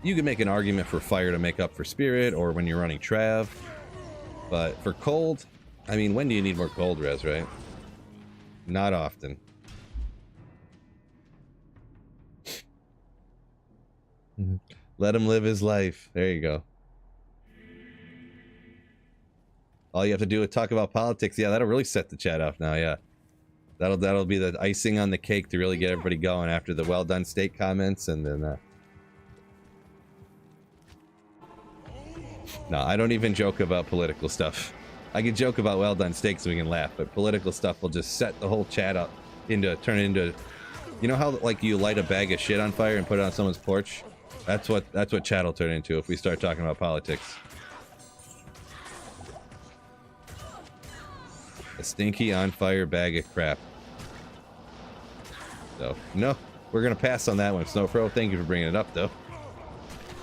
you can make an argument for fire to make up for spirit or when you're running Trav. But for cold, I mean, when do you need more cold res, right? Not often. Let him live his life. There you go. All you have to do is talk about politics. Yeah, that'll really set the chat off now. Yeah, that'll be the icing on the cake to really get everybody going after the well done steak comments, and then. No, I don't even joke about political stuff. I can joke about well done steaks so we can laugh, but political stuff will just set the whole chat up turn it into, you know how like you light a bag of shit on fire and put it on someone's porch? That's what chat will turn into if we start talking about politics. A stinky on fire bag of crap. So no, we're gonna pass on that one. Snowfro, thank you for bringing it up though.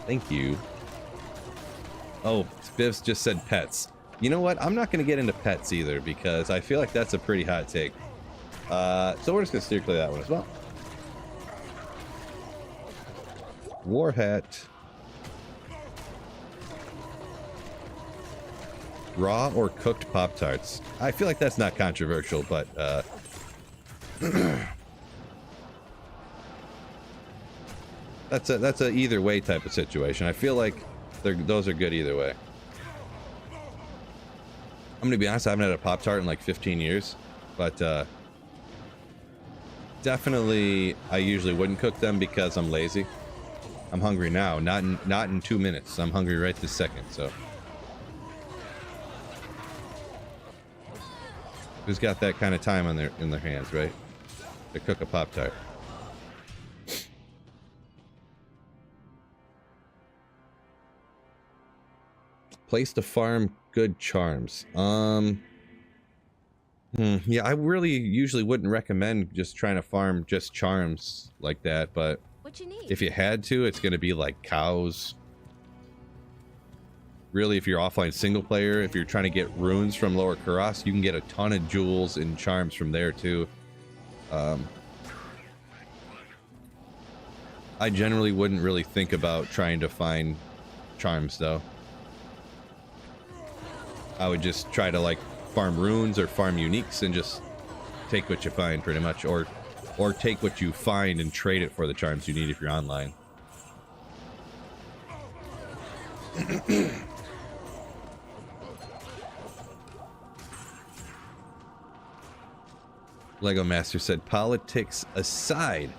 Thank you. Oh, Spivs just said pets. You know what? I'm not going to get into pets either because I feel like that's a pretty hot take. So we're just going to steer clear that one as well. War hat. Raw or cooked Pop-Tarts? I feel like that's not controversial, but that's a either way type of situation. I feel like those are good either way. I'm gonna be honest, I haven't had a Pop-Tart in like 15 years, but definitely I usually wouldn't cook them because I'm lazy. I'm hungry now, not in 2 minutes. I'm hungry right this second, so. Who's got that kind of time in their hands, right? To cook a Pop-Tart. Place to farm good charms. Yeah, I really usually wouldn't recommend just trying to farm just charms like that, but
What you need?
if you had to, it's going to be like cows. Really, if you're offline single player, if you're trying to get runes from Lower Kuras, you can get a ton of jewels and charms from there too. I generally wouldn't really think about trying to find charms though. I would just try to like farm runes or farm uniques and just take what you find pretty much, or take what you find and trade it for the charms you need if you're online. Lego Master said, politics aside,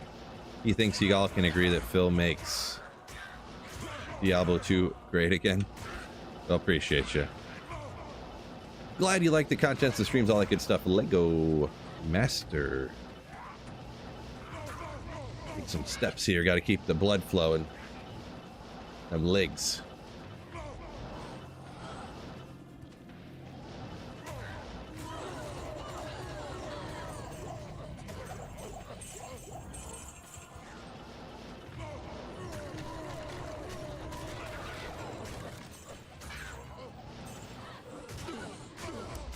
he thinks you all can agree that Phil makes Diablo 2 great again. Well, appreciate you. Glad you like the contents, the streams, all that good stuff. Lego Master. Take some steps here. Got to keep the blood flowing. Them legs.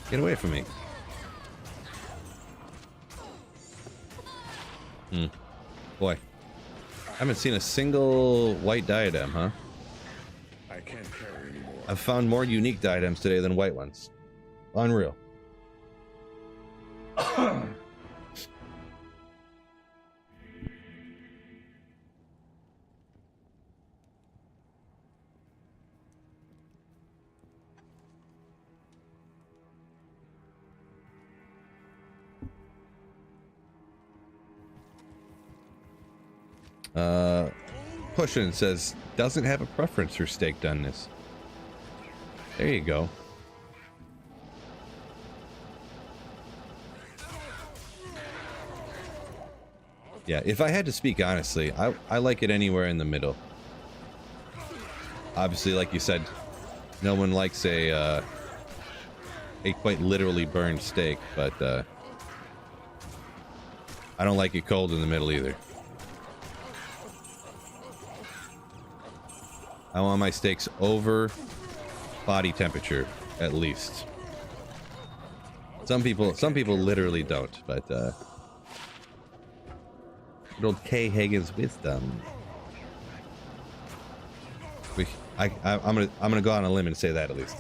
Get away from me. Boy. I haven't seen a single white diadem, huh?
I can't carry anymore.
I've found more unique diadems today than white ones. Unreal. Pushin says, doesn't have a preference for steak doneness. There you go. Yeah, if I had to speak honestly, I like it anywhere in the middle. Obviously, like you said, no one likes a quite literally burned steak, but I don't like it cold in the middle either. I want my steaks over body temperature, at least. Some people literally don't, but good old K. Hagen's wisdom. I'm gonna go on a limb and say that at least.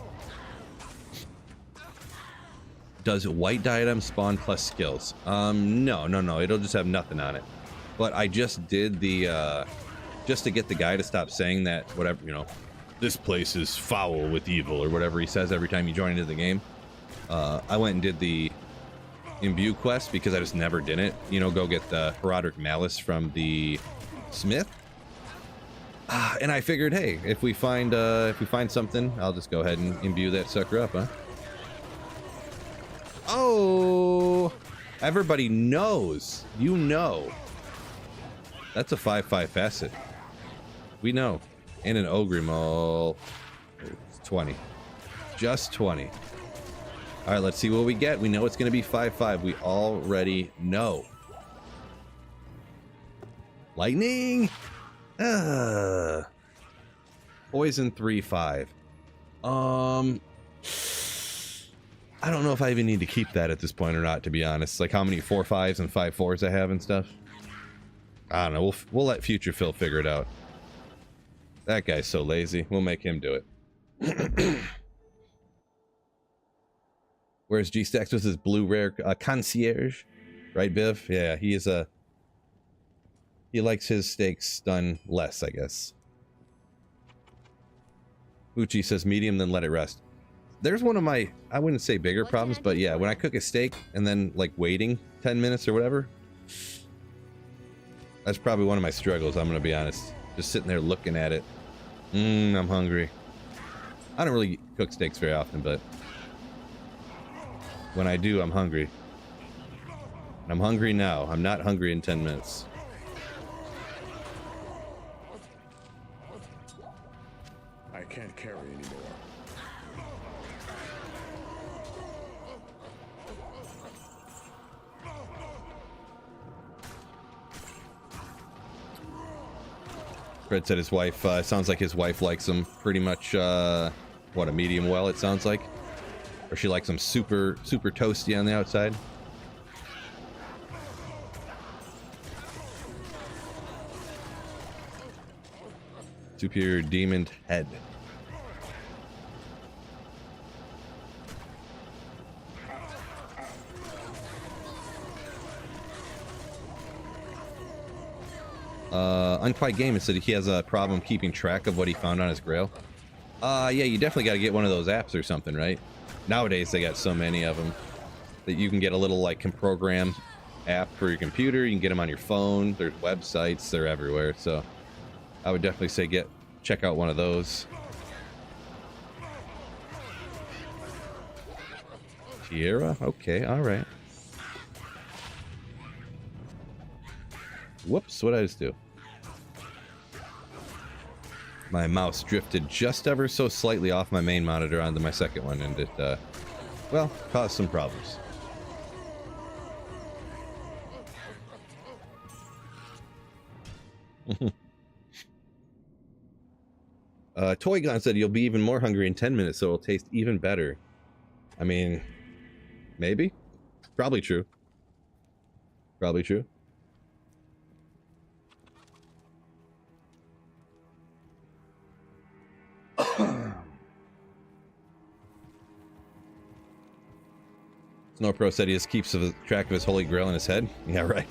Does white diadem spawn plus skills? No. It'll just have nothing on it. But I just did the just to get the guy to stop saying that, whatever, you know, this place is foul with evil, or whatever he says every time you join into the game. I went and did the imbue quest because I just never did it. You know, go get the Herodic Malice from the smith. And I figured, hey, if we find something, I'll just go ahead and imbue that sucker up, huh? Oh, everybody knows. You know. That's a 5/5 facet. We know. And an Ogrimal. 20. Just 20. All right, let's see what we get. We know it's going to be 5/5. We already know. Lightning. Poison 3/5. I don't know if I even need to keep that at this point or not, to be honest. Like how many 4/5s and 5/4s I have and stuff. I don't know. We'll let Future Phil figure it out. That guy's so lazy. We'll make him do it. Whereas G-Stacks with his blue rare concierge, right, Biv? Yeah, he is a. He likes his steaks done less, I guess. Uchi says medium, then let it rest. There's one of my, I wouldn't say bigger problems, but yeah, when I cook a steak and then like waiting 10 minutes or whatever, that's probably one of my struggles, I'm going to be honest. Just sitting there looking at it. I'm hungry. I don't really cook steaks very often, but when I do, I'm hungry. I'm hungry now. I'm not hungry in 10 minutes.
I can't carry anymore.
Fred said his wife, sounds like his wife likes him pretty much, what, a medium well, it sounds like? Or she likes him super toasty on the outside? Superior Demon Head. Unquiet Game said he has a problem keeping track of what he found on his grail. Yeah, you definitely got to get one of those apps or something, right? Nowadays they got so many of them that you can get a little like program app for your computer. You can get them on your phone. There's websites. They're everywhere. So I would definitely say check out one of those. Tierra? Okay, all right. Whoops, what did I just do? My mouse drifted just ever so slightly off my main monitor onto my second one, and it, well, caused some problems. Toy Gun said you'll be even more hungry in 10 minutes, so it'll taste even better. I mean, maybe? Probably true. Probably true. Snowpro said he just keeps track of his holy grail in his head. Yeah, right.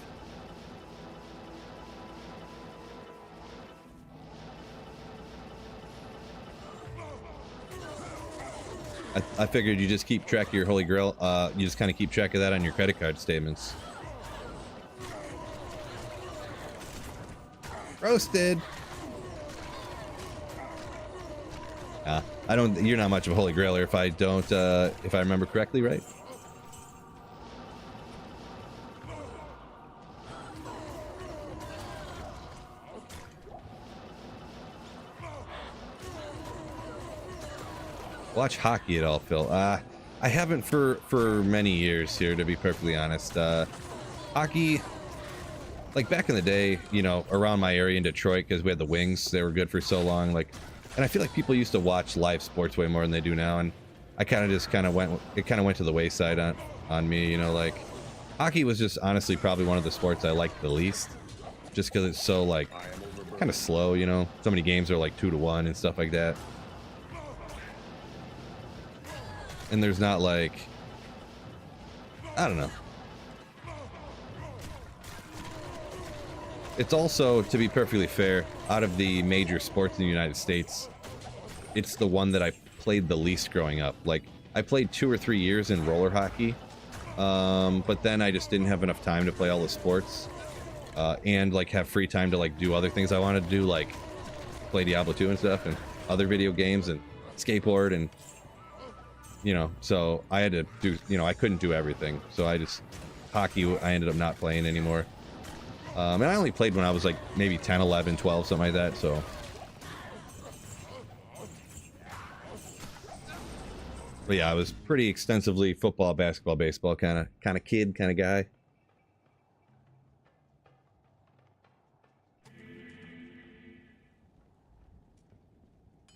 I figured you just keep track of your holy grail. You just kind of keep track of that on your credit card statements. Roasted. I don't. You're not much of a holy grailer, if I don't. If I remember correctly, right? Watch hockey at all, Phil? I haven't for many years here, to be perfectly honest. Hockey, like back in the day, you know, around my area in Detroit, because we had the Wings, they were good for so long. Like, and I feel like people used to watch live sports way more than they do now, and I kind of just went to the wayside on me, you know. Like, hockey was just honestly probably one of the sports I liked the least, just because it's so like kind of slow, you know. So many games are like 2-1 and stuff like that. And there's not like, I don't know. It's also, to be perfectly fair, out of the major sports in the United States, it's the one that I played the least growing up. Like, I played 2 or 3 years in roller hockey, but then I just didn't have enough time to play all the sports, and like have free time to like do other things I wanted to do, like play Diablo 2 and stuff, and other video games, and skateboard, and you know, so I had to do, you know, I couldn't do everything, so hockey I ended up not playing anymore. And I only played when I was like maybe 10, 11, 12, something like that, so. But yeah, I was pretty extensively football, basketball, baseball kind of kid, kind of guy.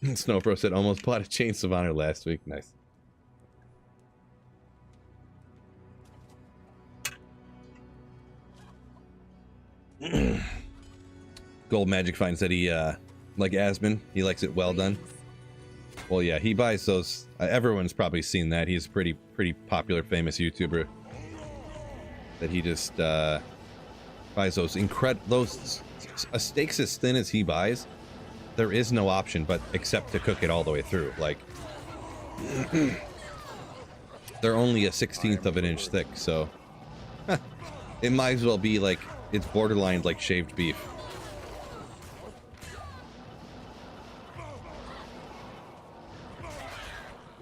Snowpro said almost bought a Chains of Honor last week. Nice. Gold Magic Find said he, like Asmon, he likes it well done. Well, yeah, he buys those. Everyone's probably seen that. He's a pretty popular, famous YouTuber. That he just buys those those steaks as thin as he buys. There is no option but except to cook it all the way through. Like, they're only a 1/16 of an inch thick, so it might as well be like it's borderline like shaved beef.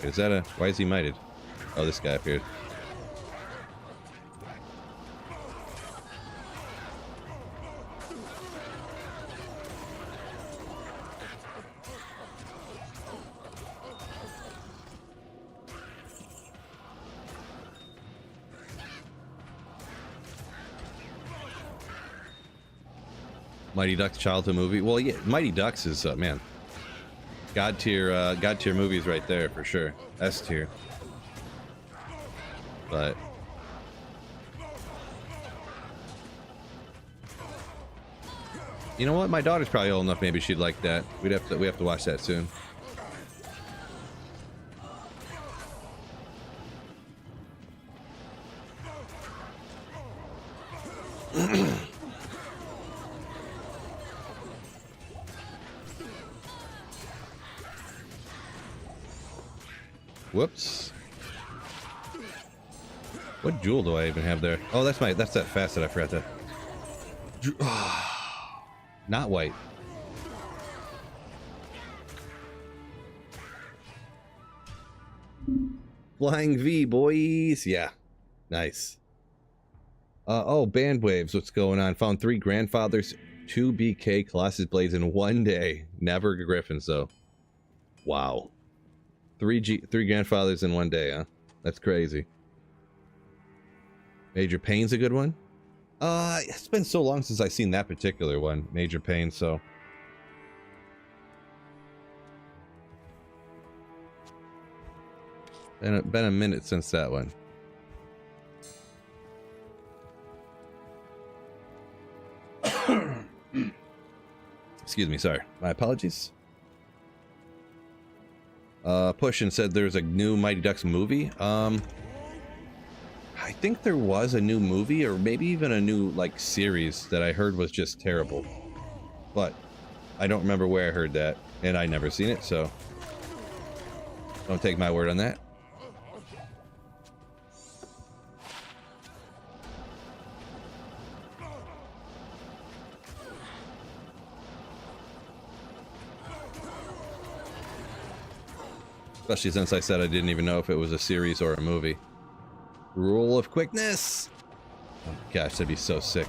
Is that a... Why is he mited? Oh, this guy appeared. Mighty Ducks childhood movie. Well, yeah, Mighty Ducks is, man... God tier movies right there for sure. S tier. But you know what? My daughter's probably old enough. Maybe she'd like that. We have to watch that soon. Whoops. What jewel do I even have there? Oh, that's that facet. I forgot that. Not white. Flying V, boys. Yeah. Nice. Oh, Bandwaves. What's going on? Found 3 grandfathers, 2 BK Colossus Blades in one day. Never Griffins, though. Wow. 3 grandfathers in one day, huh? That's crazy. Major Pain's a good one. It's been so long since I've seen that particular one, Major Pain, so. Been a minute since that one. Excuse me, sorry. My apologies. Pushin said there's a new Mighty Ducks movie. I think there was a new movie, or maybe even a new, like, series that I heard was just terrible. But I don't remember where I heard that, and I never seen it, so don't take my word on that. Especially since I said I didn't even know if it was a series or a movie. Rule of quickness! Oh gosh, that'd be so sick.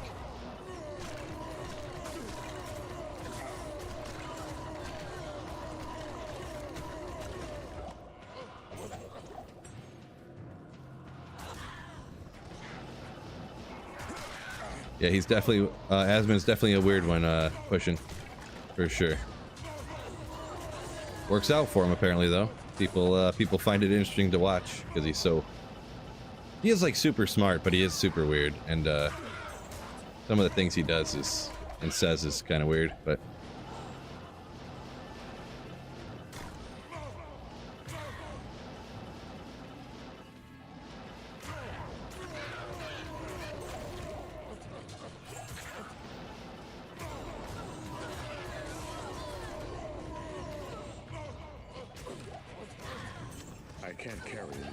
Yeah, he's definitely, Asmon's definitely a weird one, pushing. For sure. Works out for him, apparently, though. People find it interesting to watch, because he is, like, super smart, but he is super weird, and, some of the things he does and says is kind of weird, but...
carry anymore.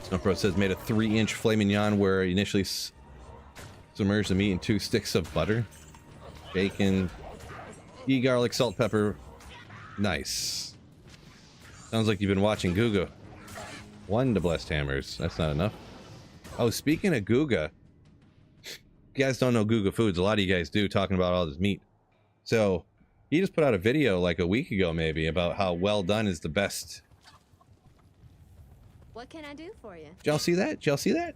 Snowpro says made a 3-inch filet mignon where I initially submerged the meat in 2 sticks of butter, bacon, garlic, salt, pepper. Nice. Sounds like you've been watching Guga. 1 to blessed hammers. That's not enough. Oh, speaking of Guga, you guys don't know Guga Foods. A lot of you guys do, talking about all this meat. So he just put out a video like a week ago maybe about how well done is the best.
What can I do for you?
Did y'all see that? Did y'all see that?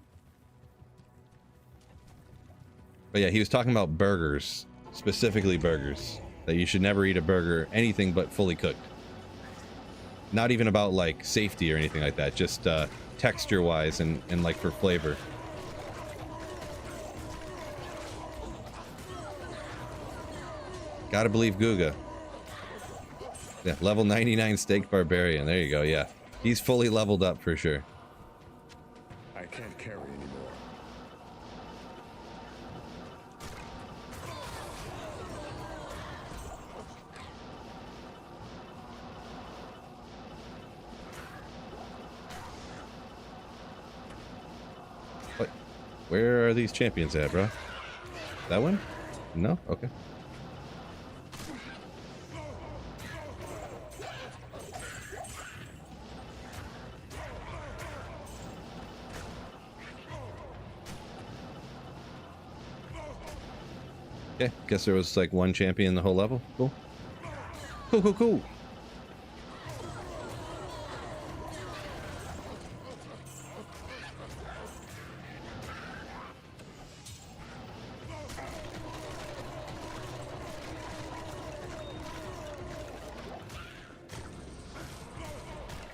But yeah, he was talking about burgers, specifically burgers, that you should never eat a burger, anything but fully cooked. Not even about like safety or anything like that, just texture wise and like for flavor. Gotta believe Guga. Yeah, level 99 steak barbarian. There you go. Yeah, he's fully leveled up for sure.
I can't carry anymore.
What? Where are these champions at, bro? That one? No? Okay. Okay, guess there was like 1 champion in the whole level. Cool. Cool, cool, cool.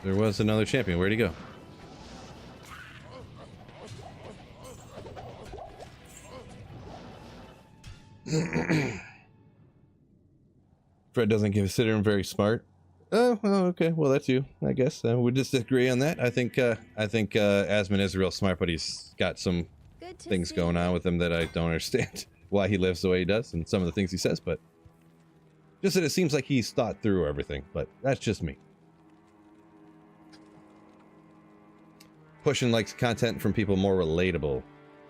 There was another champion. Where'd he go? Fred doesn't consider him very smart. Oh, well, okay. Well, that's you, I guess. We disagree on that. I think Asmon is real smart, but he's got some
Good to
things
see
going
you.
on with him that I don't understand why he lives the way he does and some of the things he says, but just that it seems like he's thought through everything, but that's just me. Pushing likes content from people more relatable.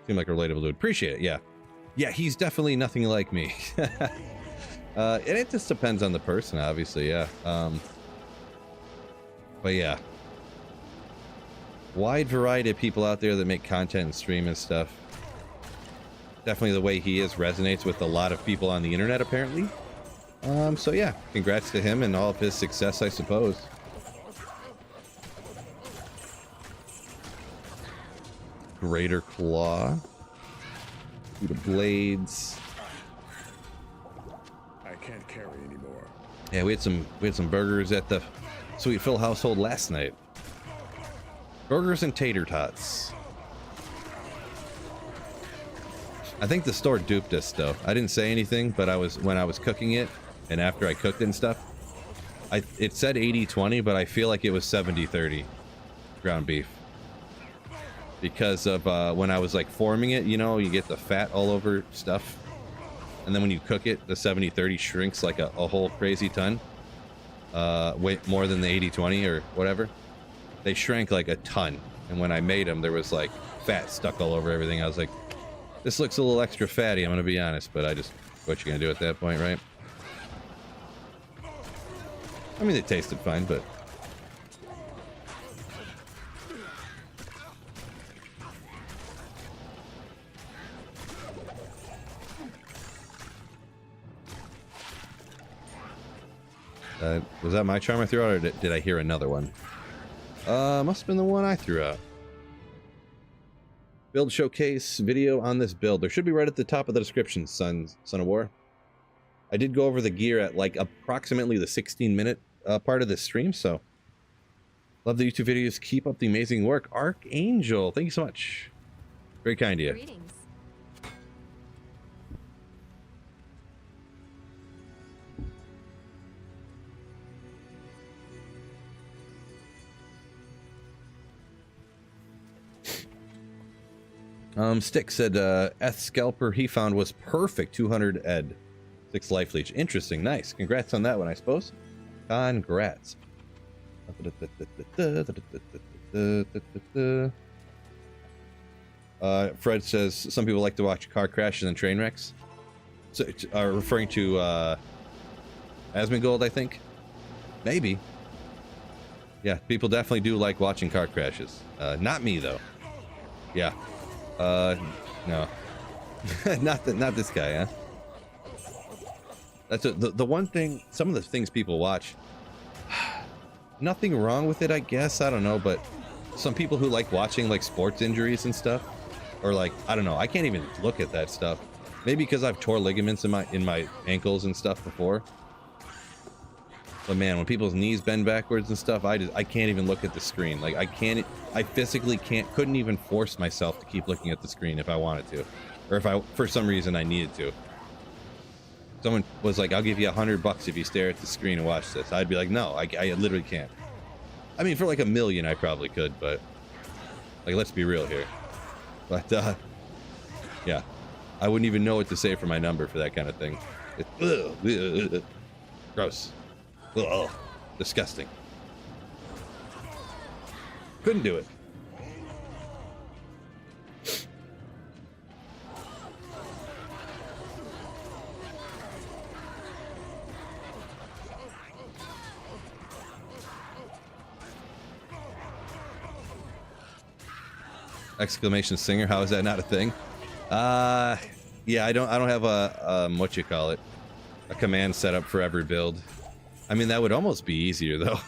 Seem like a relatable dude. Appreciate it, yeah. Yeah, he's definitely nothing like me. And it just depends on the person, obviously, yeah. But yeah. Wide variety of people out there that make content and stream and stuff. Definitely the way he is resonates with a lot of people on the internet, apparently. So yeah, congrats to him and all of his success, I suppose. Greater Claw. The blades.
I can't carry anymore.
Yeah, we had some burgers at the Sweet Phil household last night. Burgers and tater tots. I think the store duped us though. I didn't say anything, but when I was cooking it and after I cooked it and stuff, it said 80-20, but I feel like it was 70-30 ground beef. Because of when I was like forming it, you know, you get the fat all over stuff. And then when you cook it, the 70-30 shrinks like a whole crazy ton. Way more than the 80-20 or whatever. They shrank like a ton. And when I made them, there was like fat stuck all over everything. I was like, this looks a little extra fatty, I'm going to be honest. But what you going to do at that point, right? I mean, it tasted fine, but... was that my charm I threw out, or did I hear another one? Must have been the one I threw out. Build showcase video on this build. There should be right at the top of the description, Son of War. I did go over the gear at like approximately the 16-minute part of this stream, so love the YouTube videos. Keep up the amazing work. Archangel, thank you so much. Very kind of you.
Greetings.
Stick said Eth Scalper he found was perfect. 200 ed. 6 life leech. Interesting. Nice. Congrats on that one, I suppose. Congrats. Fred says some people like to watch car crashes and train wrecks. So, referring to Asmongold, I think. Maybe. Yeah, people definitely do like watching car crashes. Not me though. Yeah. No. not this guy, huh? That's the one thing. Some of the things people watch. Nothing wrong with it, I guess. I don't know, but some people who like watching like sports injuries and stuff, or like I don't know, I can't even look at that stuff. Maybe because I've tore ligaments in my ankles and stuff before. But man, when people's knees bend backwards and stuff, I can't even look at the screen. Like I physically couldn't even force myself to keep looking at the screen if I wanted to, or if for some reason I needed to. Someone was like, I'll give you $100 if you stare at the screen and watch this. I'd be like, no, I literally can't. I mean, for like $1 million, I probably could, but like, let's be real here. But yeah, I wouldn't even know what to say for my number for that kind of thing. It's gross. Ugh, disgusting. Couldn't do it. Exclamation singer, how is that not a thing? Yeah, I don't have a what you call it, a command set up for every build. I mean, that would almost be easier though.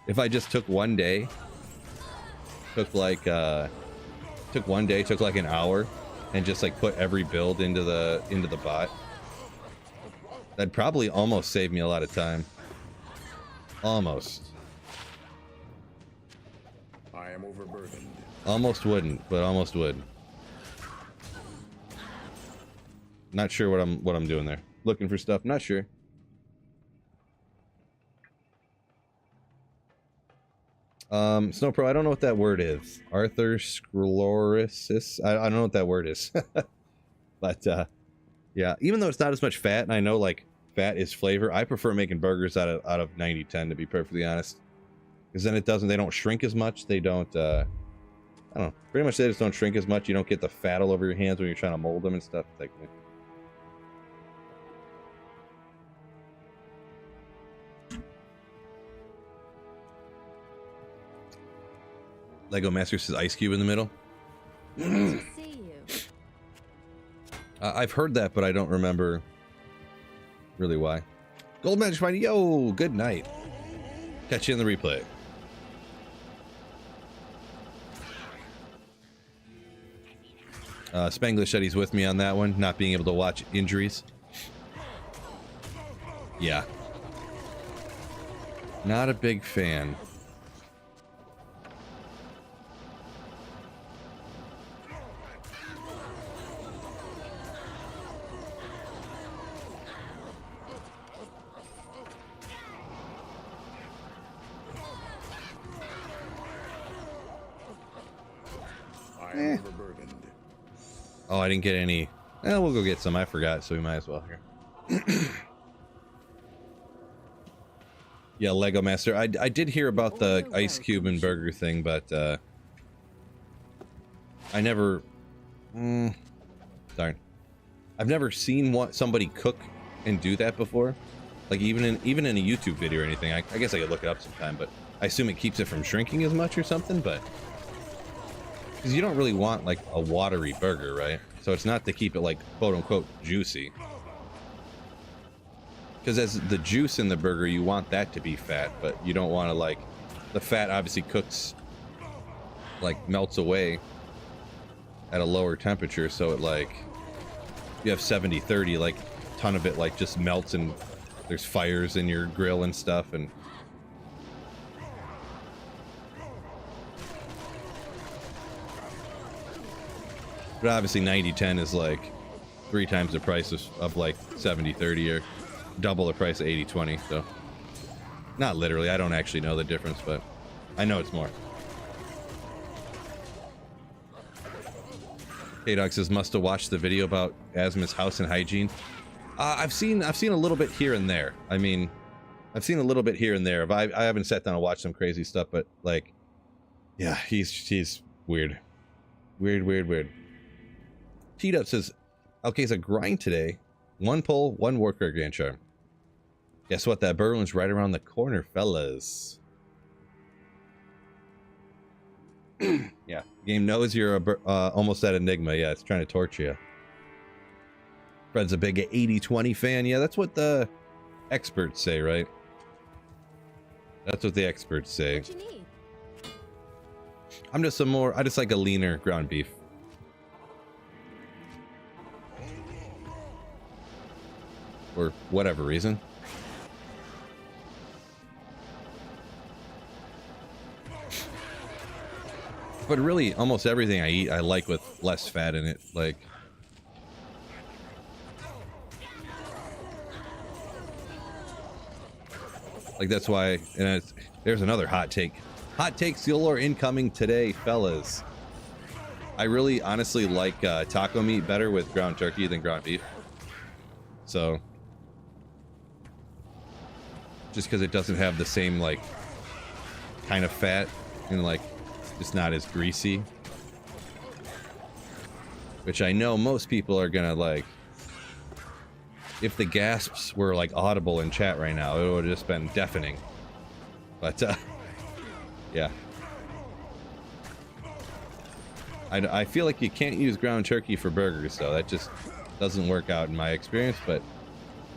If I just took one day, took like an hour and just like put every build into the bot. That'd probably almost save me a lot of time. Almost.
I am overburdened.
Almost wouldn't, but almost would. Not sure what I'm doing there. Looking for stuff, not sure. Snowpro, I don't know what that word is. Arthur sclerosis. I don't know what that word is. But yeah, even though it's not as much fat, and I know like fat is flavor, I prefer making burgers out of 90-10 to be perfectly honest. Because then they don't shrink as much. They don't I don't know. Pretty much they just don't shrink as much. You don't get the fat all over your hands when you're trying to mold them and stuff. It's like, Lego Master says Ice Cube in the middle.
Good to see you.
I've heard that, but I don't remember really why. Gold Magic Fighter, yo, good night. Catch you in the replay. Spanglish said he's with me on that one, not being able to watch injuries. Yeah. Not a big fan. Oh, I didn't get any. We'll go get some. I forgot, so we might as well here. Yeah, Lego Master. I did hear about the Ice Cube and burger thing, but I never. Darn. I've never seen somebody cook and do that before. Like even in a YouTube video or anything. I guess I could look it up sometime, but I assume it keeps it from shrinking as much or something, but. Because you don't really want like a watery burger, right? So it's not to keep it like quote unquote juicy. Because as the juice in the burger, you want that to be fat, but you don't want to like, the fat obviously cooks, like melts away at a lower temperature. So it like, you have 70-30, like a ton of it like just melts and there's fires in your grill and stuff. And but obviously 90-10 is like 3 times the price of like 70-30 or double the price of 80-20. So not literally, I don't actually know the difference, but I know it's more. K-Dog says must have watched the video about Asma's house and hygiene. I've seen a little bit here and there. I mean, I've seen a little bit here and there. But I haven't sat down and watched some crazy stuff. But like, yeah, he's weird, weird. T-Dub says, okay, it's a grind today. 1 pull, 1 worker grand charm. Guess what? That Berlin's right around the corner, fellas. Yeah, game knows you're almost at Enigma. Yeah, it's trying to torture you. Fred's a big 80-20 fan. Yeah, that's what the experts say, right? That's what the experts say.
What you need?
I'm just I just like a leaner ground beef. For whatever reason. But really, almost everything I eat, I like with less fat in it. Like, that's why. And there's another hot take. Hot takes galore incoming today, fellas. I really, honestly like taco meat better with ground turkey than ground beef. So, just because it doesn't have the same like kind of fat and like. It's not as greasy, which I know most people are gonna like. If the gasps were like audible in chat right now, it would have just been deafening. But yeah, I feel like you can't use ground turkey for burgers, though. That just doesn't work out in my experience. But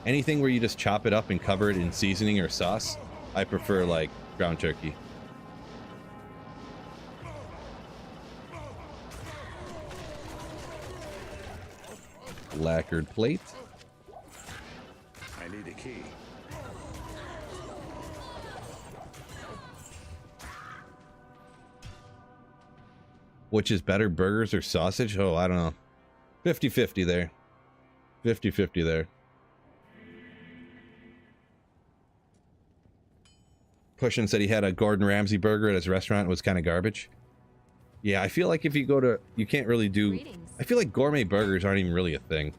anything where you just chop it up and cover it in seasoning or sauce, I prefer like ground turkey. Lacquered plate.
I need a key.
Which is better, burgers or sausage? Oh, I don't know. 50-50 there. 50-50 there. Pushin said he had a Gordon Ramsay burger at his restaurant. It was kind of garbage. Yeah, I feel like if you go to... You can't really do...
Greetings.
I feel like gourmet burgers aren't even really a thing.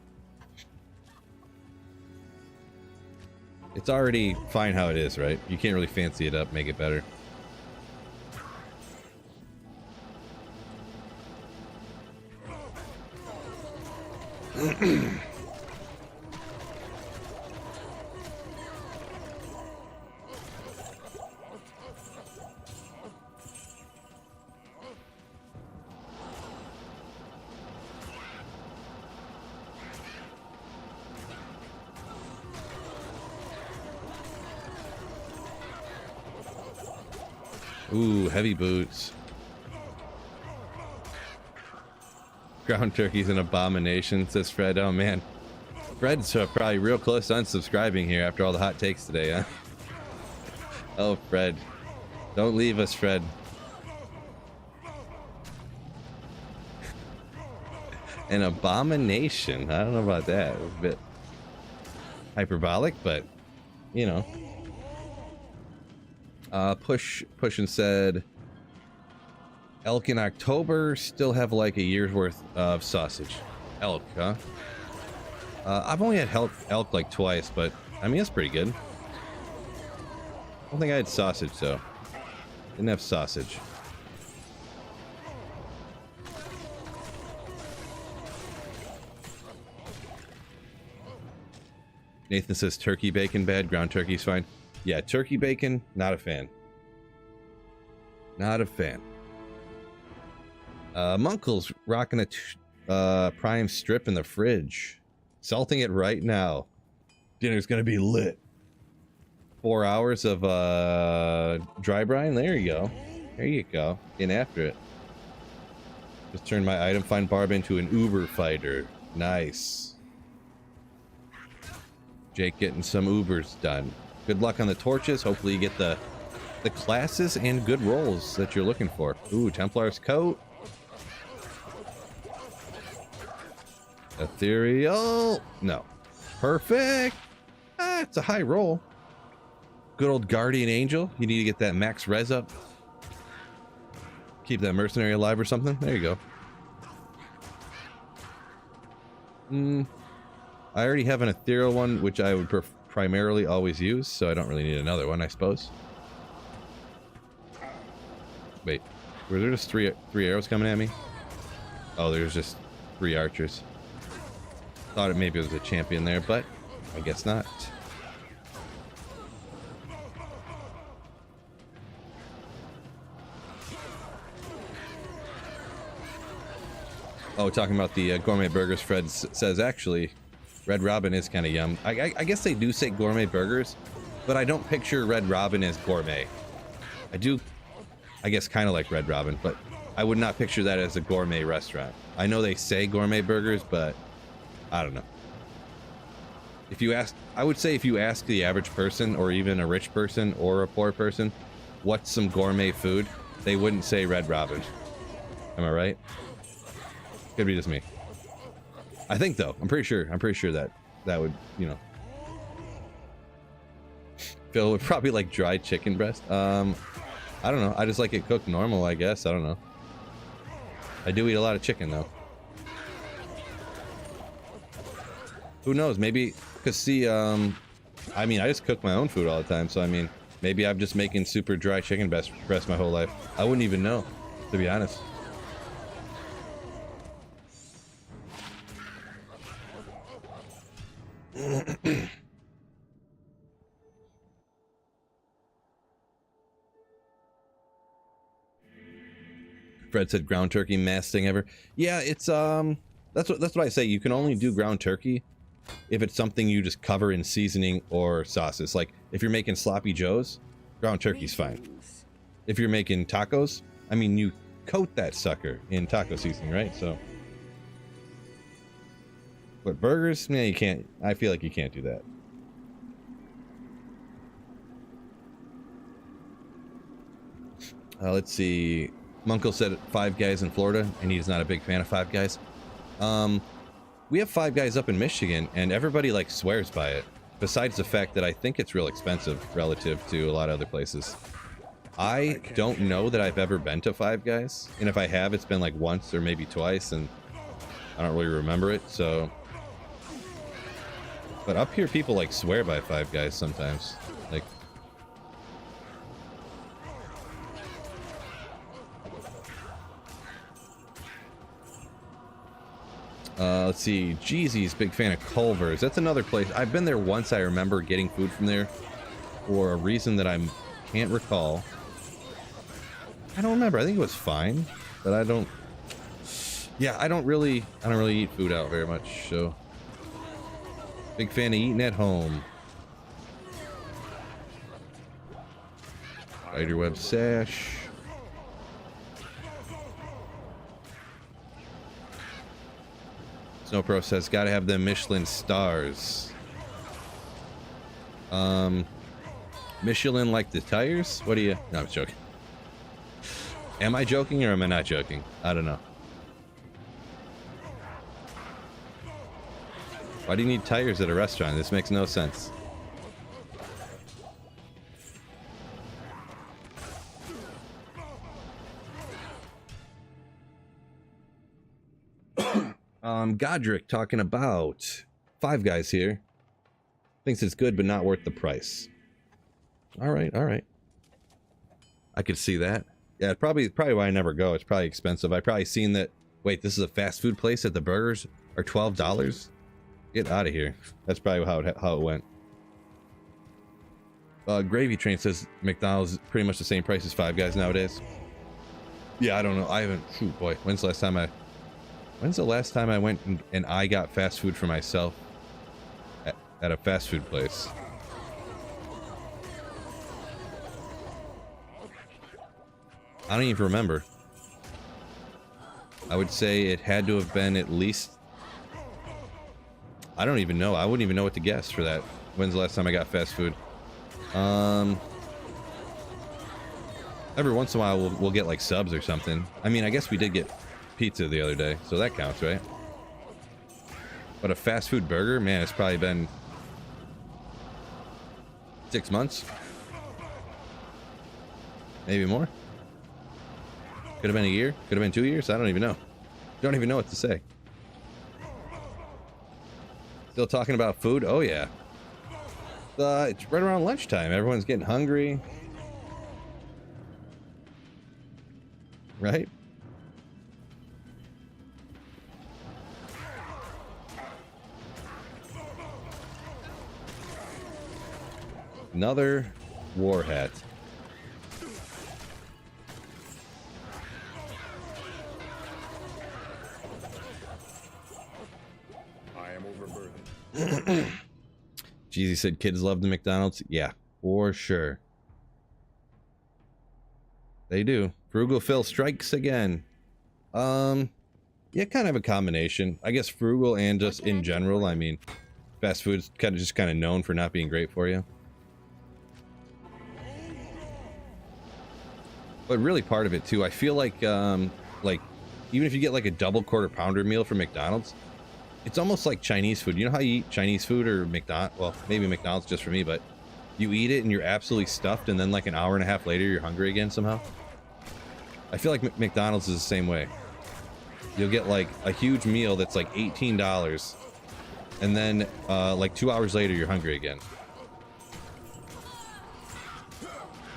It's already fine how it is, right? You can't really fancy it up, make it better. Ooh, heavy boots. Ground turkey's an abomination, says Fred. Oh man, Fred's probably real close to unsubscribing here after all the hot takes today, huh? Oh, Fred, don't leave us, Fred. An abomination. I don't know about that. It was a bit hyperbolic, but you know. Push and said elk in October, still have like a year's worth of sausage. Elk, huh? I've only had elk like twice, but I mean, that's pretty good. I don't think I had sausage though. Didn't have sausage. Nathan says turkey bacon bad, ground turkey's fine. Yeah, turkey bacon, not a fan. Not a fan. Munkle's rocking a prime strip in the fridge. Salting it right now. Dinner's gonna be lit. 4 hours of dry brine. There you go. There you go. Getting after it. Just turned my item find barb into an Uber fighter. Nice. Jake getting some Ubers done. Good luck on the torches. Hopefully you get the classes and good rolls that you're looking for. Ooh, Templar's coat. Ethereal. No. Perfect. Ah, it's a high roll. Good old Guardian Angel. You need to get that max res up. Keep that mercenary alive or something. There you go. I already have an ethereal one, which I would primarily always use, so I don't really need another one, I suppose. Wait, were there just three arrows coming at me? Oh, there's just 3 archers. Thought it maybe was a champion there, but I guess not. Oh, talking about the gourmet burgers, Fred says actually, Red Robin is kind of yum. I guess they do say gourmet burgers, but I don't picture Red Robin as gourmet. I do, I guess, kind of like Red Robin, but I would not picture that as a gourmet restaurant. I know they say gourmet burgers, but I don't know. If you ask, I would say if you ask the average person, or even a rich person or a poor person, what's some gourmet food, they wouldn't say Red Robin. Am I right? Could be just me. I think though. I'm pretty sure that would, you know. Phil would probably like dried chicken breast. I don't know. I just like it cooked normal, I guess. I don't know. I do eat a lot of chicken though. Who knows? Maybe because see, I mean, I just cook my own food all the time, so I mean, maybe I'm just making super dry chicken breast my whole life. I wouldn't even know, to be honest. Fred said ground turkey, mass thing ever. Yeah, it's that's what I say. You can only do ground turkey if it's something you just cover in seasoning or sauces. Like if you're making sloppy joes, ground turkey's fine. If you're making tacos, I mean, you coat that sucker in taco seasoning, right? So, but burgers, man, you can't. I feel like you can't do that. Let's see. Munkle said Five Guys in Florida, and he's not a big fan of Five Guys. We have Five Guys up in Michigan, and everybody like swears by it. Besides the fact that I think it's real expensive relative to a lot of other places. I don't know that I've ever been to Five Guys, and if I have, it's been like once or maybe twice, and I don't really remember it. So, but up here, people like swear by Five Guys sometimes, like. Let's see, Jeezy's big fan of Culver's. That's another place. I've been there once. I remember getting food from there for a reason that I can't recall. I don't remember. I think it was fine, but I don't. Yeah, I don't really eat food out very much. So, big fan of eating at home. Spiderweb sash. Snowpro says, gotta have them Michelin stars. Michelin like the tires? What do you... No, I'm joking. Am I joking or am I not joking? I don't know. Why do you need tires at a restaurant? This makes no sense. Godric talking about Five Guys here. Thinks it's good, but not worth the price. All right, all right. I could see that. Yeah, probably why I never go. It's probably expensive. I probably seen that. Wait, this is a fast food place that the burgers are $12. Get out of here. That's probably how it went. Gravy Train says McDonald's is pretty much the same price as Five Guys nowadays. Yeah, I don't know. I haven't. Shoot, boy. When's the last time I went and I got fast food for myself at a fast food place? I don't even remember. I would say it had to have been at least... I don't even know. I wouldn't even know what to guess for that. When's the last time I got fast food? Every once in a while we'll get like subs or something. I mean, I guess we did get pizza the other day, so that counts, right? But a fast food burger, man, it's probably been 6 months, maybe more. Could have been a year, could have been 2 years. I don't even know. Don't even know what to say. Still talking about food? Oh yeah. It's right around lunchtime. Everyone's getting hungry. Right? Another war hat.
I am overburdened.
Jeezy said kids love the McDonald's. Yeah, for sure. They do. Frugal Phil strikes again. Yeah, kind of a combination. I guess frugal and just in general. I mean, fast food's kind of known for not being great for you. But really part of it too, I feel like even if you get like a double quarter pounder meal from McDonald's, it's almost like Chinese food. You know how you eat Chinese food or McDonald's? Well, maybe McDonald's just for me, but you eat it and you're absolutely stuffed, and then like an hour and a half later, you're hungry again somehow. I feel like McDonald's is the same way. You'll get like a huge meal that's like $18, and then like 2 hours later, you're hungry again.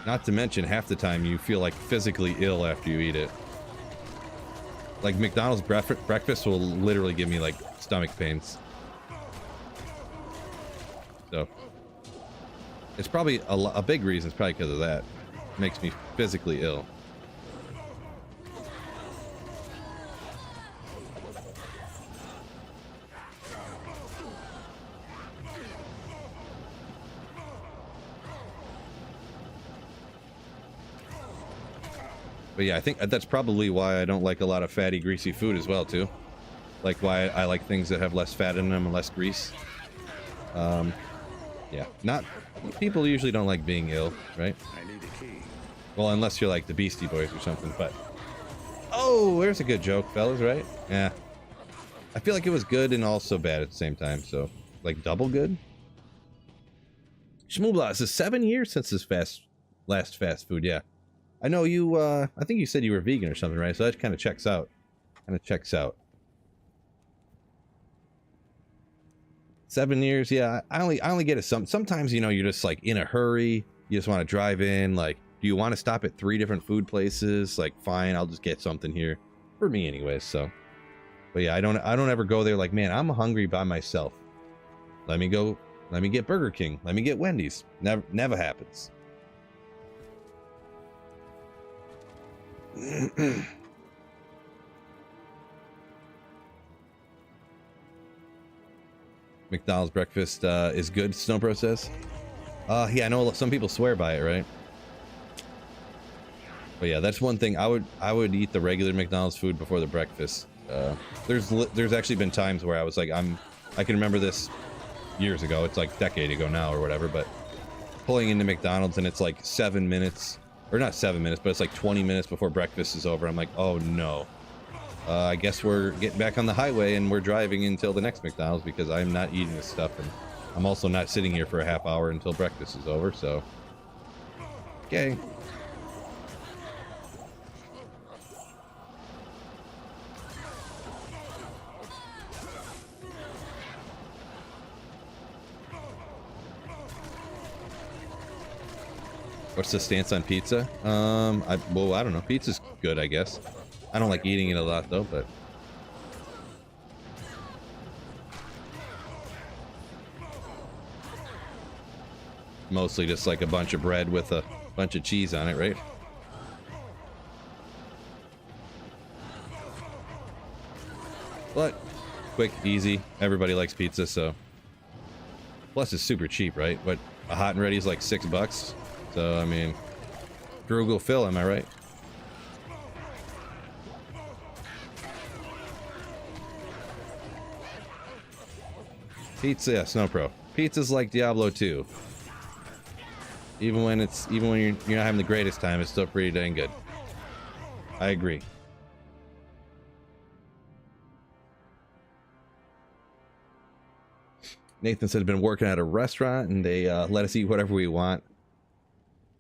Not to mention, half the time you feel like physically ill after you eat it. Like McDonald's breakfast will literally give me like stomach pains. So it's probably a big reason. It's probably because of that. It makes me physically ill. But yeah, I think that's probably why I don't like a lot of fatty, greasy food as well, too. Like why I like things that have less fat in them and less grease. Yeah, people usually don't like being ill, right?
I need a key.
Well, unless you're like the Beastie Boys or something, but... Oh, there's a good joke, fellas, right? Yeah. I feel like it was good and also bad at the same time, so... Like, double good? Shmoobla, it's 7 years since this last fast food, yeah. I know you, I think you said you were vegan or something, right? So that kind of checks out. 7 years, yeah. I only get it sometimes, you know, you're just like in a hurry. You just want to drive in. Like, do you want to stop at 3 different food places? Like, fine, I'll just get something here. For me anyways, so. But yeah, I don't ever go there like, man, I'm hungry by myself. Let me get Burger King. Let me get Wendy's. Never happens. McDonald's breakfast is good, Snowbro says. Yeah, I know some people swear by it, right? But yeah, that's one thing. I would eat the regular McDonald's food before the breakfast. There's actually been times where I was like, I can remember this years ago. It's like a decade ago now or whatever, but pulling into McDonald's and it's like 7 minutes. Or not 7 minutes, but it's like 20 minutes before breakfast is over. I'm like, oh no. I guess we're getting back on the highway and we're driving until the next McDonald's because I'm not eating this stuff. And I'm also not sitting here for a half hour until breakfast is over, so. Okay. What's the stance on pizza? I don't know. Pizza's good, I guess. I don't like eating it a lot, though, but... Mostly just like a bunch of bread with a bunch of cheese on it, right? But, quick, easy. Everybody likes pizza, so... Plus, it's super cheap, right? But a hot and ready is like $6. So, I mean, frugal Phil, am I right? Pizza, yeah, Snowpro. Pizza's like Diablo 2. Even when you're not having the greatest time, it's still pretty dang good. I agree. Nathan said, been working at a restaurant and they let us eat whatever we want.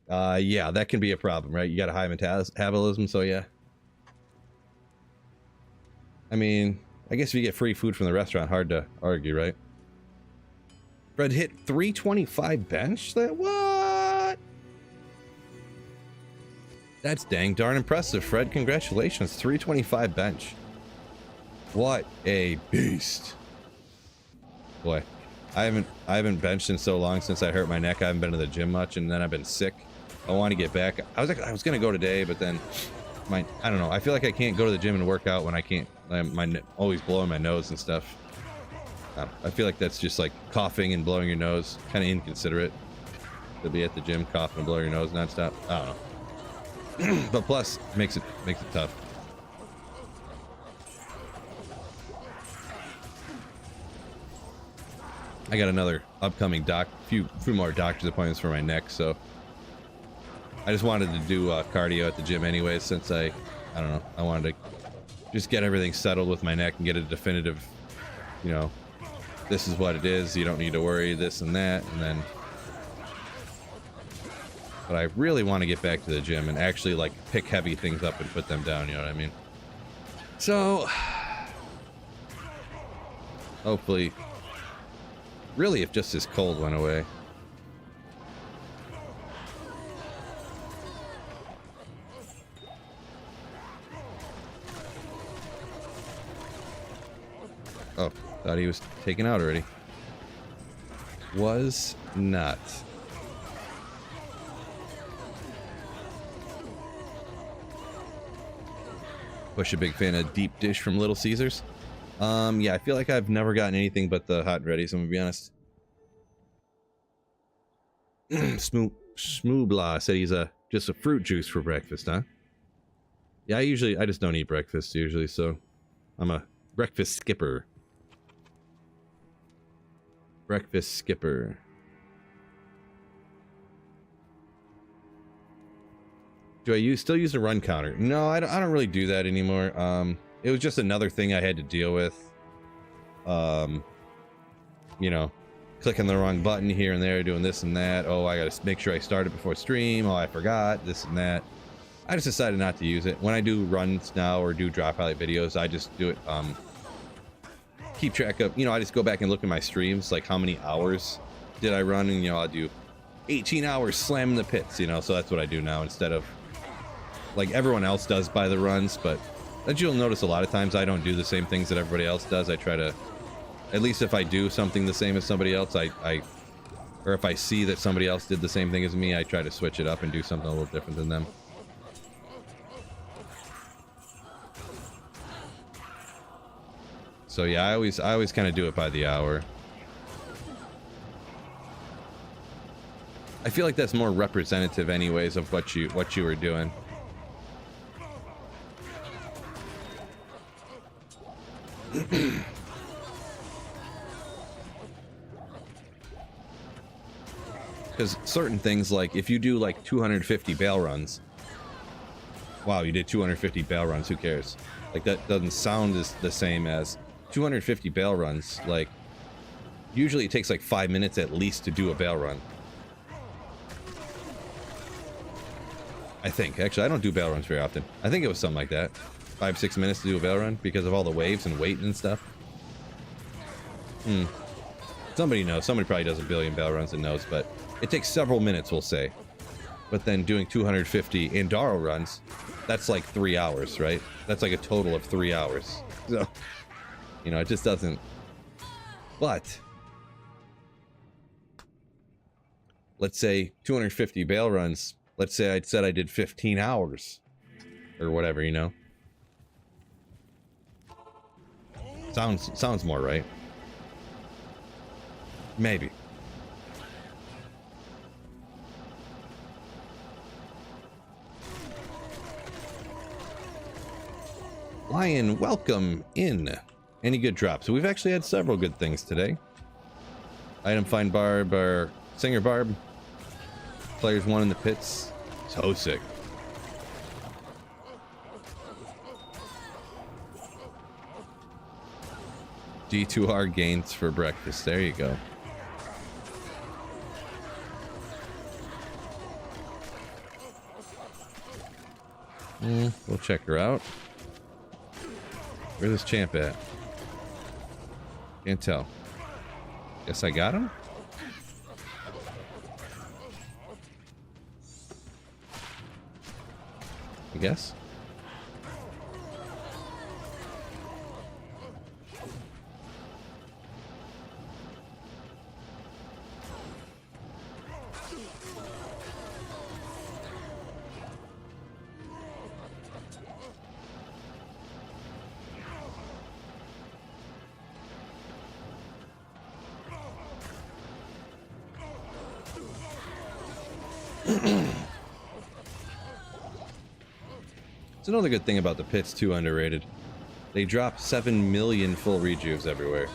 Yeah, that can be a problem, right? You got a high metabolism, so yeah. I mean, I guess if you get free food from the restaurant, hard to argue, right? Fred hit 325 bench? That what? That's dang darn impressive, Fred. Congratulations. 325 bench. What a beast. Boy, I haven't benched in so long since I hurt my neck. I haven't been to the gym much, and then I've been sick. I want to get back. I was gonna go today, but then I don't know. I feel like I can't go to the gym and work out when I can't. I'm always blowing my nose and stuff. I feel like that's just like coughing and blowing your nose. Kind of inconsiderate to be at the gym coughing and blowing your nose nonstop. I don't know. But plus, makes it tough. I got another upcoming few more doctor's appointments for my neck, so I just wanted to do cardio at the gym anyway, since I don't know, I wanted to just get everything settled with my neck and get a definitive, you know, this is what it is, you don't need to worry, this and that, and then, but I really want to get back to the gym and actually like pick heavy things up and put them down, you know what I mean? So, hopefully, really if just this cold went away. Oh, thought he was taken out already. Was not. Push a big fan of deep dish from Little Caesars. Yeah, I feel like I've never gotten anything but the hot and ready, so I'm gonna be honest. Smoobla said he's just a fruit juice for breakfast, huh? Yeah, I just don't eat breakfast usually, so I'm a breakfast skipper. Breakfast skipper. Do I still use a run counter? No, I don't really do that anymore. It was just another thing I had to deal with. You know, clicking the wrong button here and there, doing this and that. Oh, I gotta make sure I started before stream. Oh, I forgot this and that. I just decided not to use it. When I do runs now or do drop highlight videos, I just do it, keep track of, you know, I just go back and look at my streams, like how many hours did I run, and you know, I'll do 18 hours slamming the pits, you know, so that's what I do now instead of like everyone else does by the runs. But as you'll notice, a lot of times I don't do the same things that everybody else does. I try to, at least if I do something the same as somebody else, or if I see that somebody else did the same thing as me, I try to switch it up and do something a little different than them. So yeah, I always kind of do it by the hour. I feel like that's more representative anyways of what you were doing. Because certain things, like if you do like 250 bail runs, wow, you did 250 bail runs, who cares? Like that doesn't sound the same as 250 bail runs. Like usually it takes like 5 minutes at least to do a bail run. I think. Actually, I don't do bail runs very often. I think it was something like that. 5-6 minutes to do a bail run because of all the waves and weight and stuff. Somebody knows. Somebody probably does a billion bail runs and knows, but it takes several minutes, we'll say. But then doing 250 Andaro runs, that's like 3 hours, right? That's like a total of 3 hours. So, you know, it just doesn't. But let's say 250 bail runs. Let's say I said I did 15 hours or whatever, you know. Sounds more right. Maybe. Lion, welcome in. Any good drops? So we've actually had several good things today. Item find Barb, or Singer Barb. Players 1 in the pits. So sick. D2R gains for breakfast. There you go. We'll check her out. Where's this champ at? Can't tell. Guess I got him? guess. It's another good thing about the pits, too, underrated. They drop 7 million full rejuves everywhere.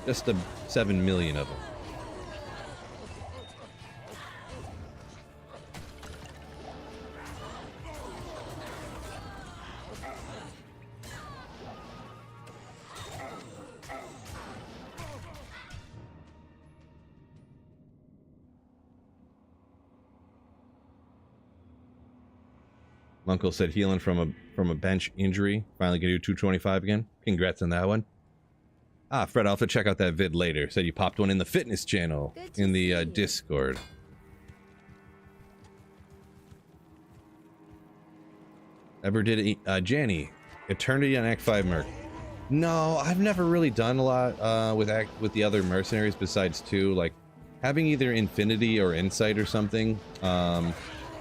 Just 7 million of them. Uncle said healing from a bench injury. Finally get you 225 again. Congrats on that one. Ah, Fred, I'll have to check out that vid later. Said you popped one in the fitness channel in the Discord. Ever did it, Janny? Eternity on Act 5 Merc. No, I've never really done a lot with the other mercenaries besides 2. Like having either Infinity or Insight or something.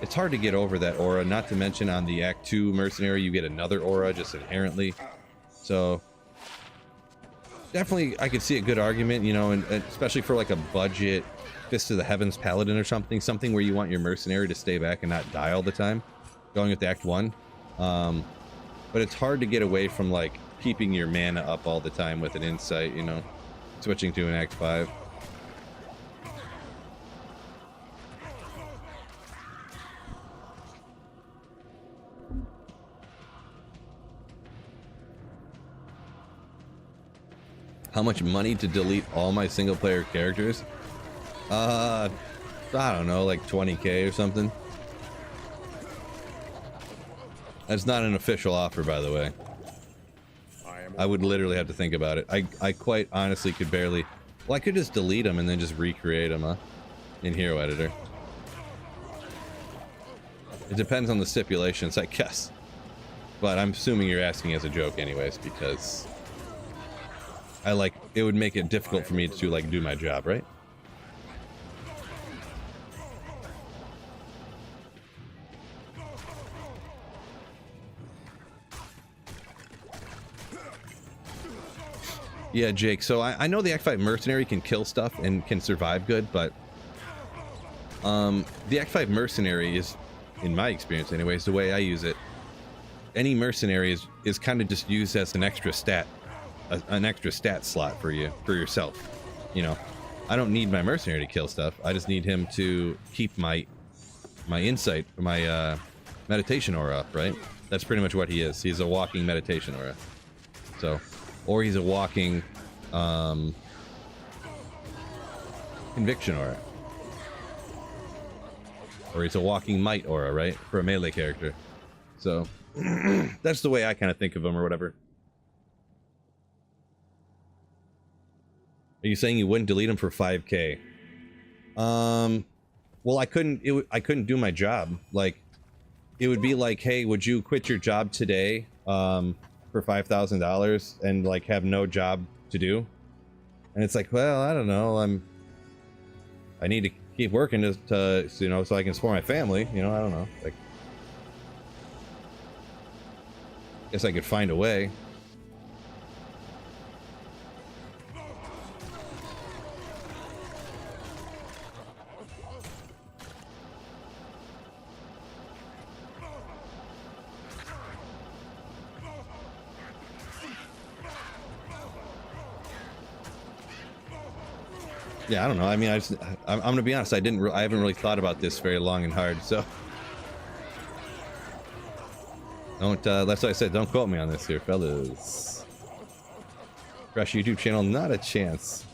It's hard to get over that aura, not to mention on the Act 2 mercenary, you get another aura just inherently. So, definitely I could see a good argument, you know, and especially for like a budget Fist of the Heavens Paladin or something where you want your mercenary to stay back and not die all the time, going with Act 1. But it's hard to get away from like keeping your mana up all the time with an Insight, you know, switching to an Act 5. How much money to delete all my single player characters? I don't know, like 20k or something. That's not an official offer, by the way. I would literally have to think about it. I quite honestly could barely... Well, I could just delete them and then just recreate them, in Hero Editor. It depends on the stipulations, I guess. But I'm assuming you're asking as a joke anyways, because... it would make it difficult for me to like do my job, right? Yeah, Jake, so I know the Act 5 mercenary can kill stuff and can survive good, but the Act 5 mercenary is, in my experience anyways, the way I use it, any mercenary is kind of just used as an extra stat. An extra stat slot for yourself. You know, I don't need my mercenary to kill stuff. I just need him to keep my insight, my meditation aura up, right? That's pretty much what he is. He's a walking meditation aura. So, or he's a walking conviction aura. Or he's a walking might aura, right? For a melee character. So, that's the way I kind of think of him or whatever. Are you saying you wouldn't delete him for 5k? Well, I couldn't do my job. Like, it would be like, hey, would you quit your job today for $5,000 and like have no job to do? And it's like, well, I don't know. I need to keep working to you know, so I can support my family. You know, I don't know. Like, guess I could find a way. Yeah, I don't know. I mean, I'm gonna be honest. I haven't really thought about this very long and hard. So don't. That's what I said. Don't quote me on this here, fellas. Crash YouTube channel, not a chance.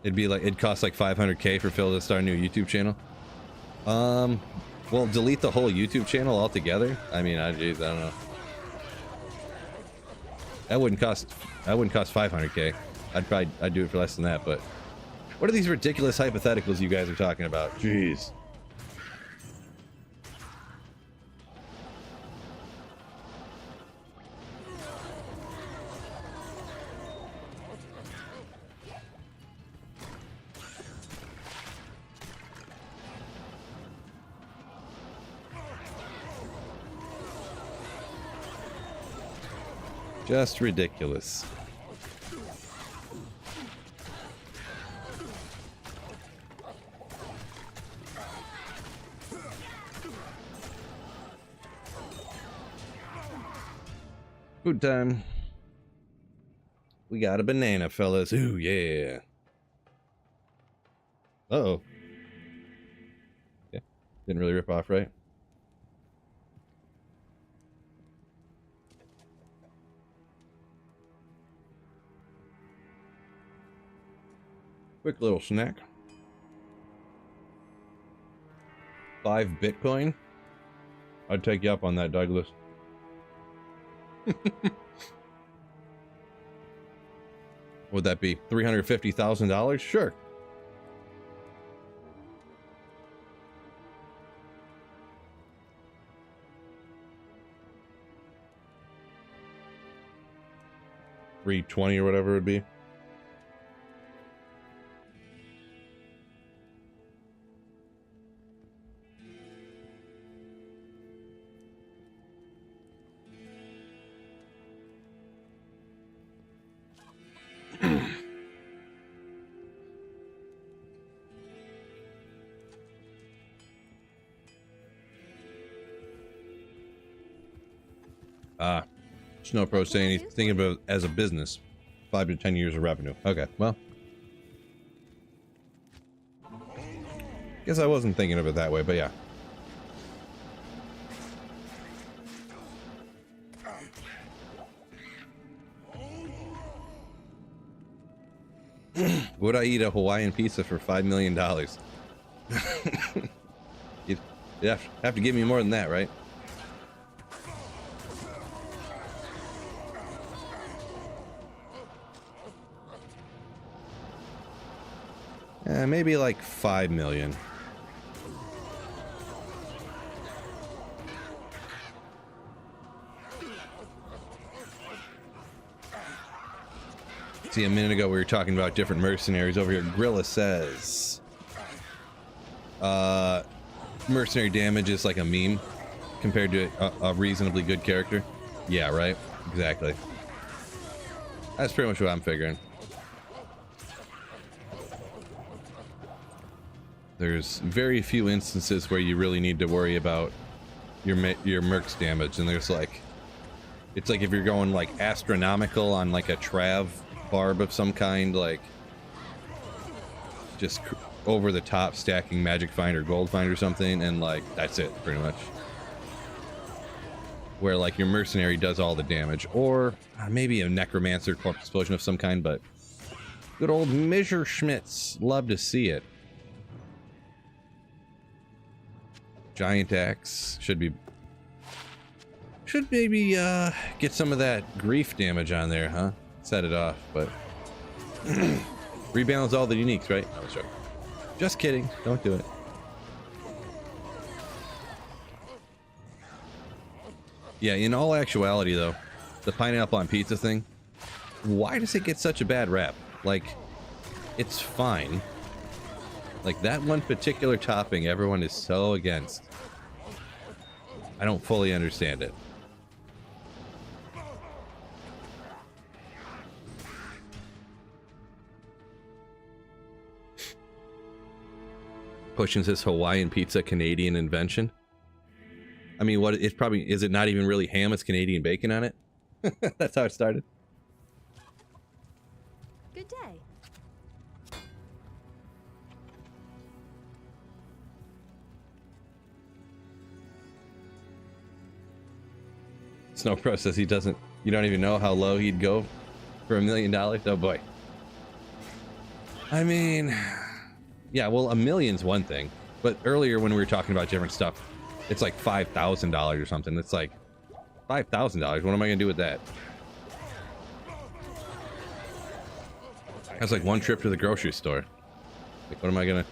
It'd cost like 500k for Phil to start a new YouTube channel. Well, delete the whole YouTube channel altogether. I mean, geez, I don't know. That wouldn't cost 500k. I'd do it for less than that, but what are these ridiculous hypotheticals you guys are talking about? Jeez. Just ridiculous. Food time. We got a banana, fellas. Ooh, yeah. Uh-oh. Yeah. Didn't really rip off, right? Quick little snack. 5 Bitcoin? I'd take you up on that, Douglas. Would that be $350,000? Sure. $320 or whatever it would be. Snow Pro saying he's thinking about it as a business. 5 to 10 years of revenue. Okay, well. Guess I wasn't thinking of it that way, but yeah. Would I eat a Hawaiian pizza for $5 million? You'd have to give me more than that, right? Maybe like 5 million. See, a minute ago we were talking about different mercenaries. Over here, Grilla says mercenary damage is like a meme compared to a reasonably good character. Yeah, right? Exactly. That's pretty much what I'm figuring. There's very few instances where you really need to worry about your merc's damage, and there's like, it's like if you're going like astronomical on like a Trav barb of some kind, like just over the top stacking magic find or gold find or something, and like that's it pretty much. Where like your mercenary does all the damage, or maybe a necromancer corpse explosion of some kind, but good old Messerschmitts, love to see it. Giant axe should maybe get some of that grief damage on there, huh? Set it off, but rebalance all the uniques, right? No, sure. Just kidding. Don't do it. Yeah, in all actuality, though, the pineapple on pizza thing, why does it get such a bad rap? Like, it's fine. Like, that one particular topping everyone is so against. I don't fully understand it. Pushing this Hawaiian pizza Canadian invention. I mean, what it's probably, is it not even really ham? It's Canadian bacon on it. That's how it started.
Good day.
Snow Pro says he doesn't, you don't even know how low he'd go for $1 million. Oh boy. I mean, yeah, well, $1 million's one thing, but earlier when we were talking about different stuff, it's like $5,000 or something. It's like $5,000. What am I gonna do with that? That's like one trip to the grocery store. Like, what am I gonna?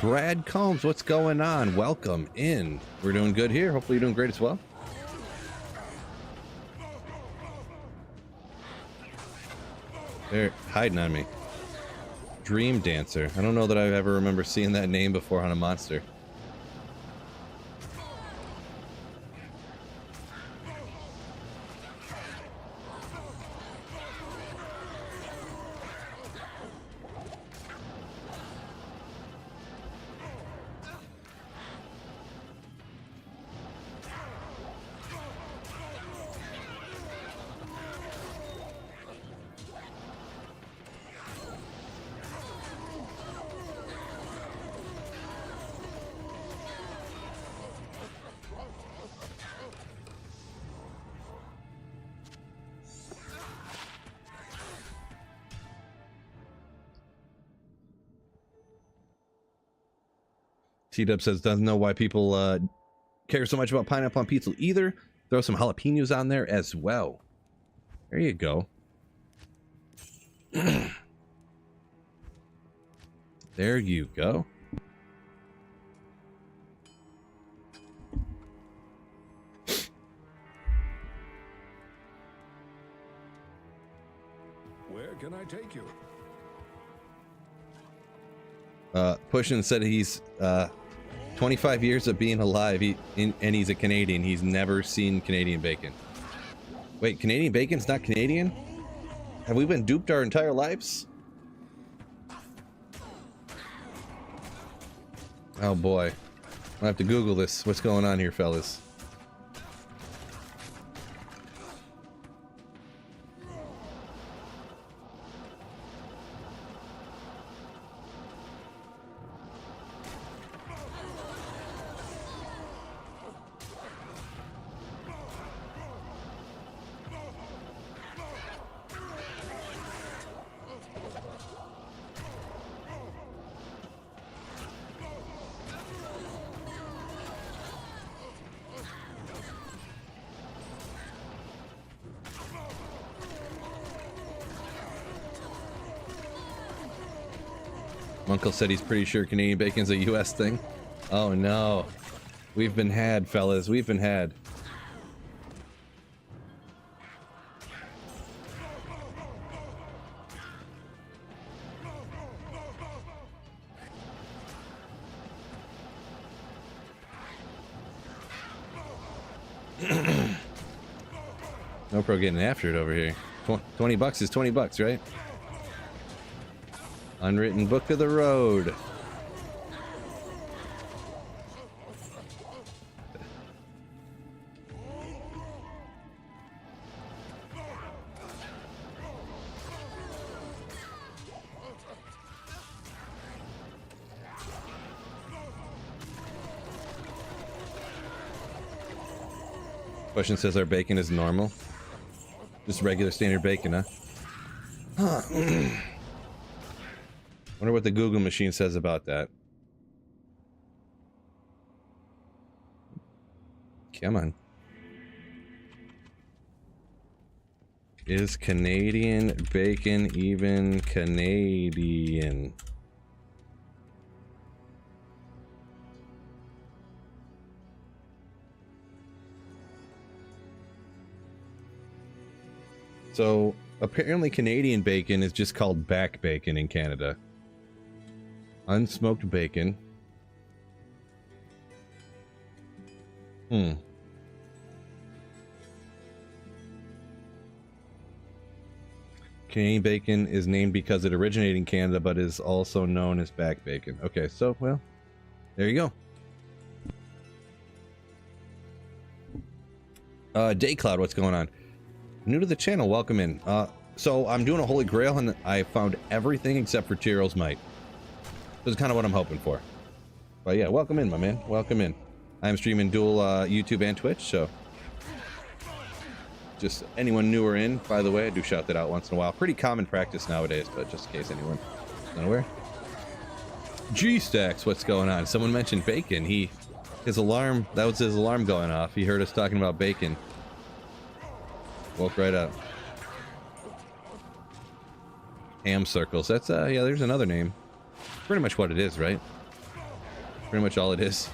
Brad Combs, what's going on? Welcome in. We're doing good here. Hopefully you're doing great as well. They're hiding on me. Dream Dancer. I don't know that I ever remember seeing that name before on a monster. T-Dub says doesn't know why people care so much about pineapple on pizza either. Throw some jalapenos on there as well. There you go. There you go.
Where can I take you?
Pushin said he's 25 years of being alive, and he's a Canadian. He's never seen Canadian bacon. Wait, Canadian bacon's not Canadian? Have we been duped our entire lives? Oh boy. I'll have to Google this. What's going on here, fellas? Uncle said he's pretty sure Canadian bacon's a US thing. Oh no. We've been had, fellas. We've been had. No pro getting after it over here. 20 bucks is 20 bucks, right? Unwritten book of the road. Question says our bacon is normal. Just regular standard bacon, huh? Wonder what the Google machine says about that. Come on. Is Canadian bacon even Canadian? So apparently Canadian bacon is just called back bacon in Canada. Unsmoked bacon. Canadian bacon is named because it originated in Canada, but is also known as back bacon. Okay, so, well, there you go. Daycloud, what's going on? New to the channel, welcome in. So I'm doing a Holy Grail, and I found everything except for Tyrell's Might. This is kind of what I'm hoping for. But yeah, welcome in, my man. Welcome in. I'm streaming dual YouTube and Twitch, so just anyone newer in, by the way, I do shout that out once in a while. Pretty common practice nowadays, but just in case anyone is unaware. G-Stacks, what's going on? Someone mentioned bacon. His alarm, that was his alarm going off. He heard us talking about bacon. Woke right up. Ham circles. That's, yeah, there's another name. Pretty much what it is, right? Pretty much all it is.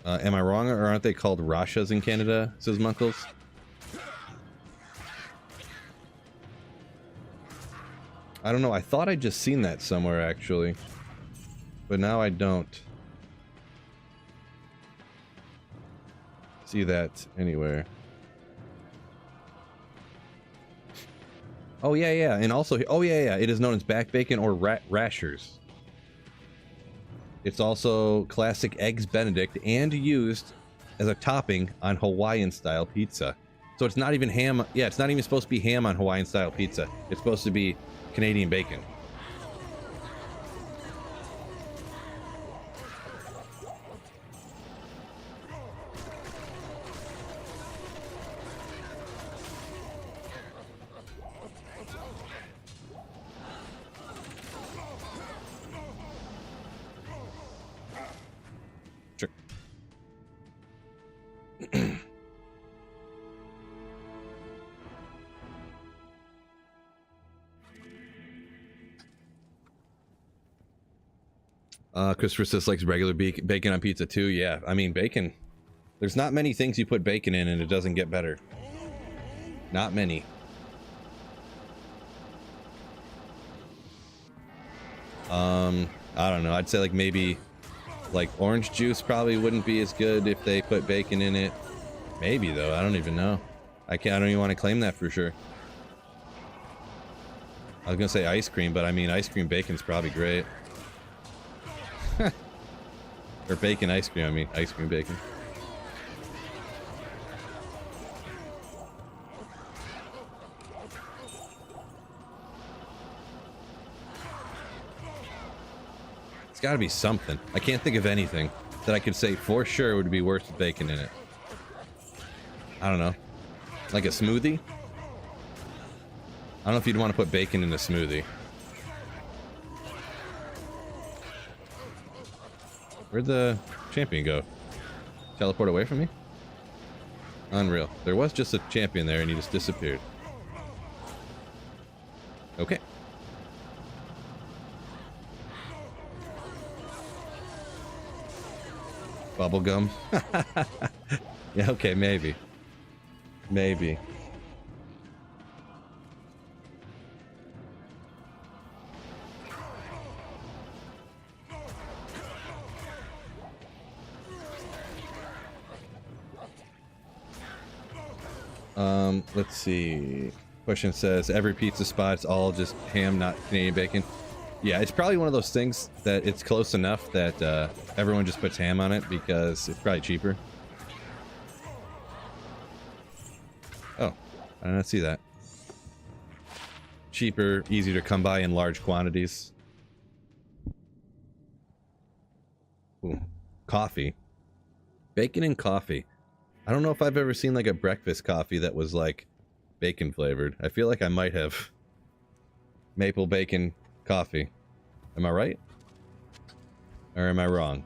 Am I wrong, or aren't they called Rashas in Canada? Says Munkles. I don't know. I thought I'd just seen that somewhere, actually. But now I don't see that anywhere. Oh, yeah, yeah. And also, oh, yeah, yeah. It is known as back bacon or rashers. It's also classic Eggs Benedict and used as a topping on Hawaiian-style pizza. So it's not even ham. Yeah, it's not even supposed to be ham on Hawaiian-style pizza. It's supposed to be Canadian bacon. Sure. Christopher says likes regular bacon on pizza too. Yeah, I mean bacon. There's not many things you put bacon in and it doesn't get better. Not many. I don't know. I'd say like maybe like orange juice probably wouldn't be as good if they put bacon in it. Maybe though. I don't even know. I don't even want to claim that for sure. I was gonna say ice cream, but I mean ice cream bacon's probably great. Or bacon ice cream, I mean ice cream bacon. It's gotta be something. I can't think of anything that I could say for sure would be worse with bacon in it. I don't know. Like a smoothie? I don't know if you'd want to put bacon in a smoothie. Where'd the champion go? Teleport away from me? Unreal. There was just a champion there and he just disappeared. Okay. Bubblegum. Yeah, okay, maybe. Maybe. Let's see. Question says, every pizza spot's all just ham, not Canadian bacon. Yeah, it's probably one of those things that it's close enough that everyone just puts ham on it because it's probably cheaper. Oh, I did not see that. Cheaper, easier to come by in large quantities. Ooh, coffee. Bacon and coffee. I don't know if I've ever seen like a breakfast coffee that was like bacon flavored. I feel like I might have. Maple bacon coffee. Am I right? Or am I wrong?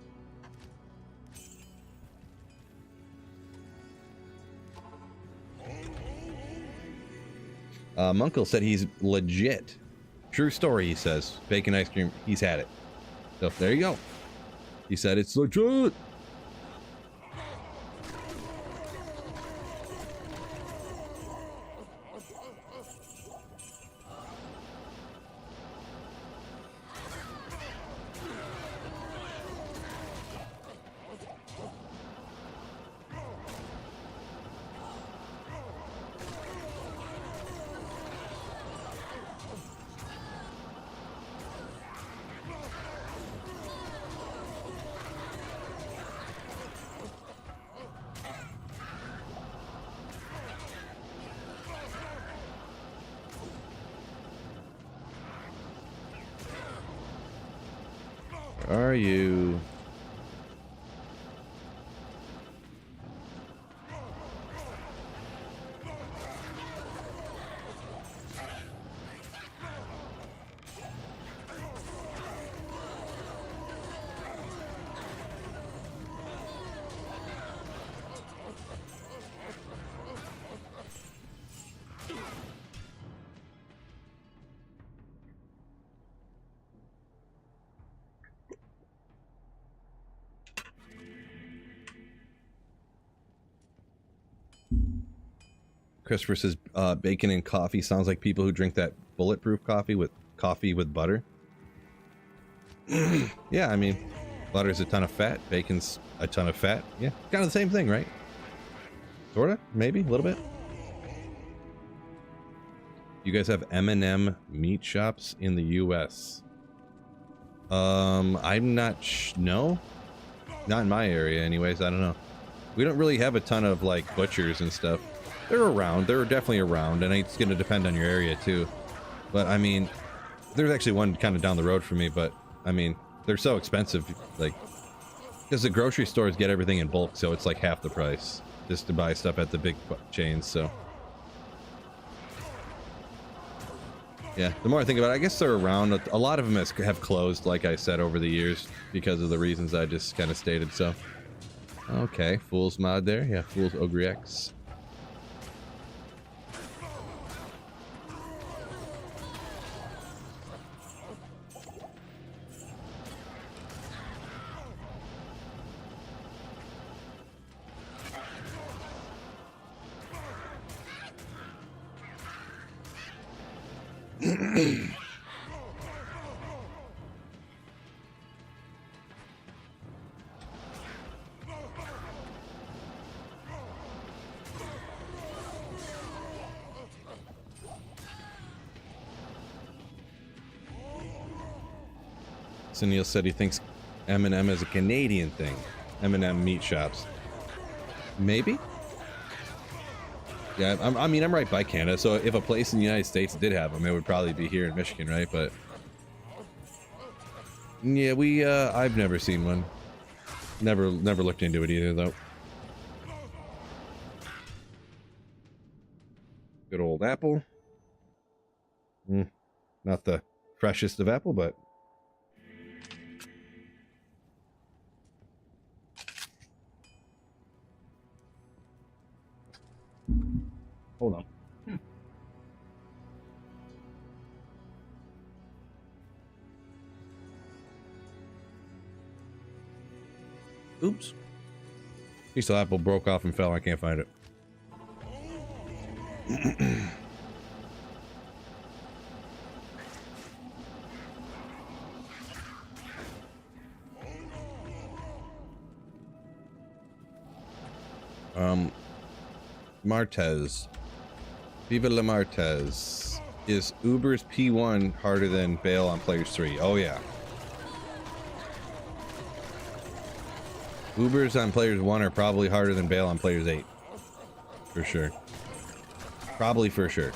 Munkle said he's legit. True story, he says. Bacon ice cream, he's had it. So there you go. He said it's legit. Are you? Christopher says bacon and coffee sounds like people who drink that bulletproof coffee with butter. Yeah, I mean, butter's a ton of fat, bacon's a ton of fat. Yeah, kind of the same thing, right? Sorta, maybe a little bit. You guys have M&M meat shops in the U.S. I'm not no, not in my area anyways. I don't know. We don't really have a ton of like butchers and stuff. They're around. They're definitely around, and it's going to depend on your area too. But I mean, there's actually one kind of down the road from me, but I mean, they're so expensive, like, because the grocery stores get everything in bulk, so it's like half the price just to buy stuff at the big chains. So yeah, the more I think about it, I guess they're around. A lot of them have closed, like I said, over the years because of the reasons I just kind of stated. So okay, Fool's mod there. Yeah, Fool's Ogre X. So Neil said he thinks M&M is a Canadian thing. M&M meat shops. Maybe? Yeah, I mean, I'm right by Canada, so if a place in the United States did have them, it would probably be here in Michigan, right? But yeah, I've never seen one. Never looked into it either, though. Good old apple. Not the freshest of apple, but hold on. Oops. Piece of apple broke off and fell. I can't find it. Martez. Viva la Martez. Is Uber's P1 harder than Bale on Players 3? Oh yeah. Ubers on Players 1 are probably harder than Bale on Players 8. For sure. Probably for sure.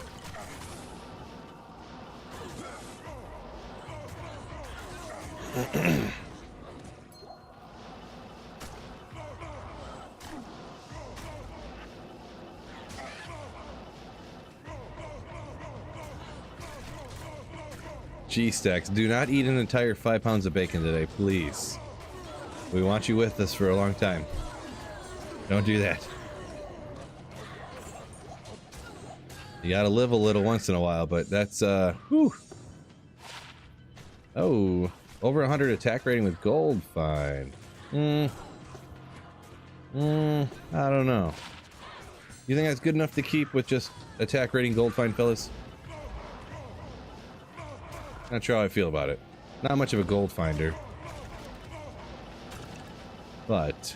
G-Stacks, do not eat an entire 5 pounds of bacon today, please. We want you with us for a long time. Don't do that. You gotta live a little once in a while, but that's, whew. Oh, over 100 attack rating with gold, fine. I don't know. You think that's good enough to keep with just attack rating gold, fine, fellas? Not sure how I feel about it. Not much of a gold finder. But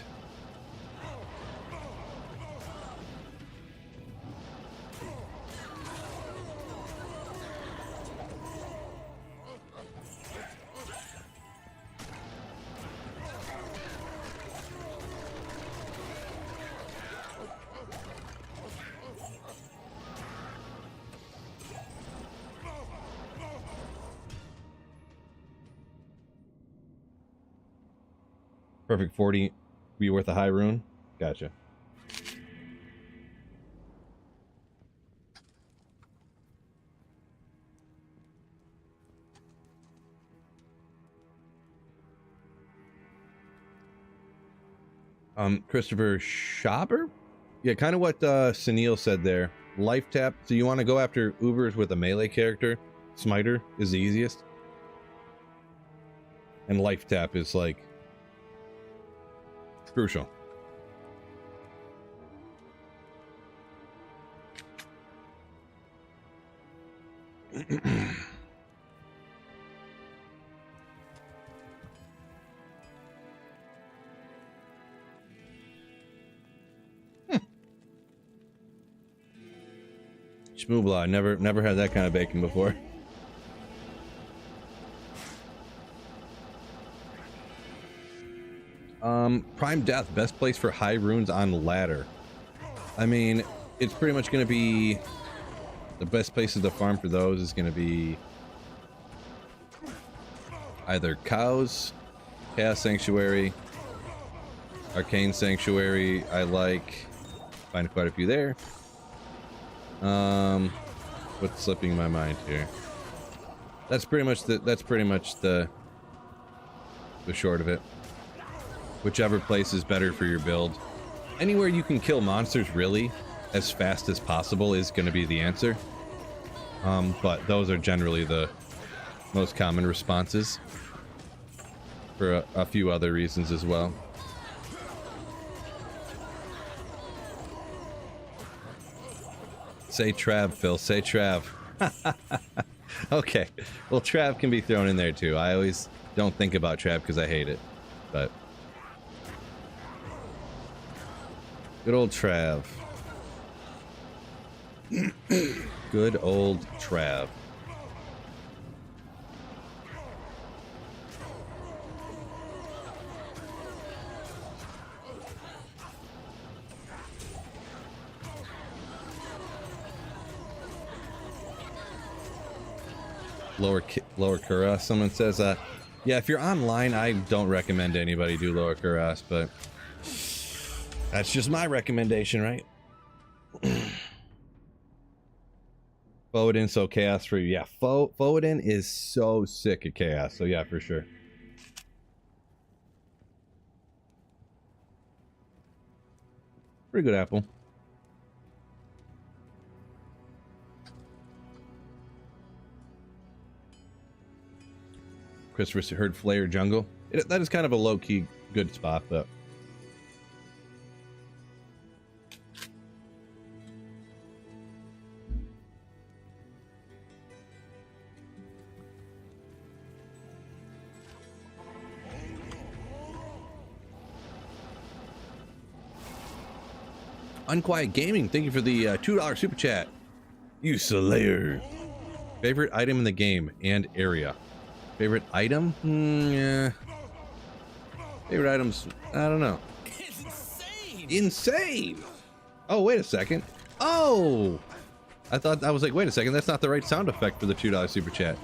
perfect 40 be worth a high rune? Gotcha. Christopher Schauber? Yeah, kind of what Sunil said there. Life tap. So you want to go after Ubers with a melee character? Smiter is the easiest. And life tap is like crucial. Schmoobla, never had that kind of bacon before. Prime Death, best place for high runes on ladder. I mean, it's pretty much going to be the best places to farm for those is going to be either Cows, Chaos Sanctuary, Arcane Sanctuary. I like, find quite a few there. What's slipping my mind here? That's pretty much the short of it. Whichever place is better for your build. Anywhere you can kill monsters really as fast as possible is going to be the answer. But those are generally the most common responses for a few other reasons as well. Say Trav, Phil. Say Trav. Okay. Well, Trav can be thrown in there too. I always don't think about Trav because I hate it. But good old Trav. Good old Trav. Lower Kuras, someone says, yeah, if you're online, I don't recommend anybody do Lower Kuras, but that's just my recommendation, right? Foden, so chaos for you. Yeah, Foden is so sick at chaos, so yeah, for sure. Pretty good apple. Christopher heard Flare Jungle. That is kind of a low-key good spot, but Unquiet Gaming, thank you for the $2 super chat. You Slayer. Favorite item in the game and area. Favorite item? Yeah. Favorite items? I don't know. Insane! Oh, wait a second. Oh! I was like, wait a second, that's not the right sound effect for the $2 super chat.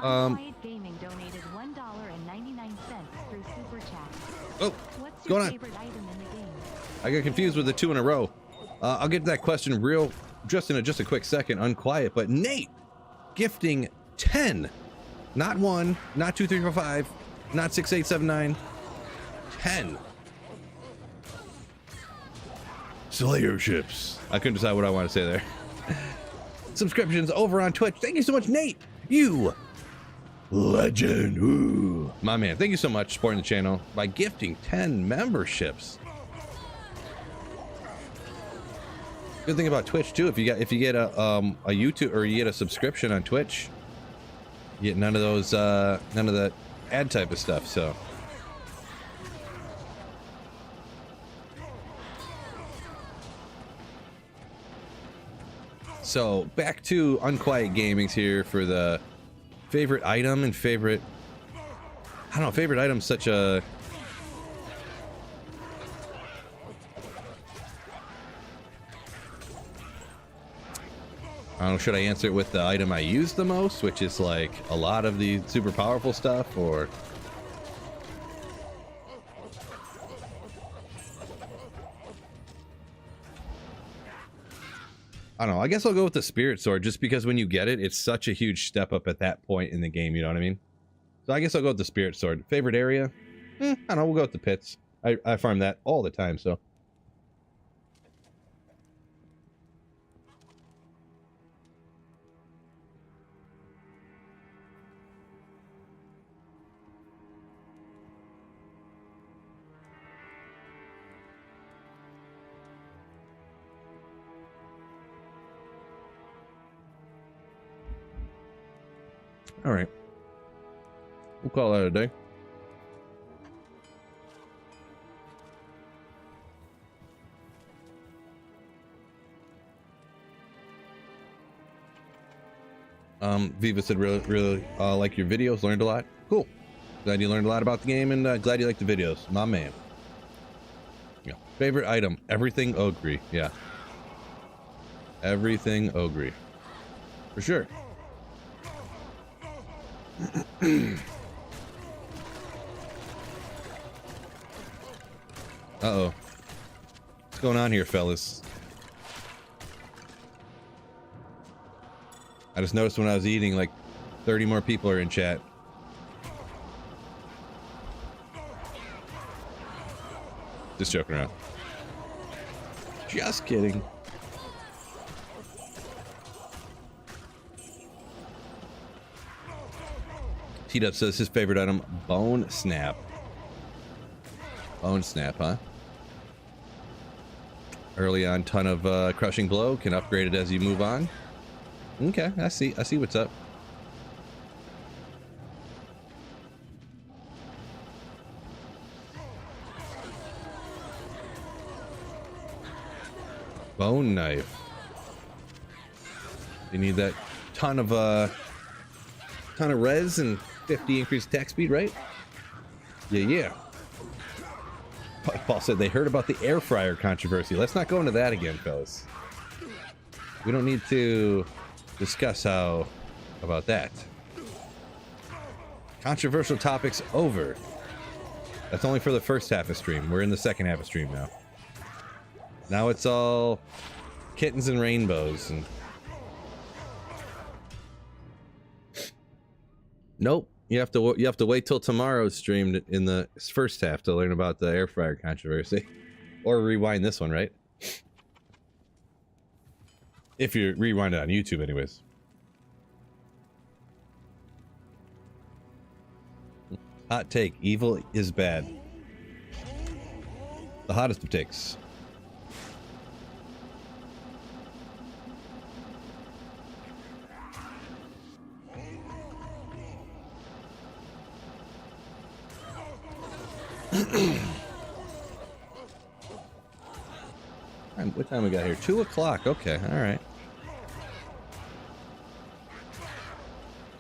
Unquiet Gaming donated $1.99 through super chat.
Oh,
What's
going
your
on?
favorite item in the game?
I got confused with the 2 in a row. I'll get to that question just in a quick second. Unquiet, but Nate gifting 10, not 1, not 2, 3, 4, 5, not 6, 8, 7, 9, 10 Slayer ships. I couldn't decide what I want to say there. Subscriptions over on Twitch. Thank you so much, Nate. You legend. Ooh. My man, thank you so much for supporting the channel by gifting 10 memberships. Good thing about Twitch too, if you get a YouTube or you get a subscription on Twitch, you get none of those none of that ad type of stuff. So back to Unquiet Gaming's here for the favorite item and favorite, I don't know, favorite item such a I don't know, should I answer it with the item I use the most, which is like a lot of the super powerful stuff, or I don't know. I guess I'll go with the Spirit Sword just because when you get it, it's such a huge step up at that point in the game, you know what I mean? So I guess I'll go with the Spirit Sword. Favorite area? I don't know, we'll go with the pits. I farm that all the time, so. All right, we'll call that a day. Viva said, really like your videos. Learned a lot. Cool. Glad you learned a lot about the game, and glad you like the videos. My man. Yeah. Favorite item? Everything ogre. Yeah. Everything ogre. For sure. Uh-oh. What's going on here, fellas? I just noticed when I was eating, like, 30 more people are in chat. Just joking around. Just kidding. T-Dub says his favorite item, Bone Snap. Bone Snap, huh? Early on, ton of Crushing Blow. Can upgrade it as you move on. Okay, I see what's up. Bone Knife. You need that ton of res and 50 increased attack speed, right? Yeah. Paul said they heard about the air fryer controversy. Let's not go into that again, fellas. We don't need to discuss how about that. Controversial topics over. That's only for the first half of stream. We're in the second half of stream now. Now it's all kittens and rainbows and nope. You have to wait till tomorrow's stream in the first half to learn about the air fryer controversy, or rewind this one, right? If you rewind it on YouTube, anyways. Hot take: evil is bad. The hottest of takes. What time we got here? 2 o'clock. Okay, all right.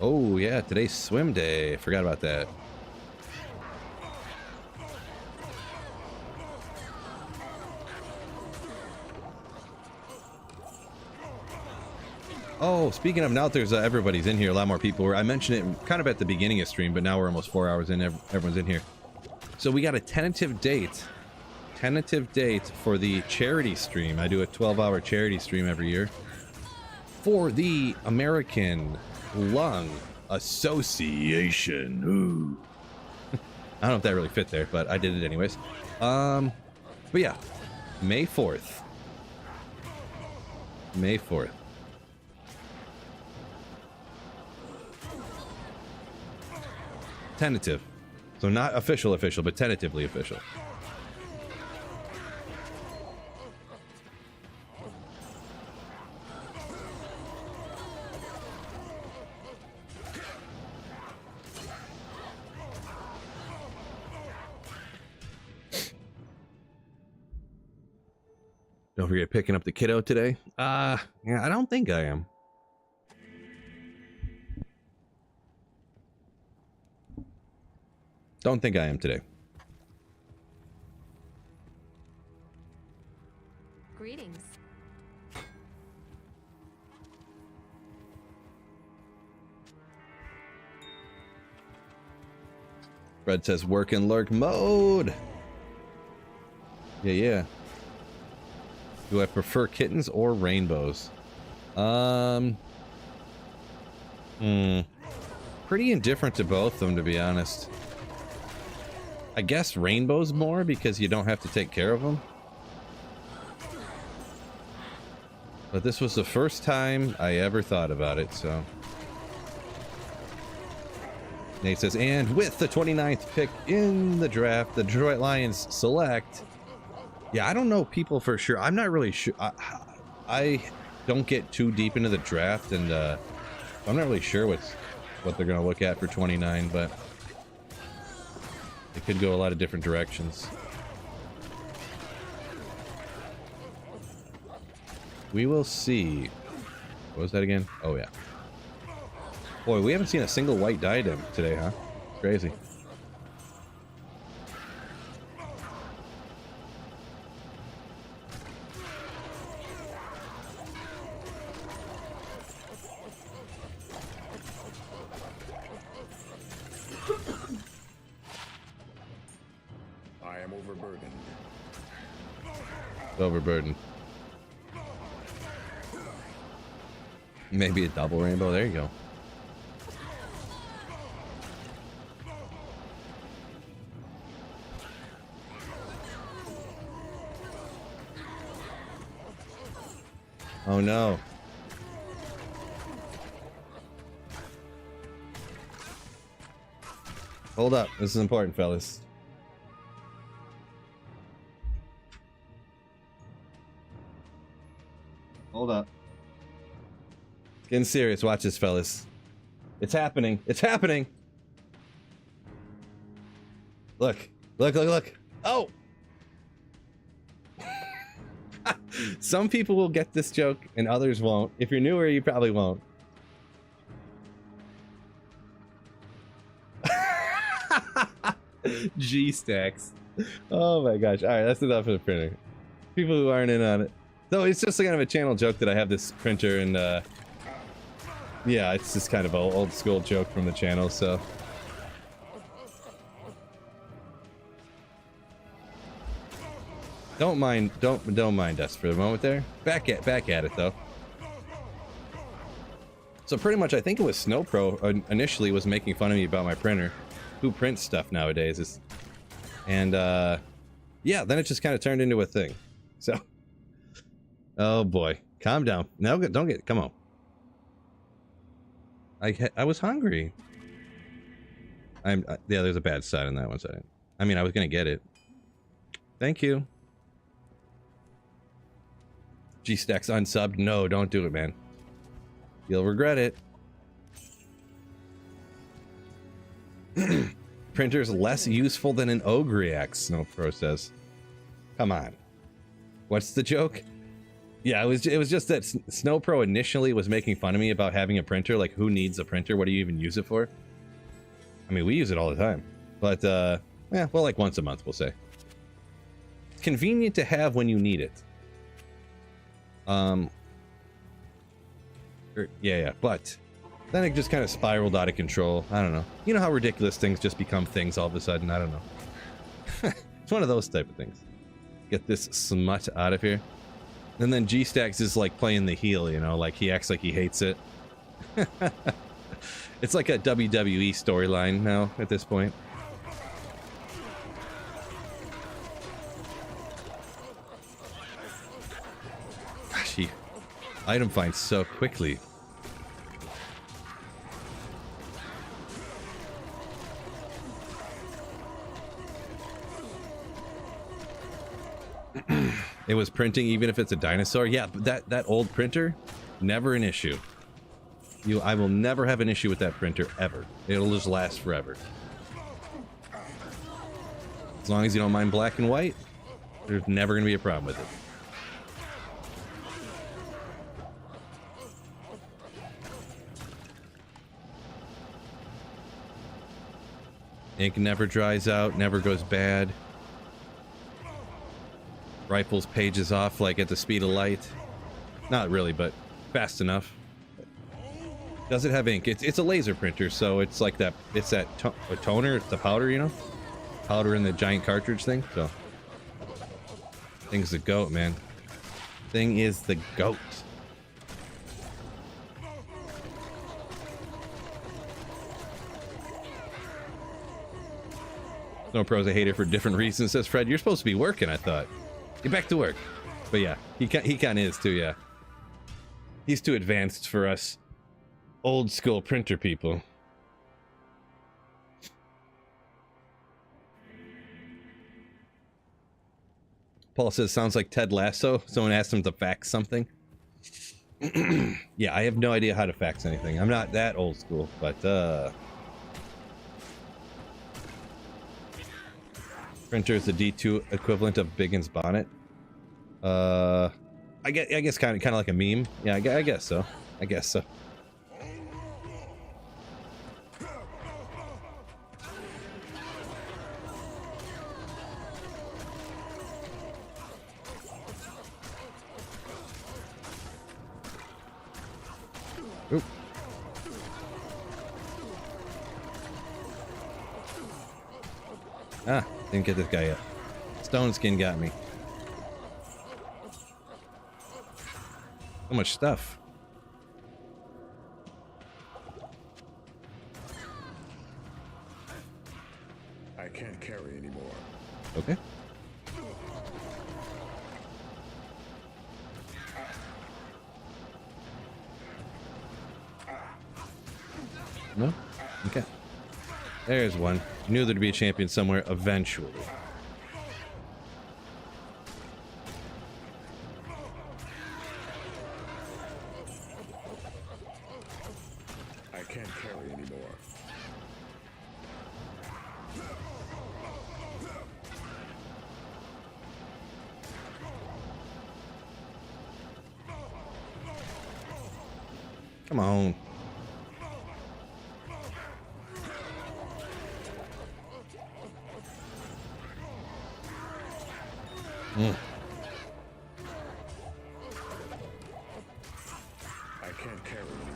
Oh yeah, today's swim day. Forgot about that. Oh, speaking of, now there's everybody's in here. A lot more people. I mentioned it kind of at the beginning of stream, but now we're almost 4 hours in. Everyone's in here. So we got a tentative date for the charity stream. I do a 12-hour charity stream every year for the American Lung Association. Ooh. I don't know if that really fit there, but I did it anyways. But yeah, May 4th. May 4th. Tentative. So not official, but tentatively official. Don't forget picking up the kiddo today. Yeah, I don't think I am. Don't think I am today.
Greetings.
Fred says work and lurk mode. Yeah. Do I prefer kittens or rainbows? Pretty indifferent to both of them, to be honest. I guess rainbows more because you don't have to take care of them. But this was the first time I ever thought about it, so. Nate says, and with the 29th pick in the draft, the Detroit Lions select. Yeah, I don't know people for sure. I'm not really sure. I don't get too deep into the draft, and I'm not really sure what they're going to look at for 29, but it could go a lot of different directions. We will see. What was that again? Oh, yeah. Boy, we haven't seen a single white diadem today, huh? Crazy.
I am overburdened.
Overburdened. Maybe a double rainbow. There you go. Oh no. Hold up. This is important, fellas. Hold up. It's getting serious. Watch this, fellas. It's happening. It's happening. Look. Look, look, look. Oh! Some people will get this joke and others won't. If you're newer, you probably won't. G-stacks. Oh my gosh. Alright, that's enough for the printer. People who aren't in on it. No, it's just kind of a channel joke that I have this printer and yeah, it's just kind of an old school joke from the channel, so. Don't mind us for the moment there. Back at it though. So pretty much I think it was SnowPro initially was making fun of me about my printer. Who prints stuff nowadays? And yeah, then it just kind of turned into a thing. So oh boy, calm down. No, don't get. Come on. I was hungry. Yeah, there's a bad side on that one side. I mean, I was gonna get it. Thank you. G-Stacks unsubbed. No, don't do it, man. You'll regret it. Printer's less useful than an Ogre reacts, SnowPro says. Come on. What's the joke? Yeah, it was just that SnowPro initially was making fun of me about having a printer. Like, who needs a printer? What do you even use it for? I mean, we use it all the time. But, yeah, well, like once a month, we'll say. Convenient to have when you need it. Yeah, but then it just kind of spiraled out of control. I don't know. You know how ridiculous things just become things all of a sudden? I don't know. It's one of those type of things. Get this smut out of here. And then G-Stacks is like playing the heel, you know, like he acts like he hates it. It's like a WWE storyline now at this point. Gosh, he item finds so quickly. It was printing even if it's a dinosaur. Yeah, but that old printer, never an issue. I will never have an issue with that printer ever. It'll just last forever. As long as you don't mind black and white, there's never going to be a problem with it. Ink never dries out, never goes bad. Rifles pages off like at the speed of light. Not really, but fast enough. Does it have ink? It's a laser printer, so it's like that. It's that toner. It's the powder, you know, powder in the giant cartridge thing. So, thing's the goat, man. Thing is the goat. SnowPro's a hater for different reasons, says Fred. You're supposed to be working, I thought. Get back to work. But yeah, he kind of is too, yeah. He's too advanced for us old school printer people. Paul says, sounds like Ted Lasso. Someone asked him to fax something. Yeah, I have no idea how to fax anything. I'm not that old school, but printer is the D2 equivalent of Biggin's bonnet. I guess kind of like a meme. Yeah, I guess so. I guess so. Oop. Ah, didn't get this guy yet. Stone skin got me. So much stuff.
I can't carry anymore.
Okay. No? Okay. There's one. Knew there'd be a champion somewhere eventually.
I can't carry anymore.
Come on.
I can't carry anymore.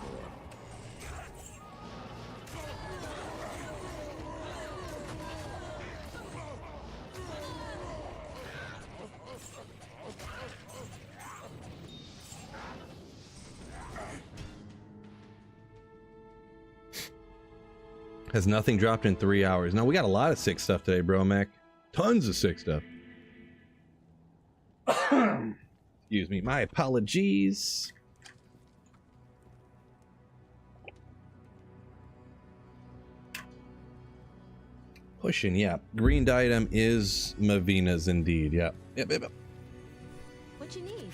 Has nothing dropped in 3 hours. Now we got a lot of sick stuff today, bro, Mac. Tons of sick stuff. Excuse me. My apologies. Pushing, yeah. Green diadem is Mavina's indeed. Yeah. Yep.
What you need?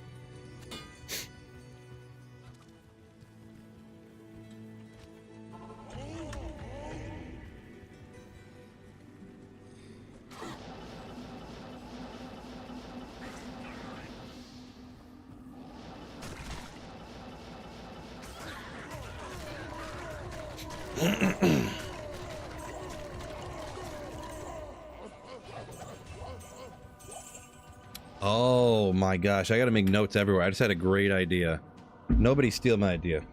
Oh my gosh, I gotta make notes everywhere. I just had a great idea. Nobody steal my idea.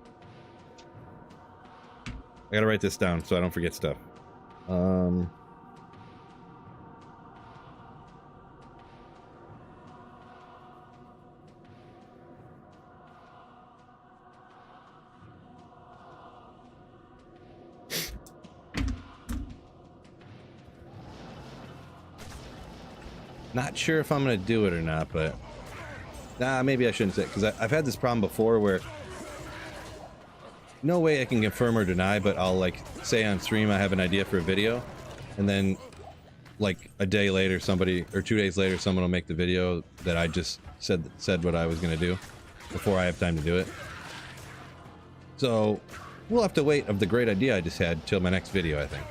I gotta write this down so I don't forget stuff. Not sure if I'm gonna do it or not, but nah, maybe I shouldn't say it, because I've had this problem before where no way I can confirm or deny, but I'll like say on stream I have an idea for a video, and then like a day later somebody, or 2 days later, someone will make the video that I just said what I was gonna do before I have time to do it. So we'll have to wait of the great idea I just had till my next video, I think.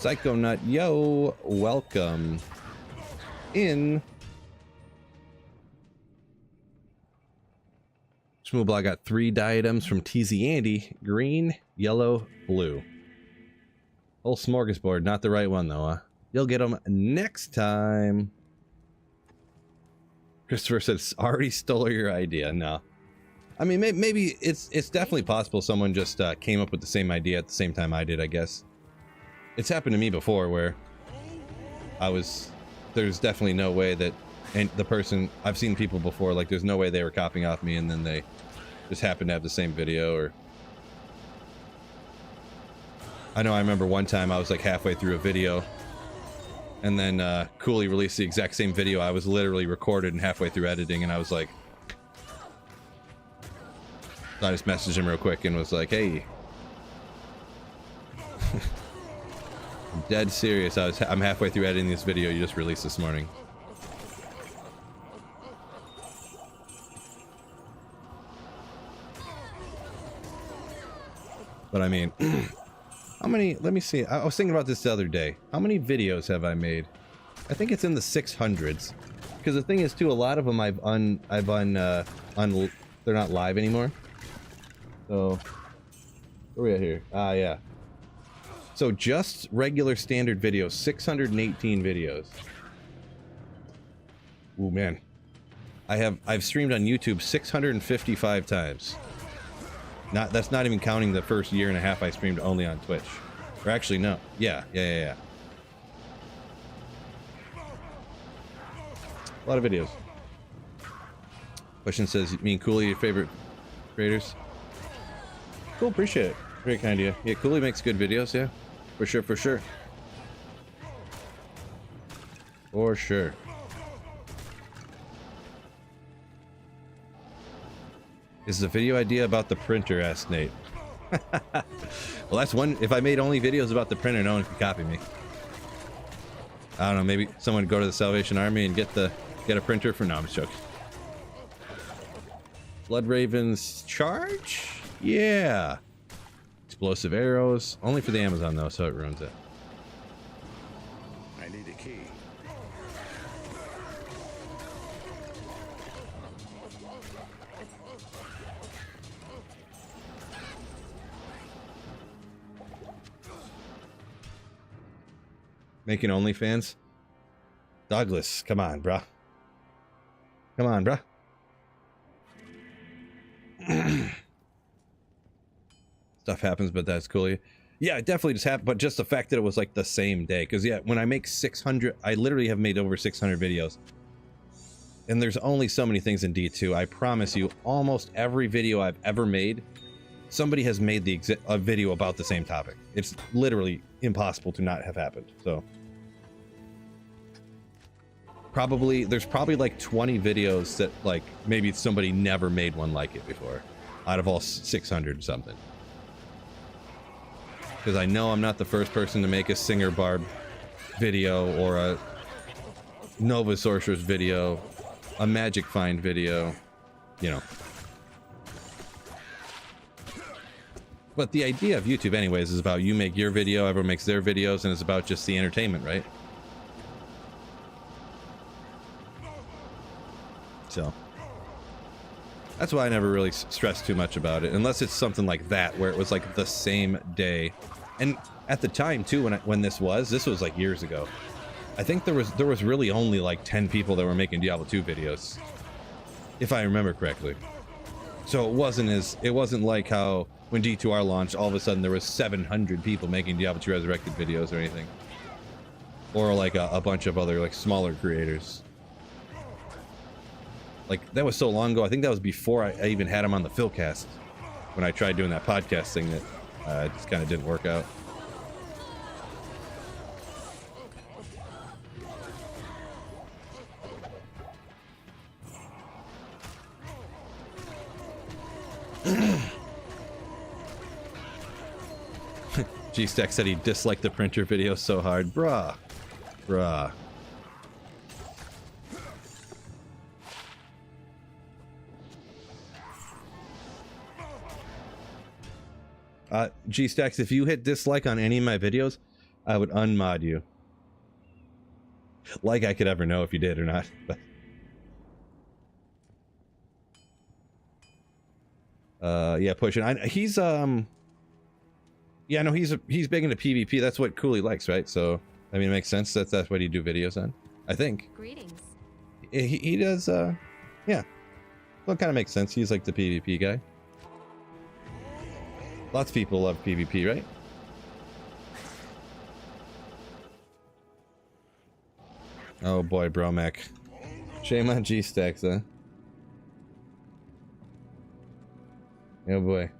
Psycho Nut, yo, welcome in. Smoothball got 3 diadems from TZ Andy: green, yellow, blue. Whole smorgasbord, not the right one though, huh? You'll get them next time. Christopher says, already stole your idea. No. I mean, maybe it's definitely possible someone just came up with the same idea at the same time I did, I guess. It's happened to me before where there's definitely no way that, and the person, I've seen people before, like there's no way they were copying off me and then they just happened to have the same video. Or I know I remember one time I was like halfway through a video and then Cooley released the exact same video I was literally recorded and halfway through editing, and I was like, I just messaged him real quick and was like, hey, I'm dead serious. I'm halfway through editing this video you just released this morning. But I mean, how many, let me see. I was thinking about this the other day. How many videos have I made? I think it's in the 600s. Because the thing is too, a lot of them they're not live anymore. So, where are we at here? Ah, yeah. So just regular standard videos, 618 videos. Ooh, man. I've streamed on YouTube 655 times. That's not even counting the first year and a half I streamed only on Twitch. Or actually, no. Yeah. A lot of videos. Question says, me and Cooley, your favorite creators? Cool, appreciate it. Very kind of you. Yeah, Cooley makes good videos, yeah. For sure, for sure. For sure. Is the video idea about the printer, asked Nate. Well, that's one. If I made only videos about the printer, no one could copy me. I don't know, maybe someone would go to the Salvation Army and get a printer for... No, I'm just joking. Blood Raven's charge? Yeah. Explosive arrows. Only for the Amazon, though, so it ruins it.
I need a key.
Making OnlyFans? Douglas, come on, bruh. Come on, bruh. Stuff happens, but that's cool. Yeah, it definitely just happened, but just the fact that it was like the same day. Because yeah, when I make 600, I literally have made over 600 videos. And there's only so many things in D2. I promise you, almost every video I've ever made, somebody has made a video about the same topic. It's literally impossible to not have happened. So there's probably like 20 videos that like maybe somebody never made one like it before, out of all 600 something. Because I know I'm not the first person to make a Singer Barb video or a Nova Sorceress video, a Magic Find video, you know. But the idea of YouTube anyways is about you make your video, everyone makes their videos, and it's about just the entertainment, right? So that's why I never really stressed too much about it, unless it's something like that where it was like the same day. And at the time too, when this was like years ago, I think there was really only like 10 people that were making Diablo 2 videos, if I remember correctly. So it wasn't like how when D2R launched, all of a sudden there was 700 people making Diablo 2 Resurrected videos or anything, or like a bunch of other like smaller creators. Like that was so long ago. I think that was before I even had him on the Philcast, when I tried doing that podcast thing that just kind of didn't work out. G-Stack said he disliked the printer video so hard. Bruh. G-Stacks, if you hit dislike on any of my videos, I would unmod you. Like I could ever know if you did or not. But yeah, pushing. He's yeah, no, he's big into PvP. That's what Cooley likes, right? So I mean, it makes sense. That's what he'd do videos on, I think.
Greetings.
He does. Yeah, well, it kind of makes sense. He's like the PvP guy. Lots of people love PvP, right? Oh boy, Bromac. Shame on G-Stacks, huh? Oh boy.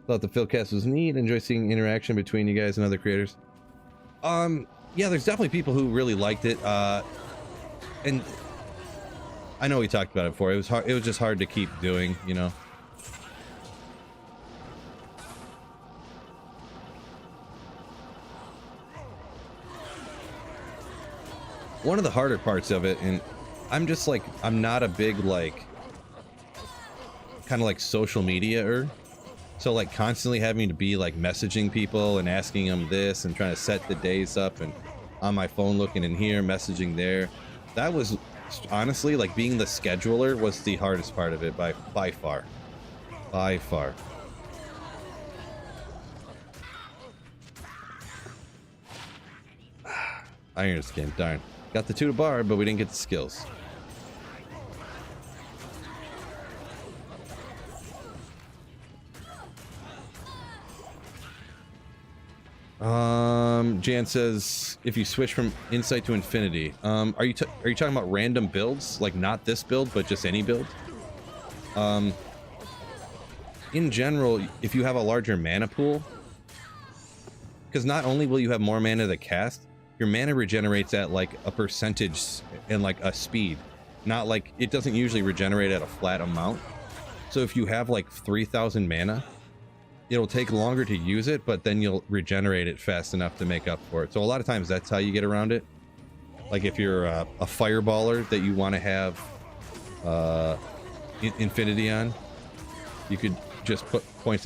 Thought the Philcast was neat. Enjoy seeing interaction between you guys and other creators. Yeah, there's definitely people who really liked it. And I know we talked about it before. It was hard. It was just hard to keep doing, you know. One of the harder parts of it, and I'm just like, I'm not a big like kind of like social media-er. So like constantly having to be like messaging people and asking them this and trying to set the days up and on my phone looking in here, messaging there. That was honestly like being the scheduler was the hardest part of it by far. By far. Iron skin, darn. Got the 2 to bar, but we didn't get the skills. Jan says if you switch from insight to infinity, are you talking about random builds, like not this build but just any build? In general, if you have a larger mana pool, because not only will you have more mana to cast, your mana regenerates at like a percentage and like a speed, not like it doesn't usually regenerate at a flat amount. So if you have like 3,000 mana, it'll take longer to use it, but then you'll regenerate it fast enough to make up for it. So a lot of times that's how you get around it. Like if you're a fireballer that you want to have infinity on, you could just put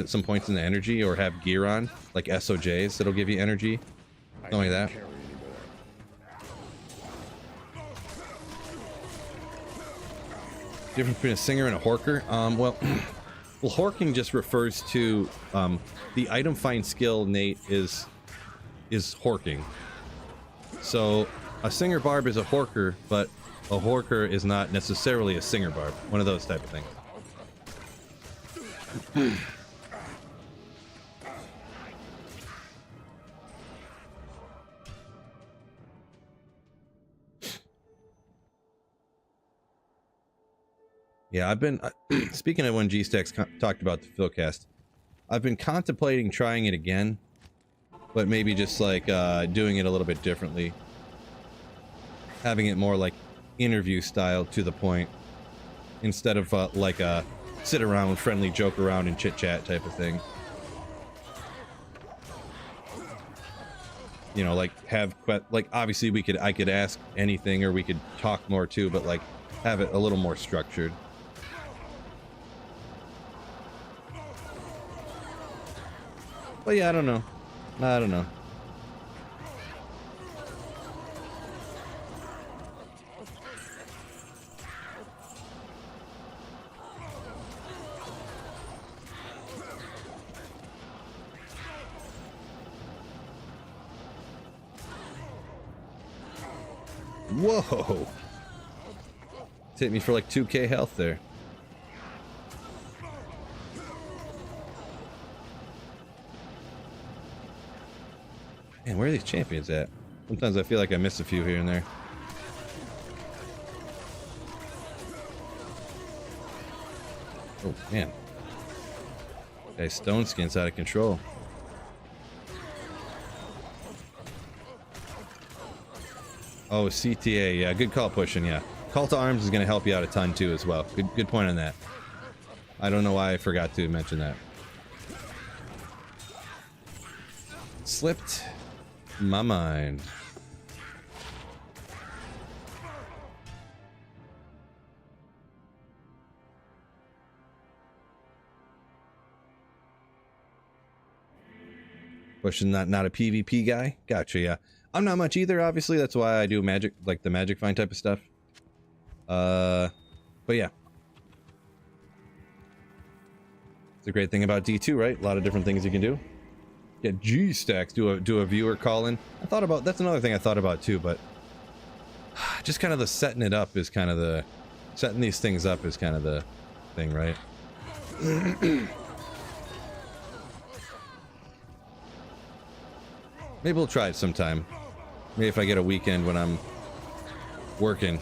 some points in the energy, or have gear on, like SOJs that'll give you energy. Something like that. Difference between a singer and a horker? Well, horking just refers to the item find skill. Nate is horking. So a singer barb is a horker, but a horker is not necessarily a singer barb. One of those type of things. Yeah, I've been speaking of when G-Stacks talked about the Philcast, I've been contemplating trying it again, but maybe just like doing it a little bit differently, having it more like interview style, to the point, instead of like a sit around, friendly, joke around and chit chat type of thing. You know, like have like obviously I could ask anything, or we could talk more too, but like have it a little more structured. But yeah, I don't know. I don't know. Whoa! It hit me for like 2k health there. Man, where are these champions at? Sometimes I feel like I miss a few here and there. Oh, man. Guy's stone skin's out of control. Oh, CTA, yeah, good call pushing, yeah. Call to arms is going to help you out a ton too as well. Good point on that. I don't know why I forgot to mention that. Slipped my mind. Pushing not a PvP guy. Gotcha, yeah. I'm not much either, obviously. That's why I do magic, like the magic find type of stuff. But yeah. It's a great thing about D2, right? A lot of different things you can do. Yeah, G-Stacks, do a viewer call in. I thought about, that's another thing I thought about too, but just kind of the setting it up is kind of the, setting these things up is kind of the thing, right? Maybe we'll try it sometime. Maybe if I get a weekend when I'm working,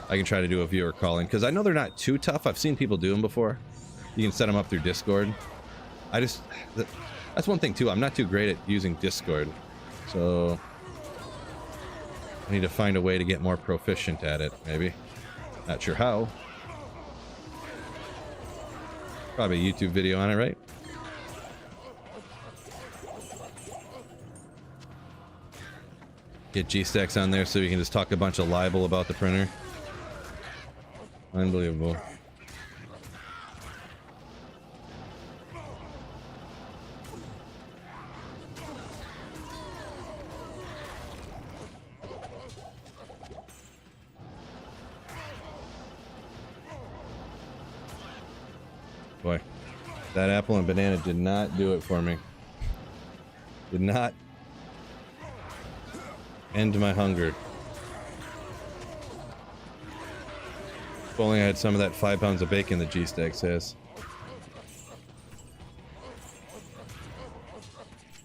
I can try to do a viewer call in, because I know they're not too tough. I've seen people do them before. You can set them up through Discord. That's one thing too. I'm not too great at using Discord, so I need to find a way to get more proficient at it, maybe. Not sure how. Probably a YouTube video on it, right? Get G-Stacks on there so we can just talk a bunch of libel about the printer. Unbelievable. Boy, that apple and banana did not do it for me. Did not end my hunger. If only I had some of that 5 pounds of bacon that G-Stack says.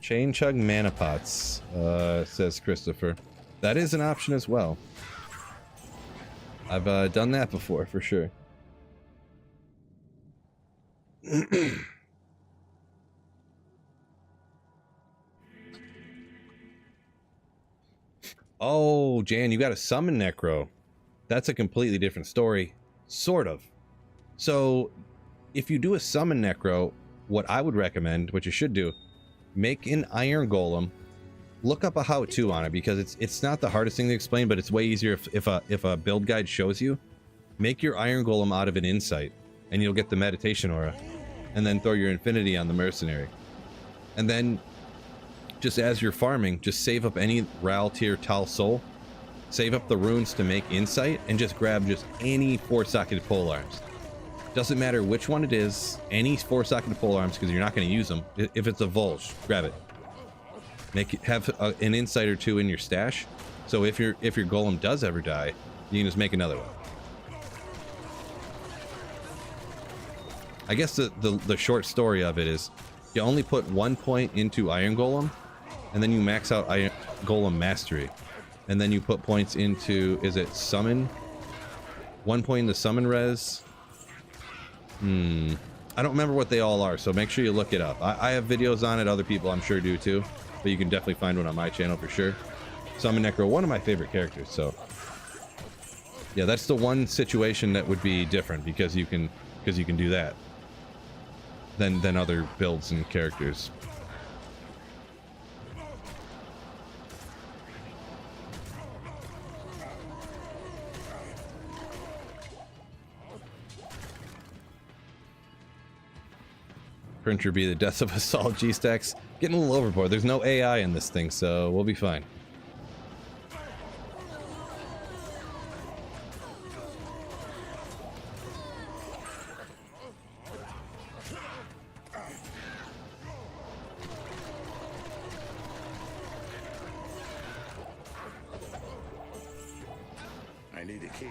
Chain chug mana pots, says Christopher. That is an option as well. I've done that before, for sure. Oh, Jan, you got to summon Necro. That's a completely different story. Sort of. So, if you do a summon Necro, what I would recommend, what you should do, make an Iron Golem. Look up a how-to on it, because it's not the hardest thing to explain, but it's way easier if a build guide shows you. Make your Iron Golem out of an Insight, and you'll get the Meditation Aura. And then throw your Infinity on the Mercenary. And then, just as you're farming, just save up any Ral tier Tal Soul. Save up the runes to make Insight, and just grab just any 4-socketed polearms. Doesn't matter which one it is, any 4-socketed polearms, because you're not going to use them. If it's a Volge, grab it. Have an Insight or 2 in your stash, so if your Golem does ever die, you can just make another one. I guess the short story of it is, you only put 1 point into Iron Golem, and then you max out Iron Golem Mastery. And then you put points into, is it Summon? 1 point into Summon Res. I don't remember what they all are, so make sure you look it up. I have videos on it, other people I'm sure do too. But you can definitely find one on my channel for sure. Summon Necro, one of my favorite characters, so. Yeah, that's the one situation that would be different, because you can do that. Than other builds and characters. Printer be the death of us all. G-Stacks getting a little overboard. There's no AI in this thing, so we'll be fine.
I need a key.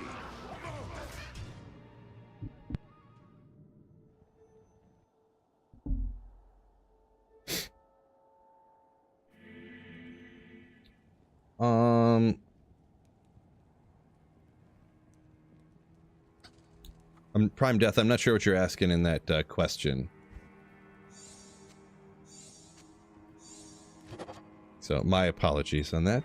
I'm Prime Death. I'm not sure what you're asking in that question. So my apologies on that.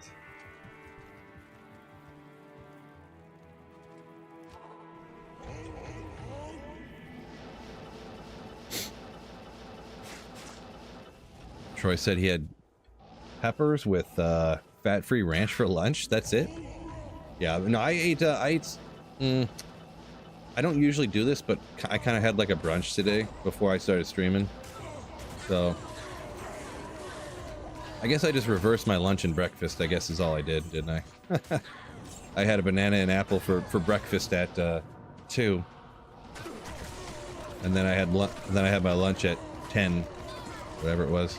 Troy said he had peppers with fat-free ranch for lunch. That's it. Yeah, no, I ate. I don't usually do this, but I kind of had like a brunch today before I started streaming. So I guess I just reversed my lunch and breakfast, I guess is all I did, didn't I? I had a banana and apple for breakfast at 2. And then I had my lunch at 10, whatever it was.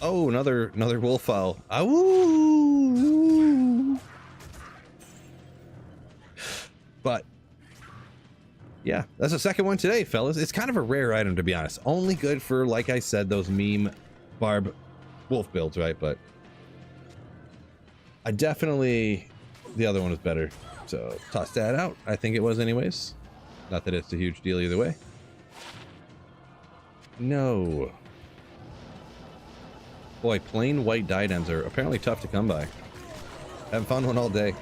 Oh, another wolf owl. Awoo! But yeah, that's the second one today, fellas. It's kind of a rare item, to be honest. Only good for, like I said, those meme barb wolf builds, right? But I definitely, the other one was better. So toss that out. I think it was anyways. Not that it's a huge deal either way. No. Boy, plain white diadems are apparently tough to come by. Haven't found one all day.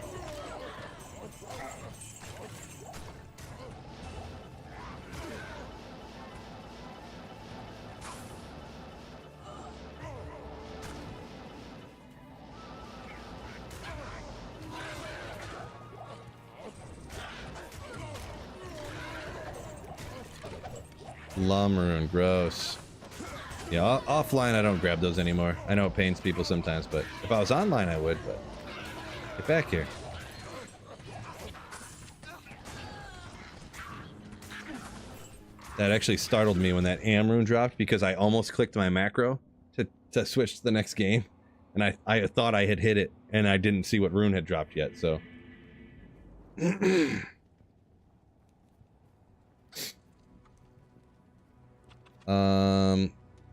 Lumrune, gross. Yeah, offline I don't grab those anymore. I know it pains people sometimes, but if I was online I would, but get back here. That actually startled me when that Amrune dropped because I almost clicked my macro to switch to the next game. And I thought I had hit it and I didn't see what rune had dropped yet, so.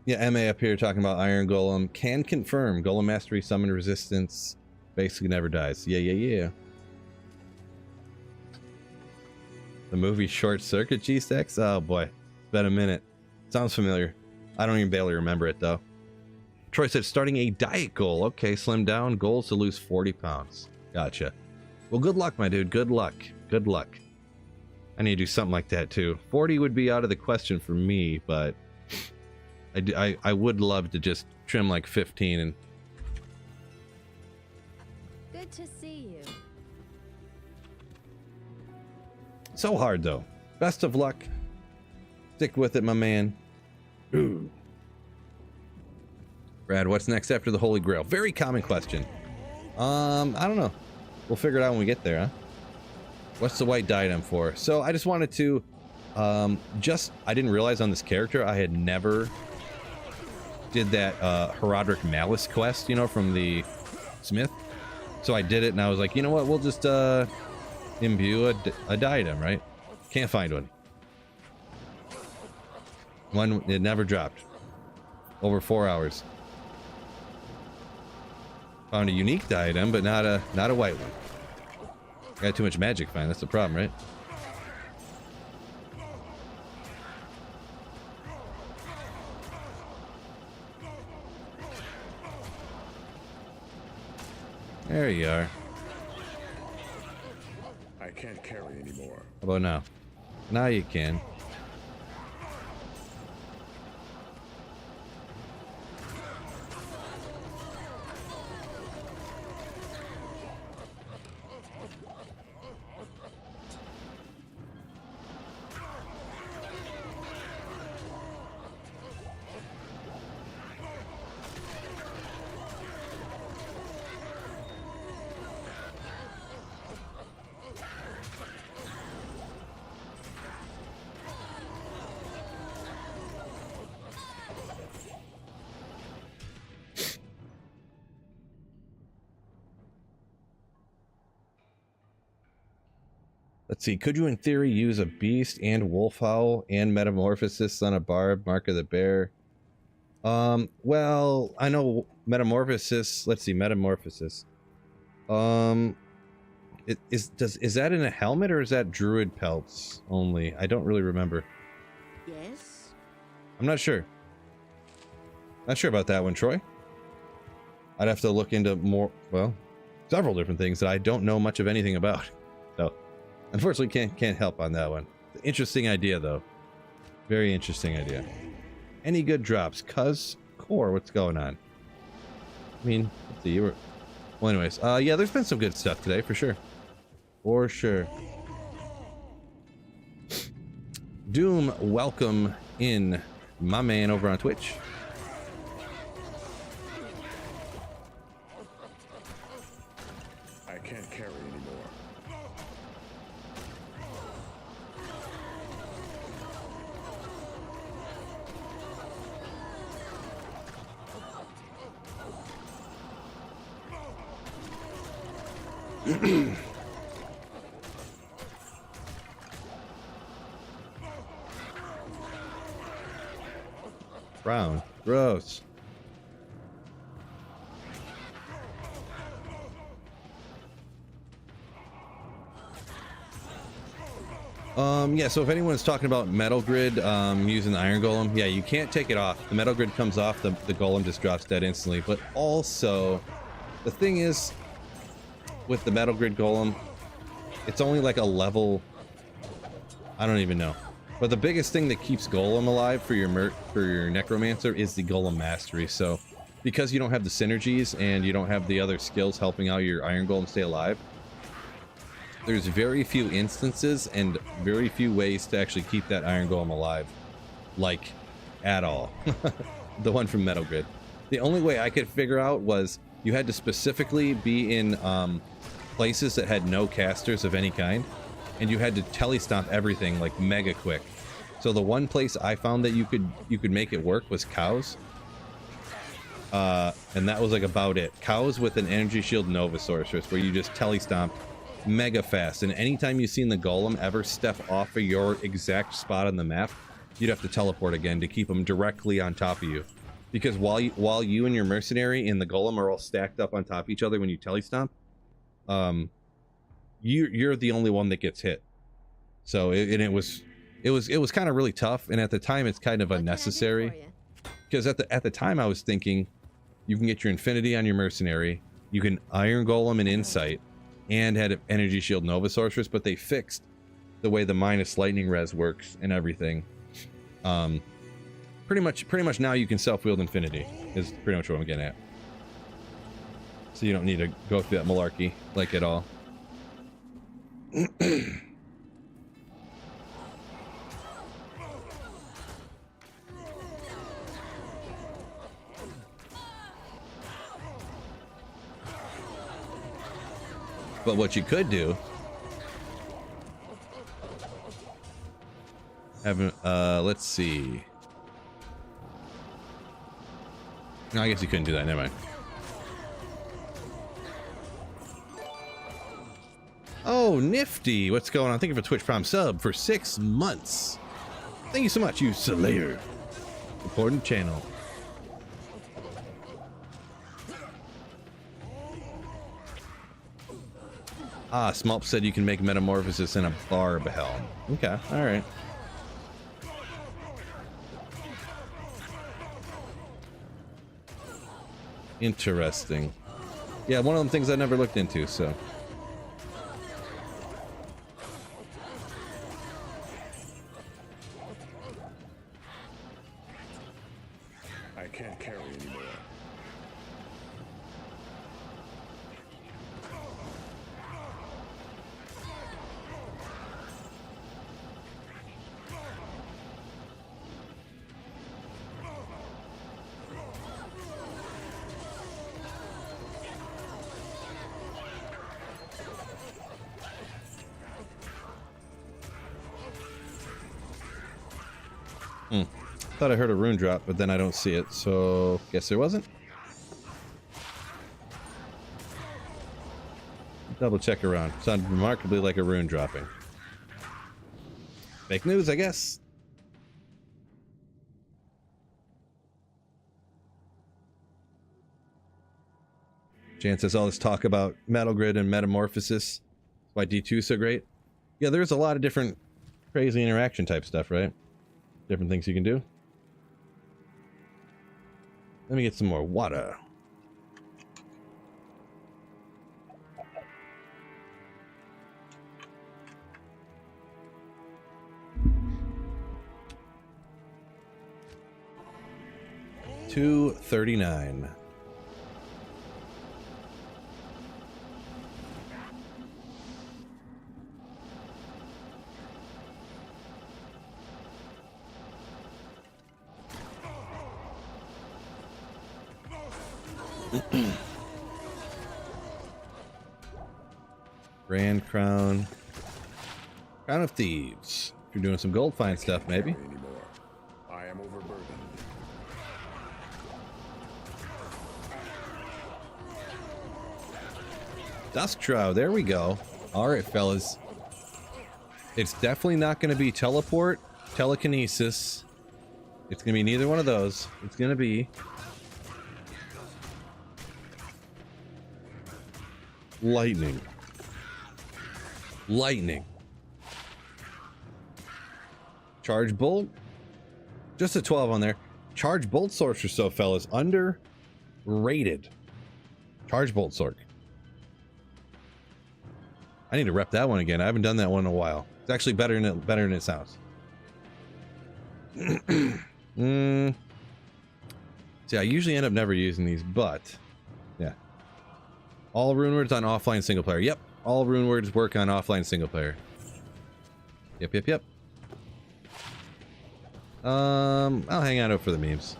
Yeah, MA up here talking about Iron Golem. Can confirm. Golem Mastery, Summon Resistance. Basically never dies. Yeah. The movie Short Circuit G-Stacks? Oh boy. It's been a minute. Sounds familiar. I don't even barely remember it though. Troy said starting a diet goal. Okay, slim down. Goals to lose 40 pounds. Gotcha. Well, good luck, my dude. Good luck. Good luck. I need to do something like that too. 40 would be out of the question for me, but I would love to just trim like 15 and...
Good to see you.
So hard though. Best of luck. Stick with it, my man. Ooh. Brad, what's next after the Holy Grail? Very common question. I don't know. We'll figure it out when we get there, huh? What's the white diadem for? So I just wanted to I didn't realize on this character I had never did that Herodric Malice quest, you know, from the Smith. So I did it and I was like, you know what, we'll just imbue a diadem, right? Can't find one. It never dropped. Over 4 hours. Found a unique diadem, but not a white one. Got too much magic find, that's the problem, right? There you are.
I can't carry anymore.
How about now? Now you can. Let's see, could you in theory use a beast and wolf howl and metamorphosis on a barb, mark of the bear? Well, I know metamorphosis, let's see, metamorphosis. Is that in a helmet or is that druid pelts only? I don't really remember.
Yes?
I'm not sure. Not sure about that one, Troy. I'd have to look into more, well, several different things that I don't know much of anything about. So, unfortunately, can't help on that one. Interesting idea, though. Very interesting idea. Any good drops? Cuz core, what's going on? I mean, let's see, you were... Well, anyways, yeah, there's been some good stuff today, for sure. For sure. Doom, welcome in, my man over on Twitch.
I can't carry anymore.
Brown. Gross. Yeah, so if anyone's talking about Metal Grid using the Iron Golem, yeah, you can't take it off. The Metal Grid comes off, the Golem just drops dead instantly. But also, the thing is, with the Metal Grid Golem, it's only like a level... I don't even know. But the biggest thing that keeps Golem alive for your Necromancer is the Golem Mastery. So, because you don't have the synergies and you don't have the other skills helping out your Iron Golem stay alive, there's very few instances and very few ways to actually keep that Iron Golem alive. like at all. The one from Metal Grid. The only way I could figure out was you had to specifically be in places that had no casters of any kind, and you had to telestomp everything like mega quick. So the one place I found that you could make it work was cows, and that was like about it. Cows with an energy shield Nova Sorceress, where you just telestomp mega fast, and anytime you've seen the golem ever step off of your exact spot on the map, you'd have to teleport again to keep them directly on top of you. Because while you and your mercenary and the golem are all stacked up on top of each other when you telestomp, you're the only one that gets hit. So it was kind of really tough, and at the time it's kind of unnecessary. Because at the time I was thinking, you can get your Infinity on your mercenary, you can Iron Golem and Insight, and had an Energy Shield Nova Sorceress, but they fixed the way the minus lightning res works and everything. Pretty much now you can self-wield Infinity is pretty much what I'm getting at. So you don't need to go through that malarkey like at all. But what you could do, let's see. No, I guess you couldn't do that. Never mind. Oh, nifty! What's going on? Thank you for Twitch Prime sub for 6 months. Thank you so much, you Slayer. Important channel. Ah, Smulp said you can make Metamorphosis in a barb helm. Okay, alright. Interesting. Yeah, one of them things I never looked into, so.
I can't carry anymore.
Thought I heard a rune drop, but then I don't see it, so guess there wasn't. Double check around. Sounded remarkably like a rune dropping. Fake news, I guess. Jan says all this talk about Metal Grid and Metamorphosis. That's why D2 is so great. Yeah, there's a lot of different crazy interaction type stuff, right? Different things you can do. Let me get some more water. $2.39. Grand Crown. Crown of Thieves. If you're doing some gold find stuff, maybe.
Anymore. I am overburdened.
Dusk Shroud, there we go. Alright, fellas. It's definitely not going to be teleport, telekinesis. It's going to be neither one of those. It's going to be lightning. Lightning. Charge Bolt. Just a 12 on there. Charge Bolt Sorcerer, so fellas. Underrated. Charge Bolt Sorc. I need to rep that one again. I haven't done that one in a while. It's actually better than it sounds. See, I usually end up never using these, but yeah. All rune words on offline single player. Yep. All rune words work on offline single player. Yep. I'll hang out for the memes.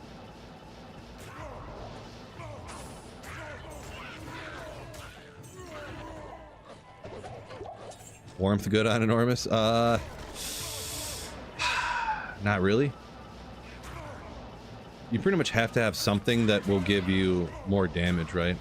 Warmth good on enormous? Not really. You pretty much have to have something that will give you more damage, right?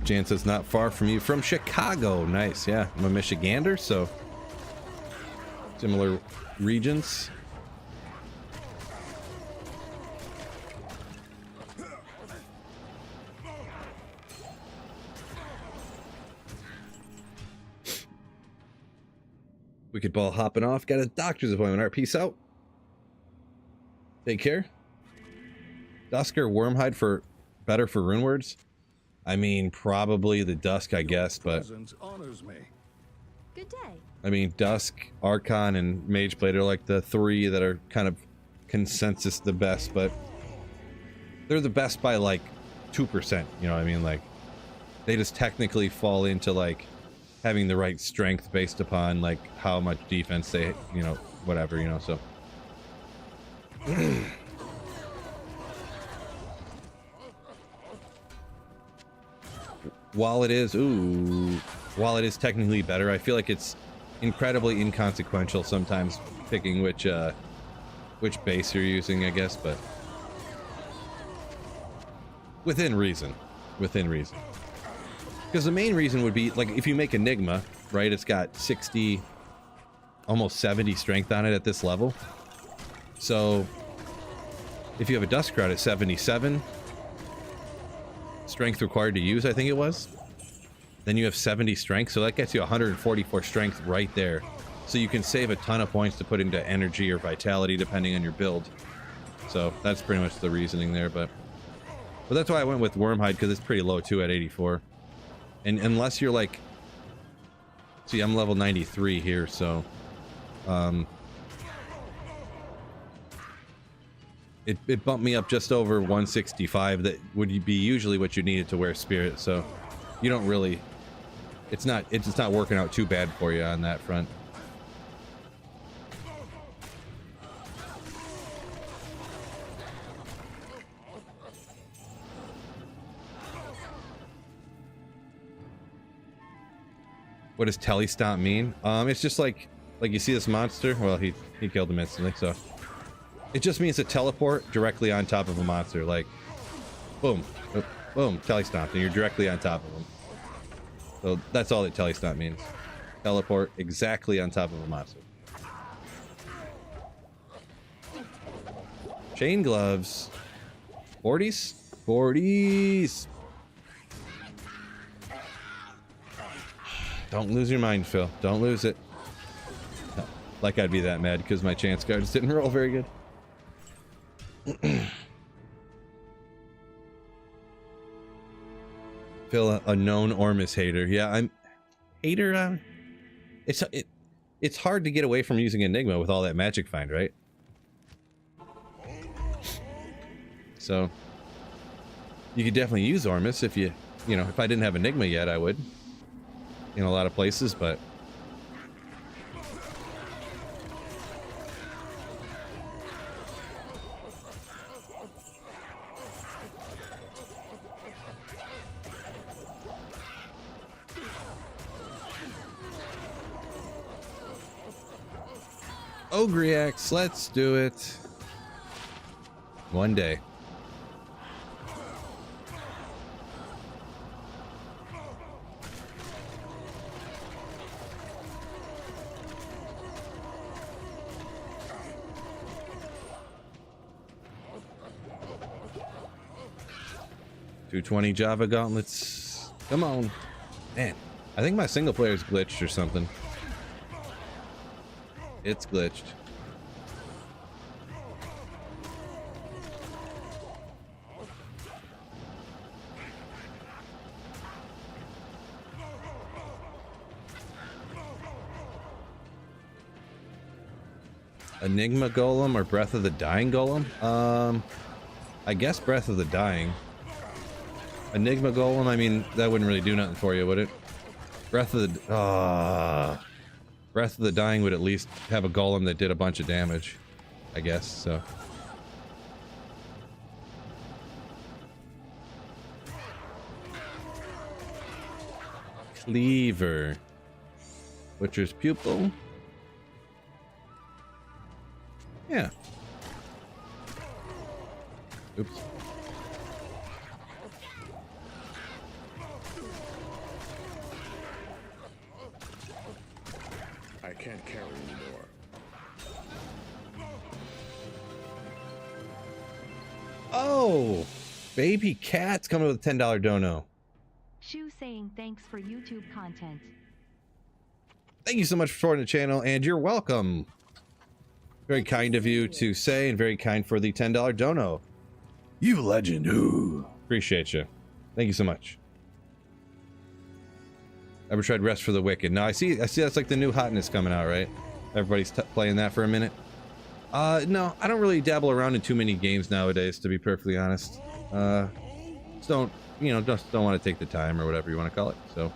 Jan says not far from you, from Chicago. Nice, yeah. I'm a Michigander, so similar regions. Wicked Ball hopping off. Got a doctor's appointment. All right, peace out. Take care. Dusk or Wormhide for better for rune words? I mean, probably the Dusk, I guess, but
honors me.
Good day.
I mean, Dusk, Archon, and Mageblade are like the three that are kind of consensus the best, but they're the best by like 2%, you know what I mean? Like, they just technically fall into like having the right strength based upon like how much defense they, you know, whatever, you know, so. While it is technically better, I feel like it's incredibly inconsequential sometimes picking which base you're using, I guess, but within reason. Because the main reason would be, like, if you make Enigma, right, it's got 60, almost 70 strength on it at this level. So, if you have a Dusk Crowd at 77, strength required to use, I think it was, then you have 70 strength, so that gets you 144 strength right there. So you can save a ton of points to put into energy or vitality, depending on your build. So that's pretty much the reasoning there, but that's why I went with Wormhide, because it's pretty low too at 84. And unless you're like, see, I'm level 93 here, so it bumped me up just over 165. That would be usually what you needed to wear Spirit, so you don't really, it's not working out too bad for you on that front. What does Telestomp mean? It's just like you see this monster. Well, he killed him instantly, so it just means to teleport directly on top of a monster. Like, boom, boom, Telestomp, and you're directly on top of him. So that's all that Telestomp means. Teleport exactly on top of a monster. Chain gloves. 40s? 40s! Don't lose your mind, Phil. Don't lose it. No, like I'd be that mad because my chance cards didn't roll very good. Phil, a known Ormus hater. Yeah, I'm hater. It's hard to get away from using Enigma with all that magic find, right? So you could definitely use Ormus if you know, if I didn't have Enigma yet, I would. In a lot of places, but Ogriax, let's do it. One day. .220 Java gauntlets. Come on. Man, I think my single player's glitched or something. It's glitched. Enigma Golem or Breath of the Dying Golem? I guess Breath of the Dying. Enigma Golem, I mean, that wouldn't really do nothing for you, would it? Breath of the... Breath of the Dying would at least have a golem that did a bunch of damage, I guess, so... Cleaver. Butcher's Pupil. Yeah. Oops.
I can't carry anymore.
Oh! Baby Cat's coming with a $10 dono.
Shu saying thanks for YouTube content.
Thank you so much for supporting the channel, and you're welcome. Very kind of you to say, and very kind for the $10 dono. You legend. Ooh. Appreciate you. Thank you so much. Ever tried Rest for the Wicked? No, I see that's like the new hotness coming out, right? Everybody's playing that for a minute. No, I don't really dabble around in too many games nowadays, to be perfectly honest. Just don't, you know, just don't want to take the time or whatever you want to call it, so.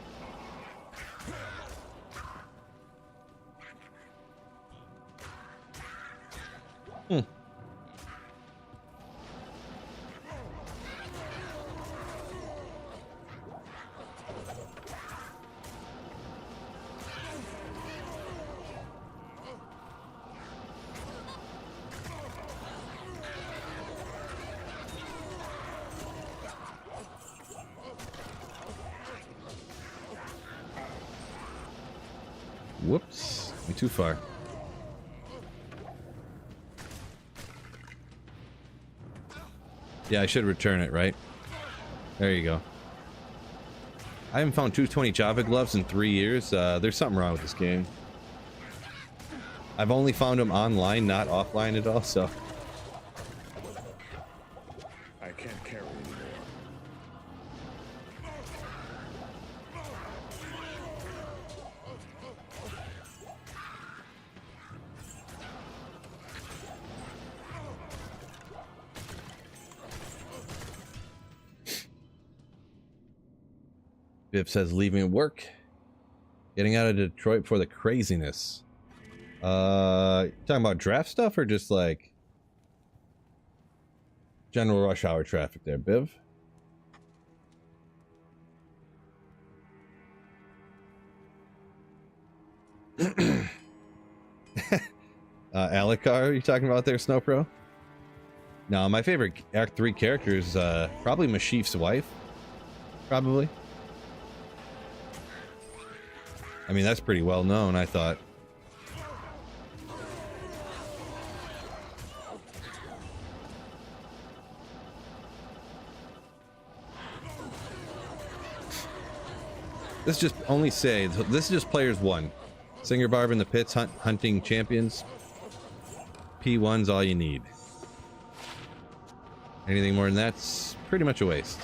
Whoops, went too far. Yeah, I should return it, right? There you go. I haven't found 220 Java gloves in 3 years. There's something wrong with this game. I've only found them online, not offline at all, so...
I can't carry anymore.
Biff says leaving work, getting out of Detroit for the craziness. Talking about draft stuff or just like general rush hour traffic there, Biv? Alucard, are you talking about there, Snowpro? No, my favorite Act 3 character is probably Mashif's wife. Probably. I mean, that's pretty well known, I thought. This just only say this is just players 1. Singer Barb in the pits, hunting champions. P1's all you need. Anything more than that's pretty much a waste.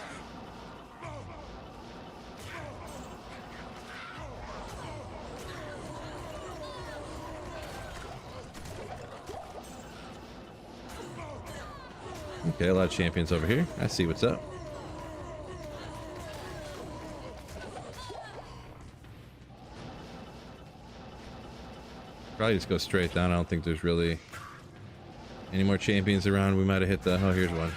Okay, a lot of champions over here. I see what's up. Probably just go straight down. I don't think there's really any more champions around. We might have hit the... Oh, here's one.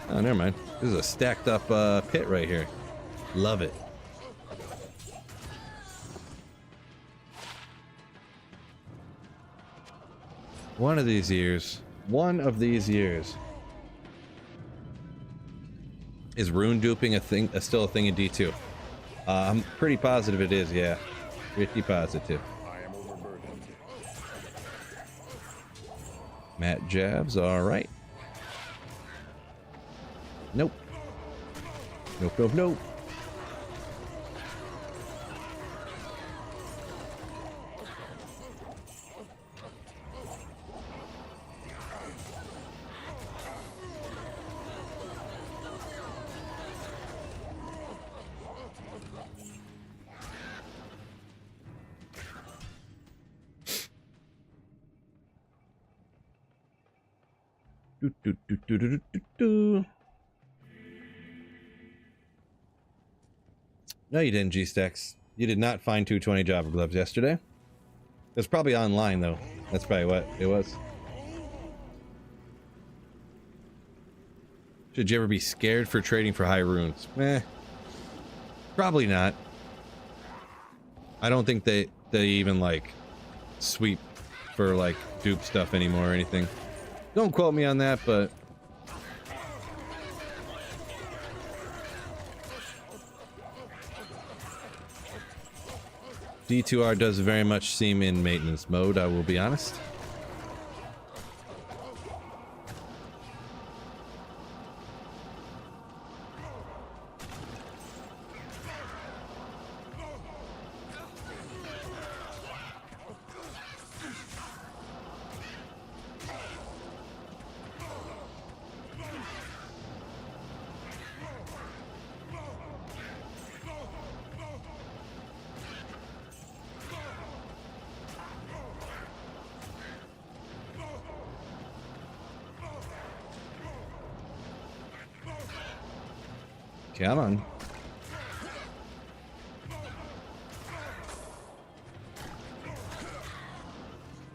Oh, never mind. This is a stacked up pit right here. Love it. One of these years, is rune duping still a thing in D2? I'm pretty positive it is, yeah. Pretty positive.
I am overburdened.
Matt jabs, alright. Nope. Nope, nope, nope. Do, do, do, do, do, do, do, do. No, you didn't, G-Stacks. You did not find 220 Java gloves yesterday. It was probably online, though. That's probably what it was. Should you ever be scared for trading for high runes? Probably not. I don't think they even, like, sweep for, like, dupe stuff anymore or anything. Don't quote me on that, but... D2R does very much seem in maintenance mode, I will be honest. Come on.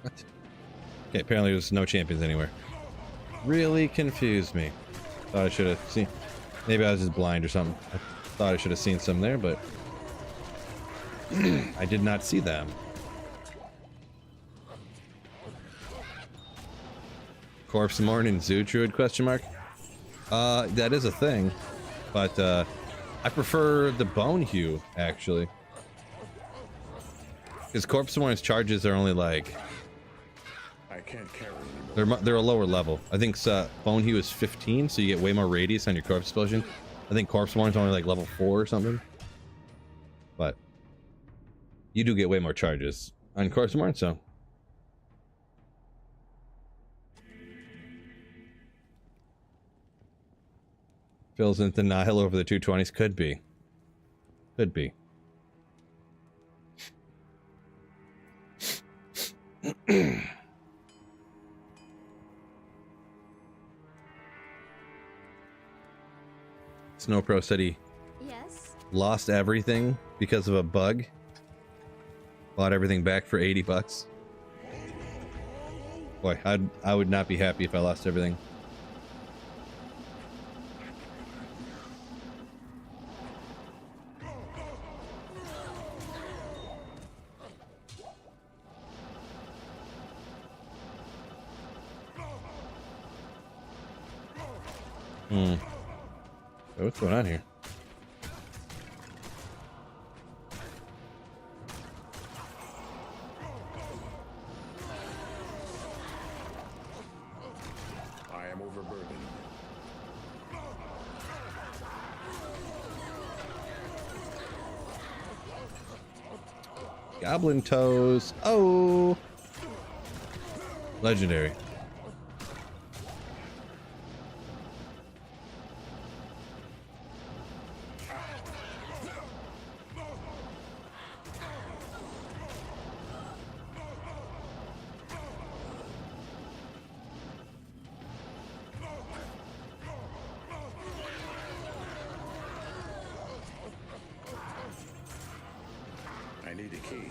What? Okay, apparently there's no champions anywhere. Really confused me. Thought I should have seen. Maybe I was just blind or something. I thought I should have seen some there, but I did not see them. Corpse Morning Zoo Druid question mark? That is a thing. But, I prefer the Bone Hue, actually. Because Corpse Mourn's charges are only like...
I can't carry anymore.
They're a lower level. I think Bone Hue is 15, so you get way more radius on your Corpse Explosion. I think Corpse Mourn's only like level 4 or something. But... you do get way more charges on Corpse Mourn, so... Phil's in denial over the 220s. Could be. Could be. Snowpro said he
Yes.
lost everything because of a bug. Bought everything back for 80 bucks. Boy, I would not be happy if I lost everything. So what's going on here?
I am overburdened.
Goblin toes. Oh! Legendary.
I need a key.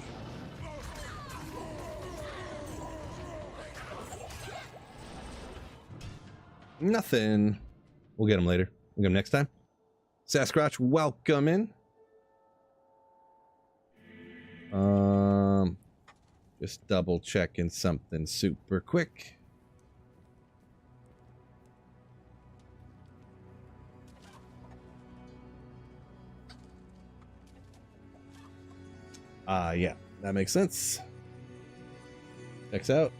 Nothing. We'll get him later. We'll get him next time. Sasquatch, welcome in. Just double checking something super quick. Yeah, that makes sense. Checks out.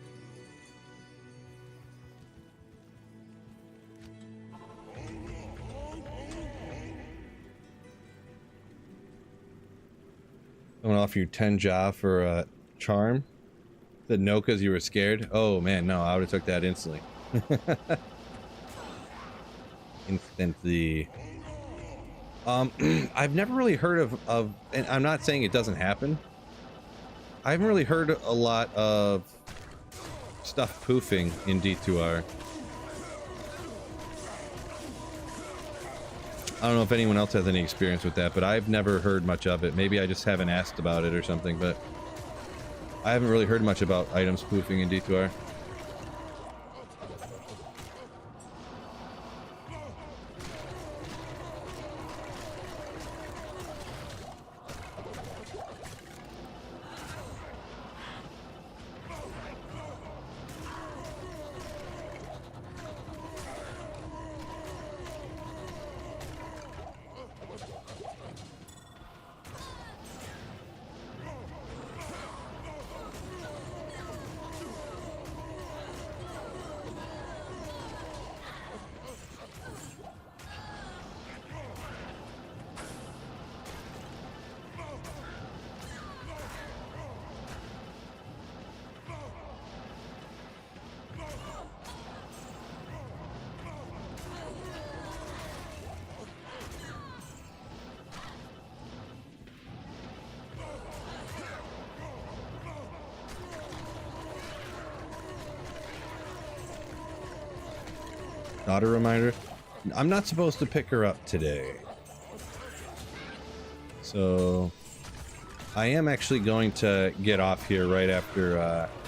I'm gonna offer you 10 Ja for a charm. Said no because you were scared. Oh man, no, I would have took that instantly. Instantly. I've never really heard of, and I'm not saying it doesn't happen. I haven't really heard a lot of stuff poofing in D2R. I don't know if anyone else has any experience with that, but I've never heard much of it. Maybe I just haven't asked about it or something, but I haven't really heard much about item spoofing in D2R. Not a reminder. I'm not supposed to pick her up today. So I am actually going to get off here right after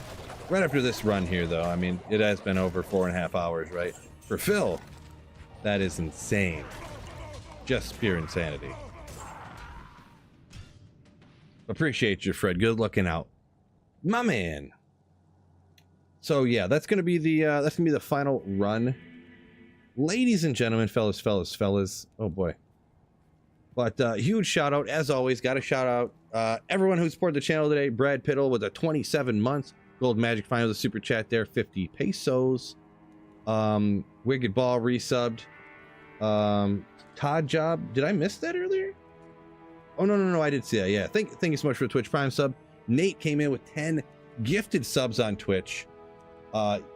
this run here, though. I mean, it has been over 4.5 hours, right? For Phil, that is insane. Just pure insanity. Appreciate you, Fred. Good looking out, my man. So yeah, that's gonna be the final run. Ladies and gentlemen, fellas. Oh boy. But huge shout out, as always. Got to shout out everyone who supported the channel today. Brad Piddle with a 27 months. Gold Magic Final, the super chat there, 50 pesos. Wicked Ball resubbed. Todd Job. Did I miss that earlier? Oh, no, I did see that. Yeah. Thank you so much for the Twitch Prime sub. Nate came in with 10 gifted subs on Twitch.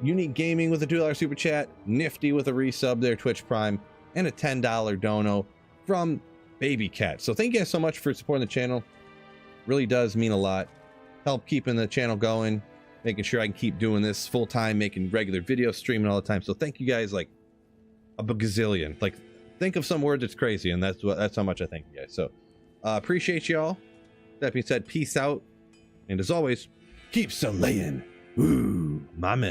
Unique Gaming with a $2 super chat, Nifty with a resub there, Twitch Prime, and a $10 dono from Baby Cat. So thank you guys so much for supporting the channel. Really does mean a lot. Help keeping the channel going, making sure I can keep doing this full time, making regular videos, streaming all the time. So thank you guys like a gazillion. Like, think of some word that's crazy, and that's how much I thank you guys. So appreciate y'all. That being said, peace out, and as always, keep slaying. Ooh, my man.